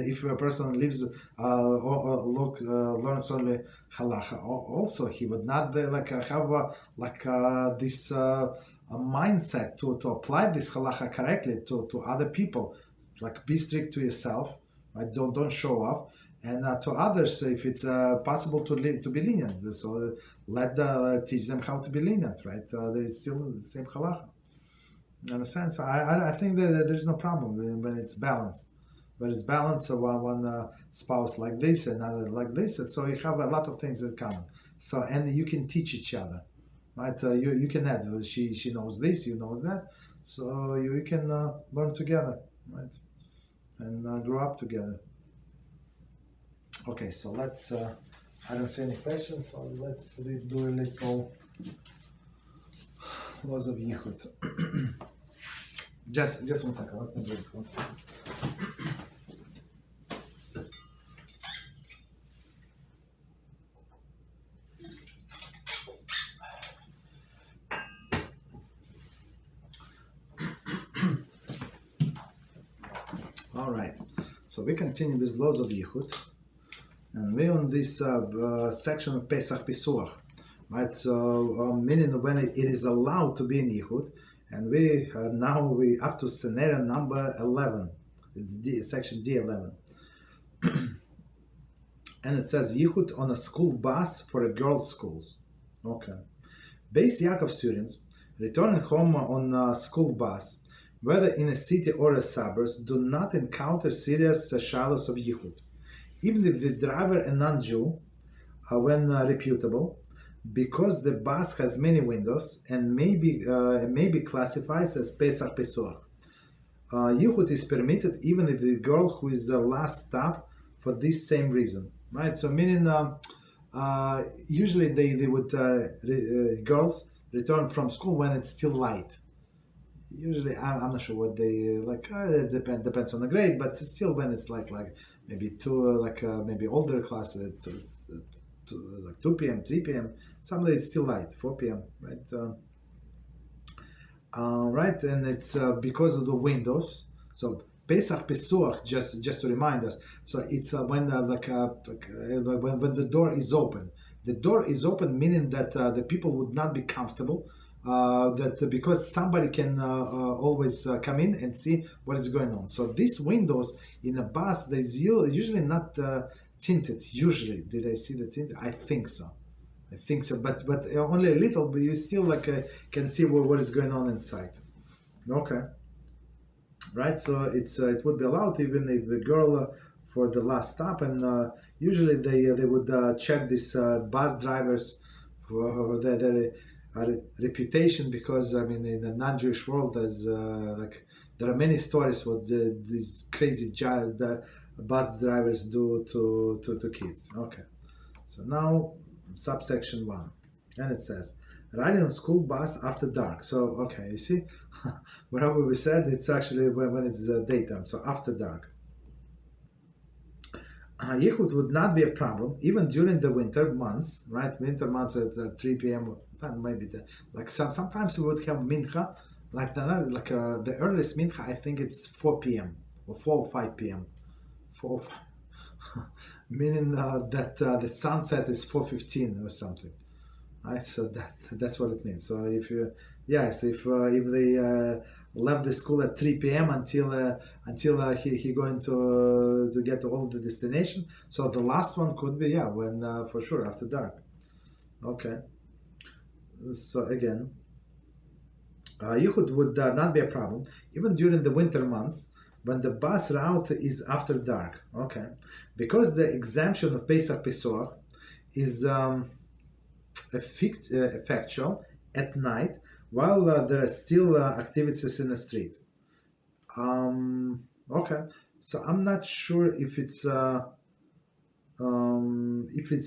if a person lives learns only Halacha, also he would not have this a mindset to apply this Halacha correctly to other people. Like, be strict to yourself, right? Don't show off, and to others, if it's possible to be lenient, so teach them how to be lenient, right? There is still the same Halacha. Understand? So I think that there's no problem when it's balanced. But it's balanced, so one spouse like this, another like this, and so you have a lot of things in common. So, and you can teach each other, right? You can add, she knows this, you know that, so you can learn together, right? And grow up together. Okay, so let's, I don't see any questions, so let's do a little laws of Yichud. Just 1 second, let me do it 1 second. All right, so we continue with laws of Yichud, and we're on this section of Pesach Pisuach, right? So meaning when it is allowed to be in Yichud, and we up to scenario number 11. It's section D11, and it says Yichud on a school bus for a girls' schools. Okay, Beis Yaakov students returning home on a school bus, whether in a city or a suburbs, do not encounter serious shalos of Yichud, even if the driver a non-Jew, when reputable, because the bus has many windows and may be classified as Pesach Pesuach. Yichud is permitted even if the girl who is the last stop for this same reason, right? So meaning usually they would girls return from school when it's still light. Usually I'm not sure what they like. It depends on the grade, but still when it's like maybe maybe older class like 2 p.m., 3 p.m. Sometimes it's still light, 4 p.m. Right? Right, and it's because of the windows. So Pesach Pesuach, just to remind us. So it's when when the door is open. The door is open, meaning that the people would not be comfortable. That because somebody can always come in and see what is going on. So these windows in a bus, they're usually not tinted. Usually, did I see the tint? I think so. But only a little. But you still can see what is going on inside. Okay, right. So it would be allowed even if the girl for the last stop, and usually they would check these bus drivers for their reputation, because I mean in the non-Jewish world there are many stories what these crazy bus drivers do to kids. Okay, so now subsection 1, and it says riding on school bus after dark. So okay, you see whatever we said, it's actually when it's daytime, so after dark. Yichud would not be a problem even during the winter months, right? Winter months at 3 p.m. Maybe sometimes we would have mincha, the earliest mincha I think it's 4 p.m. or 4 or 5 p.m. 4, meaning that the sunset is 4:15 or something, right? So that's what it means. So if they left the school at 3 p.m. until he going to get to all the destination. So the last one could be when for sure after dark. Okay. So again, Yichud would not be a problem even during the winter months when the bus route is after dark. Okay, because the exemption of Pesach Pesuach is effectual at night, while there are still activities in the street. Okay, so I'm not sure if it's a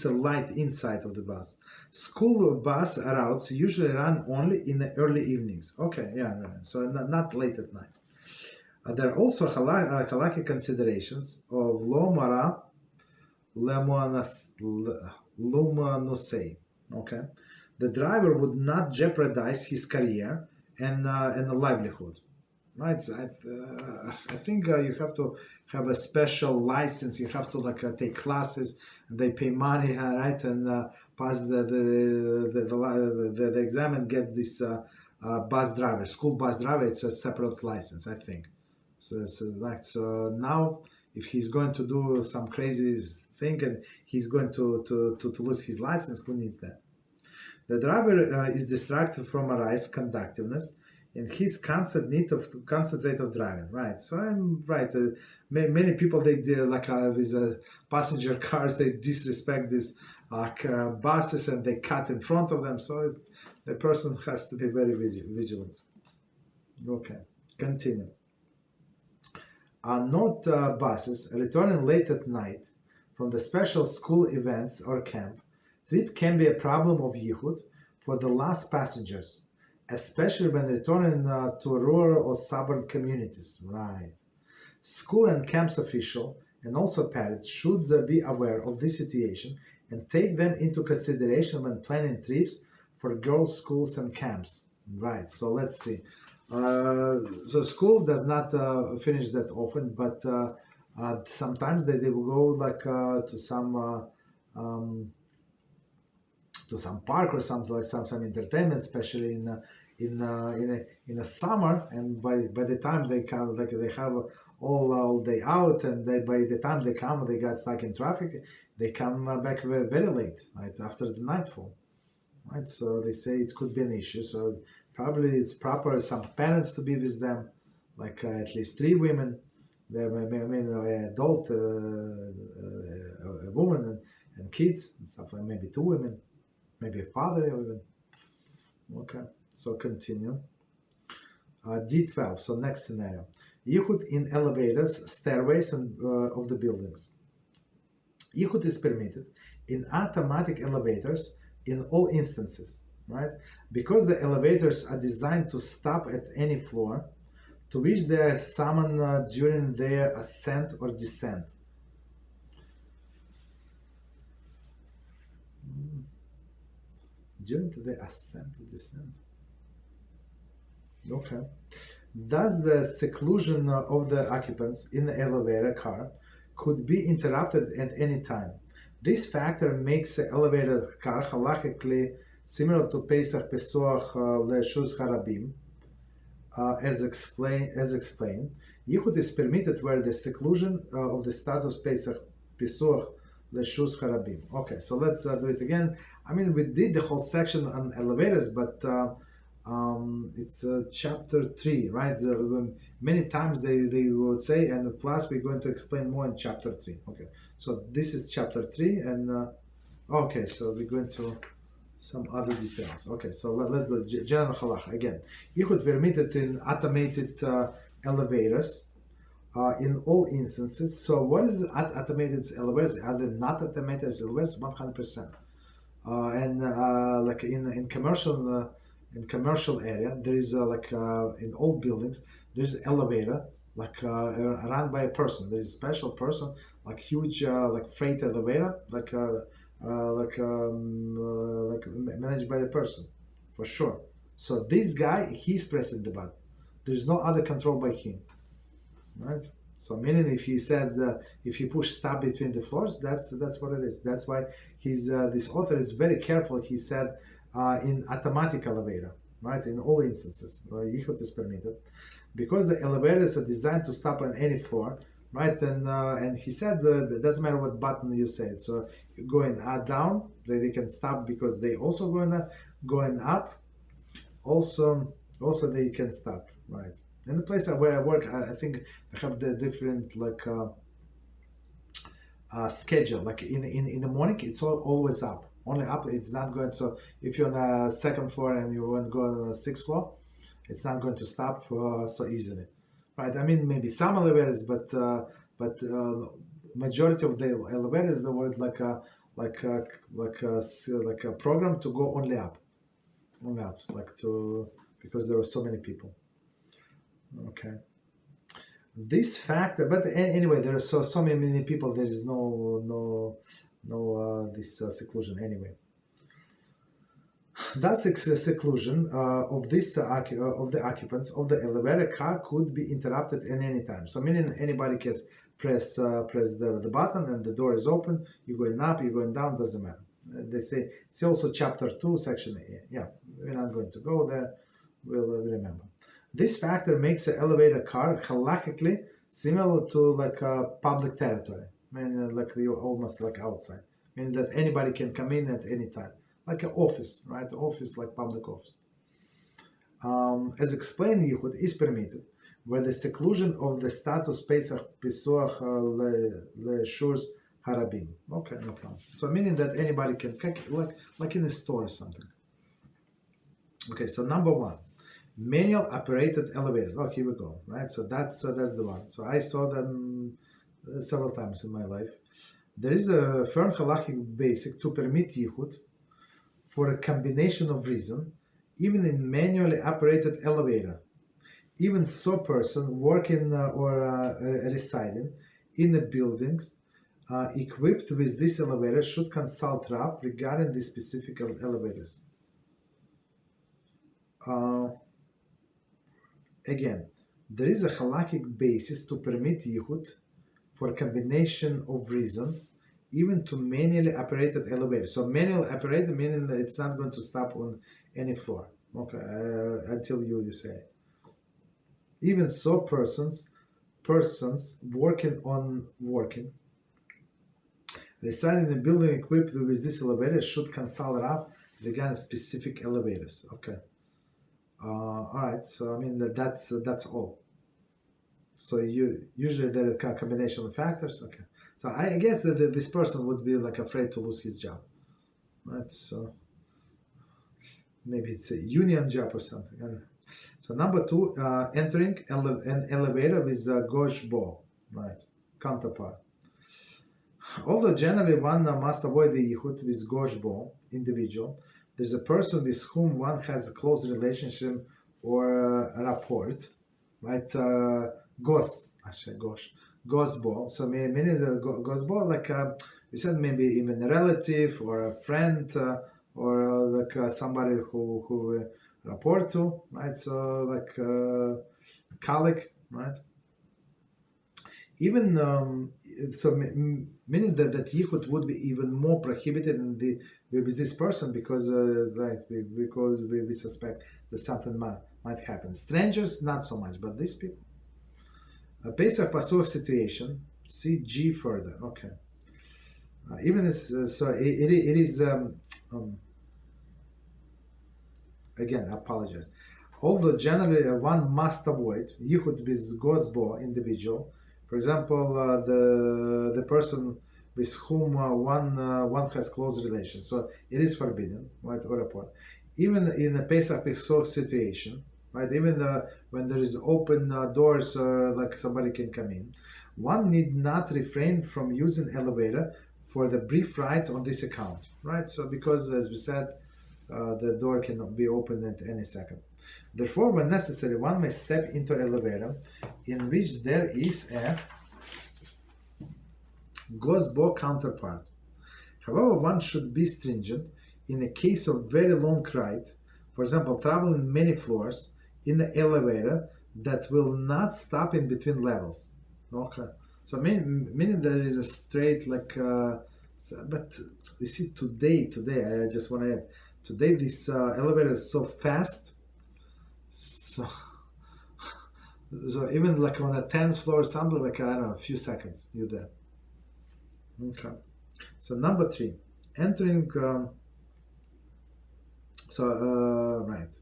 light inside of the bus. School bus routes usually run only in the early evenings. Okay, so not late at night. There are also Halachic considerations of lo mara lumanosei. Okay, the driver would not jeopardize his career and a livelihood. Right, so I think you have to have a special license. You have to take classes, and they pay money, right, and pass the exam and get this bus driver, school bus driver. It's a separate license, I think. So now, if he's going to do some crazy thing and he's going to lose his license, who needs that? The driver is distracted from arise conductiveness and his constant need to concentrate of driving. Right. So I'm right. Many people with passenger cars, they disrespect these buses and they cut in front of them. So the person has to be very vigilant. Okay. Continue. Not buses returning late at night from the special school events or camp. Trip can be a problem of Yichud for the last passengers, especially when returning to rural or suburban communities. Right. School and camps official and also parents should be aware of this situation and take them into consideration when planning trips for girls' schools and camps. Right. So let's see. So school does not finish that often, but sometimes they will go to some park or something like some entertainment, especially in a summer. And by the time they come, they have all day out, and by the time they come, they got stuck in traffic. They come back very, very late, right after the nightfall. Right, so they say it could be an issue. So probably it's proper some parents to be with them, at least 3 women. There may an adult, a woman, and kids and stuff like maybe 2 women, maybe a father even. Okay, so continue. D12. So next scenario. Yichud in elevators, stairways, and of the buildings. Yichud is permitted in automatic elevators in all instances, right? Because the elevators are designed to stop at any floor to which they are summoned during their ascent or descent. During the ascent or descent. Okay. Thus, the seclusion of the occupants in the elevator car could be interrupted at any time. This factor makes the elevator car halachically similar to Pesach Pesuach Leshuz Harabim, as explained. Yichud is permitted where the seclusion of the status Pesach Pesuach Leshuz Harabim. Okay, so let's do it again. I mean, we did the whole section on elevators, but it's chapter 3, right? Many times they would say, and plus we're going to explain more in chapter 3. Okay, so this is chapter 3, and okay, so we're going to some other details. Okay, so let's do general halacha again. Yichud permitted in automated elevators in all instances. So what is automated elevators? Are they not automated elevators? 100%. And like in commercial area, there is in old buildings, there's an elevator run by a person. There's a special person, like huge freight elevator, managed by a person, for sure. So this guy, he's pressing the button. There's no other control by him, right? So meaning if he said if you push stop between the floors, that's what it is. That's why he's this author is very careful. He said in automatic elevator, right? In all instances, Yichud is permitted because the elevators are designed to stop on any floor, right? And he said it doesn't matter what button you say. So going down, they can stop because they also going up. Also they can stop, right? In the place where I work, I think I have the different schedule. Like in the morning, it's always up. Only up. It's not going. So if you're on the second floor and you want to go on the sixth floor, it's not going to stop so easily, right? I mean, maybe some elevators, but majority of the elevators, there was like a program to go only up, because there were so many people. Okay. This factor, but anyway, there are so many people. There is no this seclusion anyway. That seclusion of the occupants of the elevator car could be interrupted at any time. So meaning anybody can press the button and the door is open. You're going up, you're going down, doesn't matter. They say it's also chapter 2, section 8. Yeah, we're not going to go there. We'll remember. This factor makes the elevator car halachically similar to a public territory. I mean, you're almost outside. Meaning that anybody can come in at any time. Like an office, right? Office, like public office. As explained, Yichud is permitted where the seclusion of the status Pesach Pesuach Leshuz Harabim. Okay, no problem. So meaning that anybody can, like in a store or something. Okay, so number 1. Manual operated elevators. Oh, here we go. Right, so that's the one. So I saw them several times in my life. There is a firm halachic basic to permit yichud for a combination of reason, even in manually operated elevator. Even so, person working or residing in the buildings equipped with this elevator should consult Rav regarding the specific elevators. Again, there is a halachic basis to permit yichud for a combination of reasons, even to manually operated elevators. So manual operated meaning that it's not going to stop on any floor, okay, until you say. Even so, persons working, residing in a building equipped with this elevator should consult Rav regarding specific elevators. Okay. All right. So I mean that's all. So usually there is a combination of factors. Okay. So I guess that this person would be afraid to lose his job, right? So maybe it's a union job or something. I don't know. So number 2, entering an elevator with a gauche ball, right, counterpart. Although generally one must avoid the yichud with gauche ball individual, there's a person with whom one has a close relationship or a rapport, right? Gauche ball. So meaning the gauche ball, like we said, maybe even a relative or a friend or like somebody who rapport to, right? So like a colleague, right? Even meaning that yichud would be even more prohibited with this person because we suspect that something might happen. Strangers not so much, but these people. A Pesach Pasuch situation. See G further. Okay. Even this, so it is. Again, I apologize. Although generally one must avoid yichud with gozbo individual. For example, the person with whom one has close relations. So it is forbidden, right, or report. Even in a Pesach Pasuch situation, right, even when there is open doors or like somebody can come in, one need not refrain from using elevator for the brief ride on this account, right? So because, as we said, the door cannot be opened at any second. Therefore, when necessary, one may step into elevator in which there is a gozbo counterpart. However, one should be stringent in a case of very long ride, for example, traveling many floors in an elevator that will not stop in between levels. Okay, so meaning there is a straight but you see today I just want to add, today this elevator is so fast, so even like on a 10th floor or something, like I don't know, a few seconds you're there. Okay, so number 3, entering right,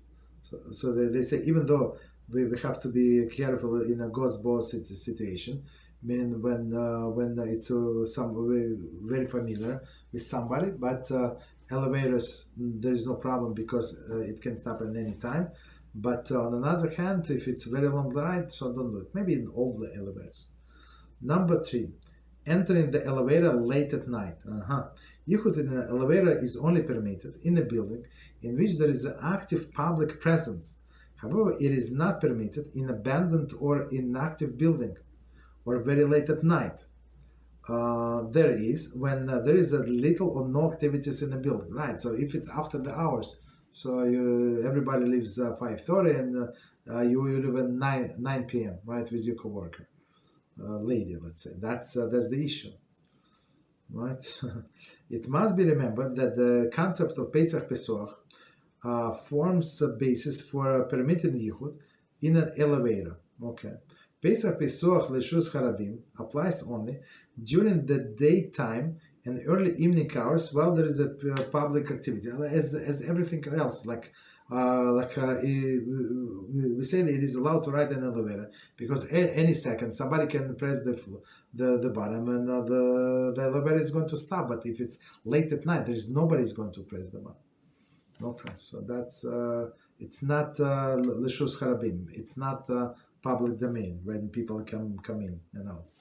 so they say even though we have to be careful in a gozbo situation, meaning when it's very familiar with somebody, but elevators there is no problem because it can stop at any time. But on another hand, if it's a very long ride, so don't do it. Maybe in all the elevators. Number 3, entering the elevator late at night. Yichud in an elevator is only permitted in a building in which there is an active public presence. However, it is not permitted in abandoned or inactive building, or very late at night. There is when there is a little or no activities in the building, right? So if it's after the hours, so everybody leaves 5:30 and you leave at 9 p.m. right, with your coworker, lady, let's say. That's the issue, right? It must be remembered that the concept of Pesach Pesach forms a basis for permitted yichud in an elevator. Okay, Pesach Pesach Leshus Harabim applies only during the daytime and early evening hours while there is a public activity, as everything else. We say that it is allowed to ride an elevator because any second somebody can press the button and the elevator is going to stop. But if it's late at night, there is nobody is going to press the button. Okay, so that's it's not Leshus Harabim. It's not public domain when people come in and out.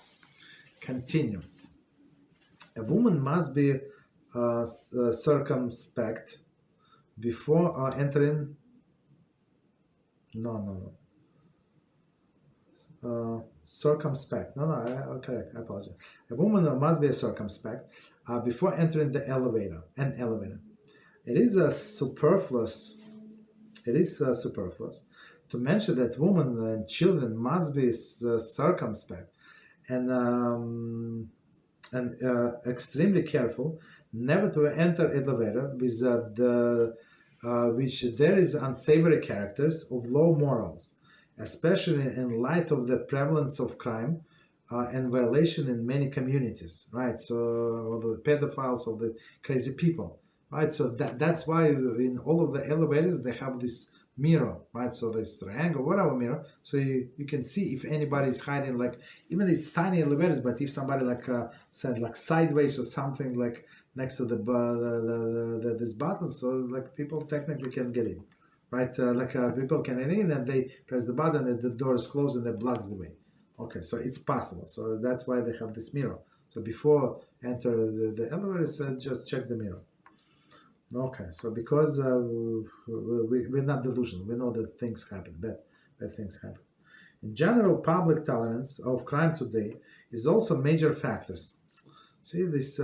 Continue. A woman must be circumspect before entering. Circumspect. Correct. I apologize. A woman must be circumspect before entering an elevator. It is superfluous. To mention that women and children must be circumspect and extremely careful never to enter elevator with which there is unsavory characters of low morals, especially in light of the prevalence of crime and violation in many communities, right? So all the pedophiles, all the crazy people, right? So that's why in all of the elevators they have this mirror, right? So there's triangle, whatever mirror, so you can see if anybody is hiding, like even it's tiny elevators, but if somebody said sideways or something, like next to this button, so like people technically can get in, right? People can get in and they press the button and the door is closed and it blocks the way. Okay, so it's possible. So that's why they have this mirror. So before enter the elevator, it said just check the mirror. Okay, so because we're not delusional, we know that things happen, bad things happen. In general, public tolerance of crime today is also major factors. See, this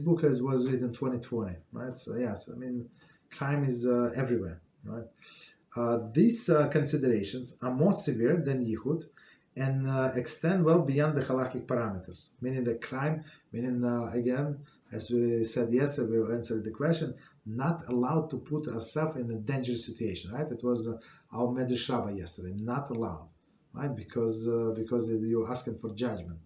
book was written in 2020, right? So yes, I mean, crime is everywhere, right? These considerations are more severe than Yichud and extend well beyond the Halachic parameters, meaning the crime, again, as we said yesterday, we answered the question, not allowed to put ourselves in a dangerous situation, right? It was our Medrash Rabbi yesterday, not allowed, right? Because you're asking for judgment.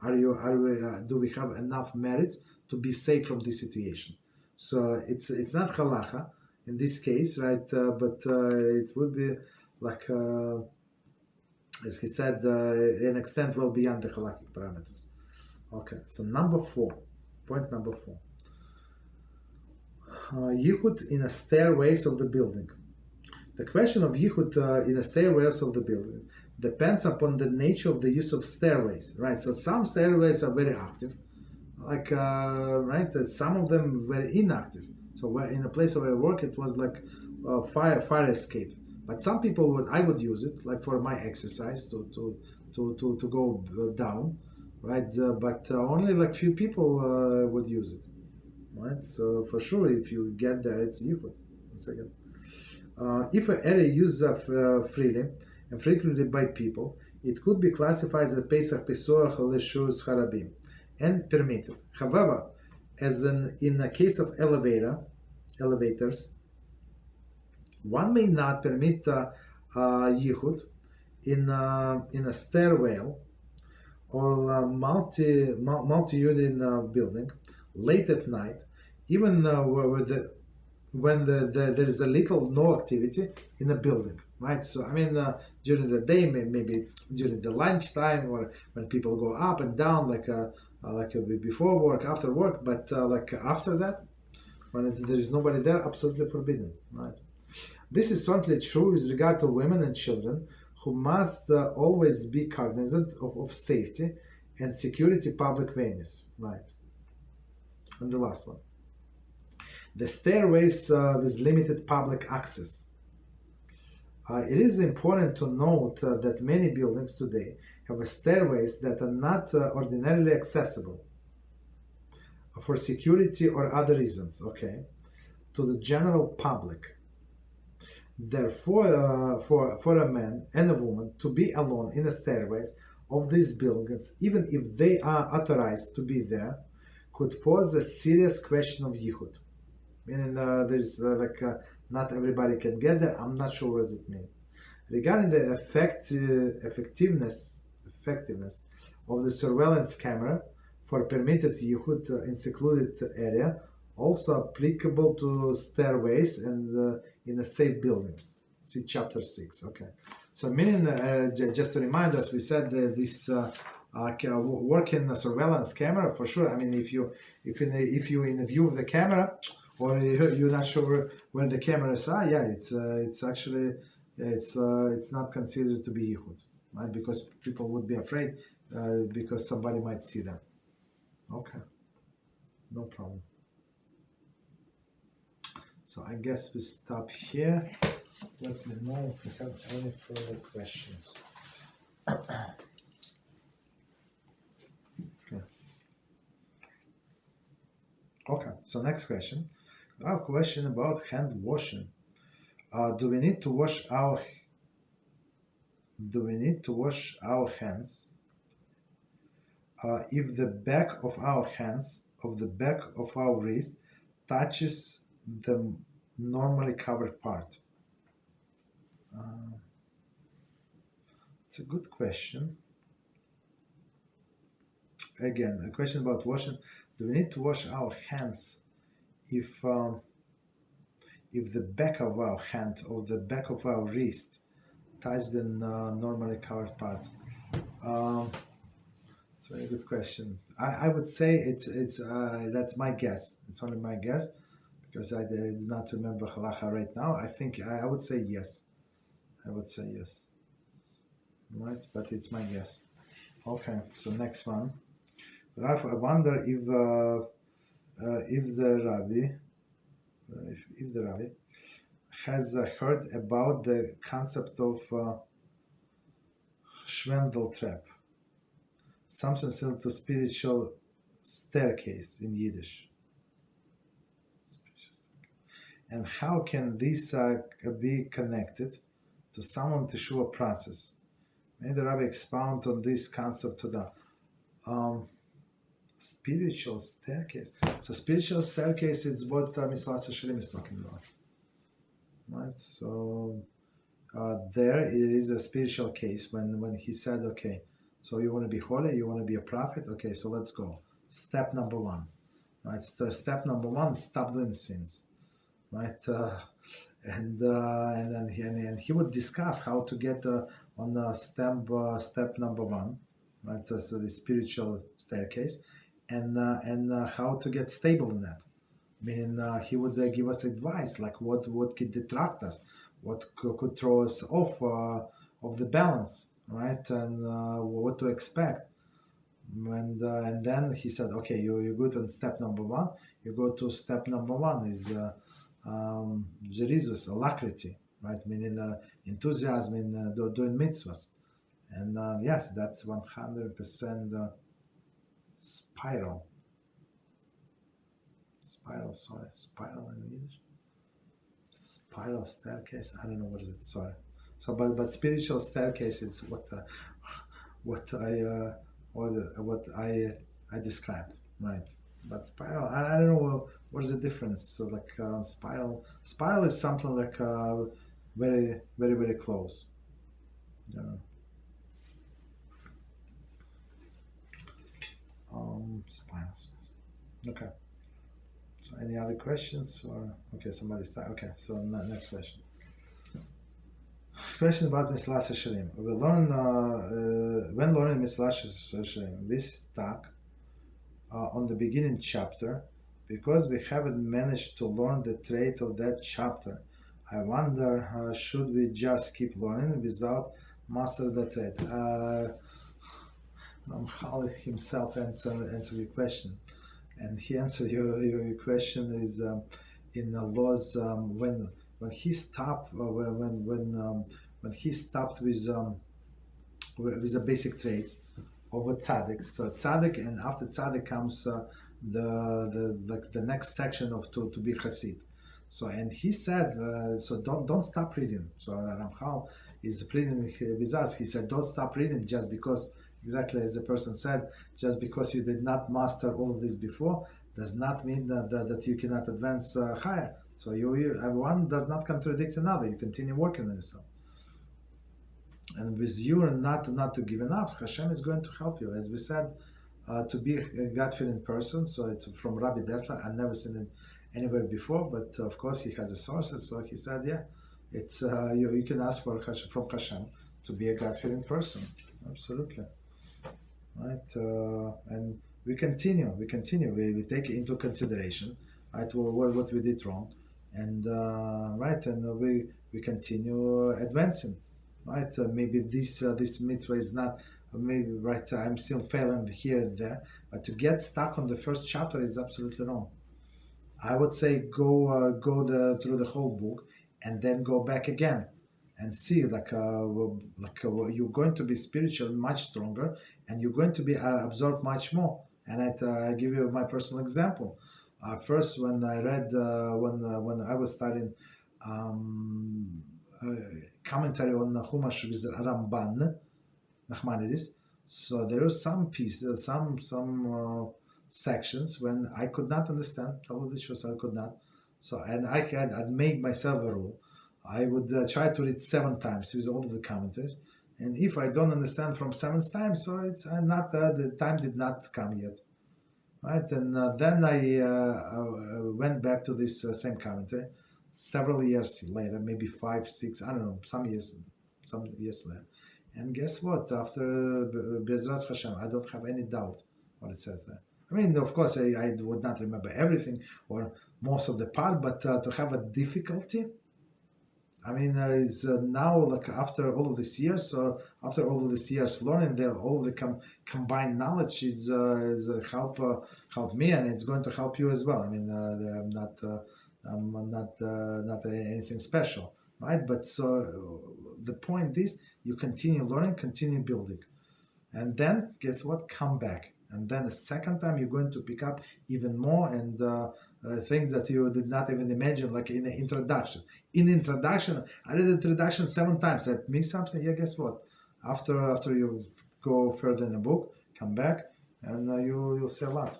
Do we have enough merits to be safe from this situation? So it's not halacha in this case, right? But it would be like, as he said, an extent well beyond the halachic parameters. Okay, so point number 4. Yichud in a stairways of the building. The question of Yichud in a stairways of the building depends upon the nature of the use of stairways, right? So some stairways are very active, like right. Some of them very inactive. So where in a place where I work, it was like fire escape. But some people I would use it like for my exercise to go down, right? But only like few people would use it, right? So for sure, if you get there, it's Yichud. 1 second. If an area used freely and frequently by people, it could be classified as Pesach Pesuach Leshus Harabim and permitted. However, as in the case of elevators, one may not permit Yichud in a stairwell or multi-unit building late at night, even when there is a little no activity in a building, right? So I mean, during the day, maybe during the lunchtime, or when people go up and down, like before work, after work, but like after that, when there is nobody there, absolutely forbidden, right? This is certainly true with regard to women and children, who must always be cognizant of safety and security public venues, right? And the last one. The stairways with limited public access. It is important to note that many buildings today have stairways that are not ordinarily accessible for security or other reasons, okay, to the general public. Therefore, for a man and a woman to be alone in the stairways of these buildings, even if they are authorized to be there, could pose a serious question of Yichud. Meaning there's not everybody can get there. I'm not sure what does it mean. Regarding the effectiveness of the surveillance camera for permitted Yichud in secluded area, also applicable to stairways and in a safe buildings. See chapter 6. Okay. So meaning, just to remind us, we said this working surveillance camera for sure. I mean, if you in the view of the camera, or you're not sure where the cameras are, yeah, it's actually it's not considered to be Yichud, right? Because people would be afraid because somebody might see them. Okay, no problem. So I guess we stop here. Let me know if you have any further questions. Okay, so next question. I have a question about hand washing. Do we need to wash our hands if the back of our hands, of the back of our wrist, touches the normally covered part? It's a good question. Again, a question about washing. Do we need to wash our hands if the back of our hand or the back of our wrist touch the normally covered part? It's a very good question. I would say it's that's my guess. It's only my guess because I do not remember halacha right now. I think I would say yes. I would say yes. Right, but it's my guess. Okay, so next one. Raf, I wonder if the Rabbi, if the Rabbi has heard about the concept of Schwendel trap, something similar to spiritual staircase in Yiddish. And how can this be connected to someone's Teshuvah process? May the Rabbi expound on this concept to the spiritual staircase. So spiritual staircase is what Mitzvah Shalim is talking about. Right? So there it is a spiritual case when he said, okay, so you want to be holy, you want to be a prophet, okay, so let's go. Step number one. Right? So step number one, stop doing sins. Right? And then he would discuss how to get on step number one, right? So the spiritual staircase, and how to get stable in that. Meaning he would give us advice like what could detract us, what could throw us off of the balance, right? And what to expect. And then he said, okay, you go to step number one. You go to step number one is Zerizus, alacrity, right? Meaning enthusiasm in doing mitzvahs. And yes, that's 100% spiral. Spiral in Yiddish. Spiral staircase. I don't know what is it. Sorry. So, but spiritual staircase is what I described, right? But spiral, I don't know what is the difference. So like spiral is something like very, very, very close. Yeah. Spirals. Okay. So any other questions? Or okay, somebody start. Okay, so next question. Question about Mitzvah Shalim. We learn when learning Mitzvah Shalim, we stuck on the beginning chapter because we haven't managed to learn the trait of that chapter. I wonder, should we just keep learning without master the trait? How himself answer your question, and he answered your question is in the laws when he stopped when he stopped with the basic traits of a tzaddik. So tzaddik, and after tzaddik comes the next section of to be chassid. So and he said, so don't stop reading. So Ramchal is pleading with us. He said, don't stop reading just because, exactly as the person said, just because you did not master all of this before does not mean that you cannot advance higher. So one does not contradict another. You continue working on yourself. And with you not to giving up, Hashem is going to help you. As we said, to be a God-fearing person. So it's from Rabbi Dessler. I've never seen it anywhere before, but of course he has the sources. So he said, yeah, it's you can ask from Hashem to be a God-fearing person. Absolutely. Right, and we continue. We take into consideration, right, what we did wrong, and right, and we continue advancing, right. Maybe this mitzvah is not, maybe right. I'm still failing here and there, but to get stuck on the first chapter is absolutely wrong. I would say go through the whole book, and then go back again. And see, you're going to be spiritual much stronger, and you're going to be absorbed much more. And I give you my personal example. First, when I read, when I was studying commentary on Chumash with Ramban, Nachmanides, so there are some pieces, some sections when I could not understand. All the issues I could not. So, and I'd made myself a rule. I would try to read 7 times with all of the commentaries, and if I don't understand from 7 times, so it's not the time did not come yet, right? And then I went back to this same commentary several years later, maybe 5, 6, I don't know, some years later, And guess what? After Beezrat Hashem, I don't have any doubt what it says there. I mean, of course, I would not remember everything or most of the part, but to have a difficulty, I mean, it's now like after all of these years, after all of these years learning, all of the combined knowledge is help me, and it's going to help you as well. I mean, I'm not anything special, right? But so the point is, you continue learning, continue building, and then guess what? Come back. And then the second time you're going to pick up even more and things that you did not even imagine, like in the introduction. In introduction, I read the introduction 7 times. That means something. Yeah, guess what? After you go further in the book, come back, and you'll see a lot.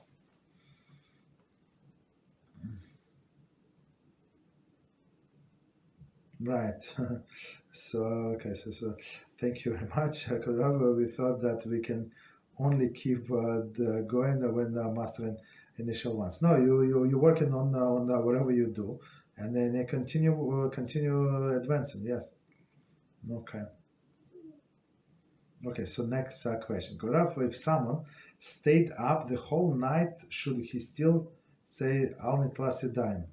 Right. So thank you very much, Kiruv. We thought that we can only keep going when mastering initial ones. No, you're working on whatever you do, and then you continue advancing. Yes. Okay. So next question, Kiruv. If someone stayed up the whole night, should he still say Al Nitlas Yadayim?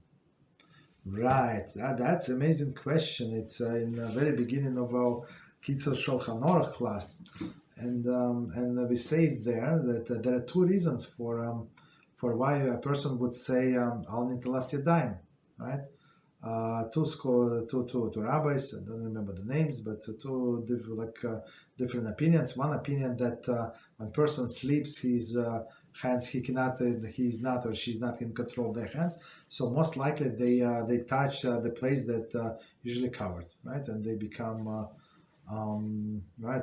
Right. That's an amazing question. It's in the very beginning of our Kitzur Shulchan Aruch class. And we say there that there are 2 reasons for why a person would say Al Nitlas Yadayim, right? Two rabbis, I don't remember the names, but two different opinions. One opinion that when person sleeps, his hands, he's not or she's not in control of their hands. So most likely they touch the place that usually covered, right? And they become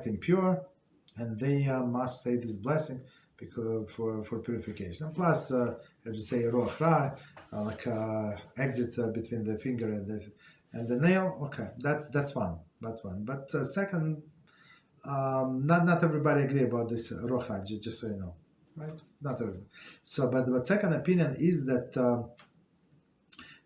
impure. And they must say this blessing because for purification. And plus, as you say, roach ra, like exit between the finger and the nail. Okay, that's one. That's one. But second, not everybody agree about this roach ra. Just so you know, right? Not everybody. So, but second opinion is that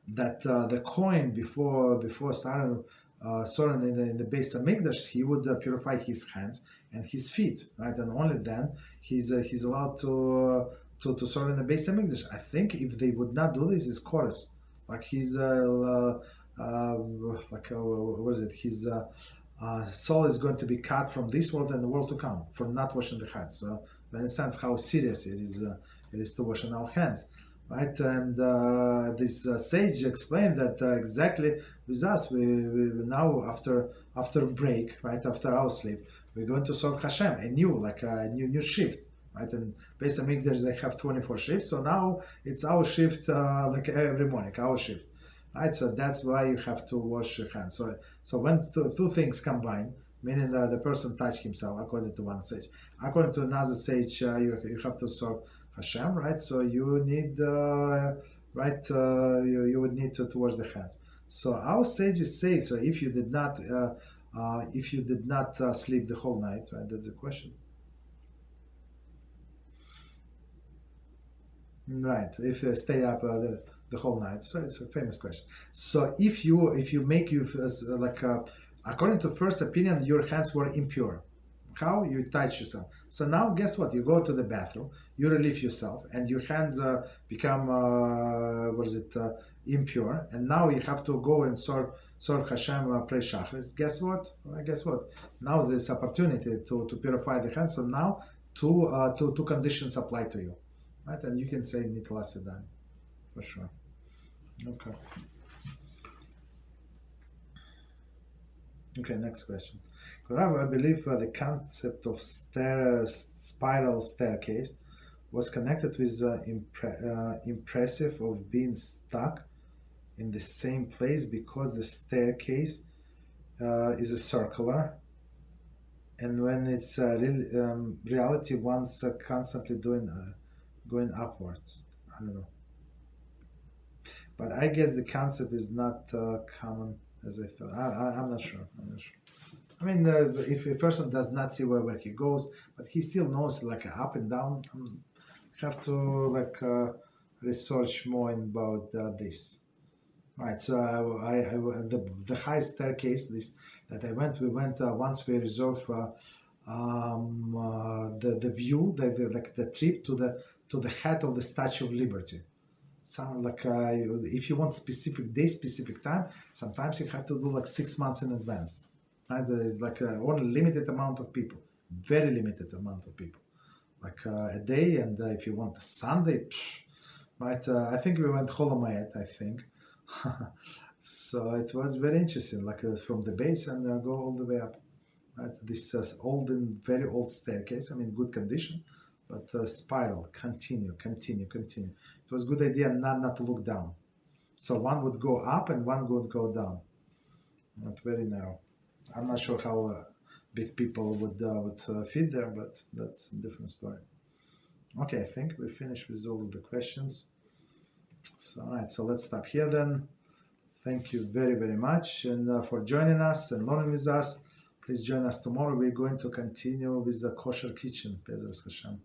the coin before starting in the base of Mikdash, he would purify his hands and his feet, right? And only then he's allowed to serve in the base of Mikdash. I think if they would not do this, it's chorus, like his what is it? His soul is going to be cut from this world and the world to come for not washing the hands. So, in a sense, how serious it is to washing our hands. Right, and this sage explained that exactly with us, we now after break, right, after our sleep, we're going to serve Hashem a new shift, right? And based on Mikdash, they have 24 shifts, so now it's our shift, like every morning, our shift, right? So that's why you have to wash your hands. So when two things combine, meaning the person touched himself, according to one sage, according to another sage, you have to serve Hashem, right? So you need, you would need to wash the hands. So our sages say, so if you did not sleep the whole night, right? That's the question. Right. If you stay up the whole night, so it's a famous question. So if you make according to first opinion, your hands were impure. How? You touch yourself. So now guess what? You go to the bathroom, you relieve yourself, and your hands become impure, and now you have to go and serve Hashem, pray Shachris. Guess what? Now there's opportunity to purify the hands. So now two conditions apply to you, right? And you can say Nitlas Yadayim for sure. Okay, next question. Kiruv, I believe the concept of spiral staircase was connected with impressive of being stuck in the same place because the staircase is a circular, and when it's reality, one's constantly going upwards. I don't know, but I guess the concept is not common as I thought. I'm not sure. I mean, if a person does not see where he goes, but he still knows like up and down, have to research more about this. Right. So the high staircase, this that we went once we reserved the view, the trip to the head of the Statue of Liberty. Sound like if you want specific day, specific time, sometimes you have to do like 6 months in advance. Right? There is like only limited amount of people, very limited amount of people, like a day. And if you want a Sunday, right? I think we went Holomayet, I think. So it was very interesting, like from the base and go all the way up. Right? This old and very old staircase. I mean, good condition, but spiral, continue. It was a good idea not to look down. So one would go up and one would go down. Not very narrow. I'm not sure how big people would fit there, but that's a different story. Okay, I think we finished with all of the questions. So, all right, so let's stop here then. Thank you very, very much and for joining us and learning with us. Please join us tomorrow. We're going to continue with the kosher kitchen, Beezrat Hashem.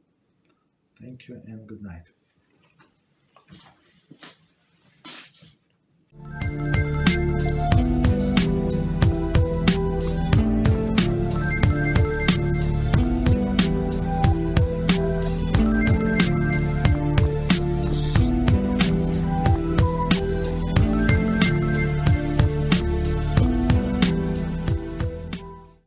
Thank you and good night.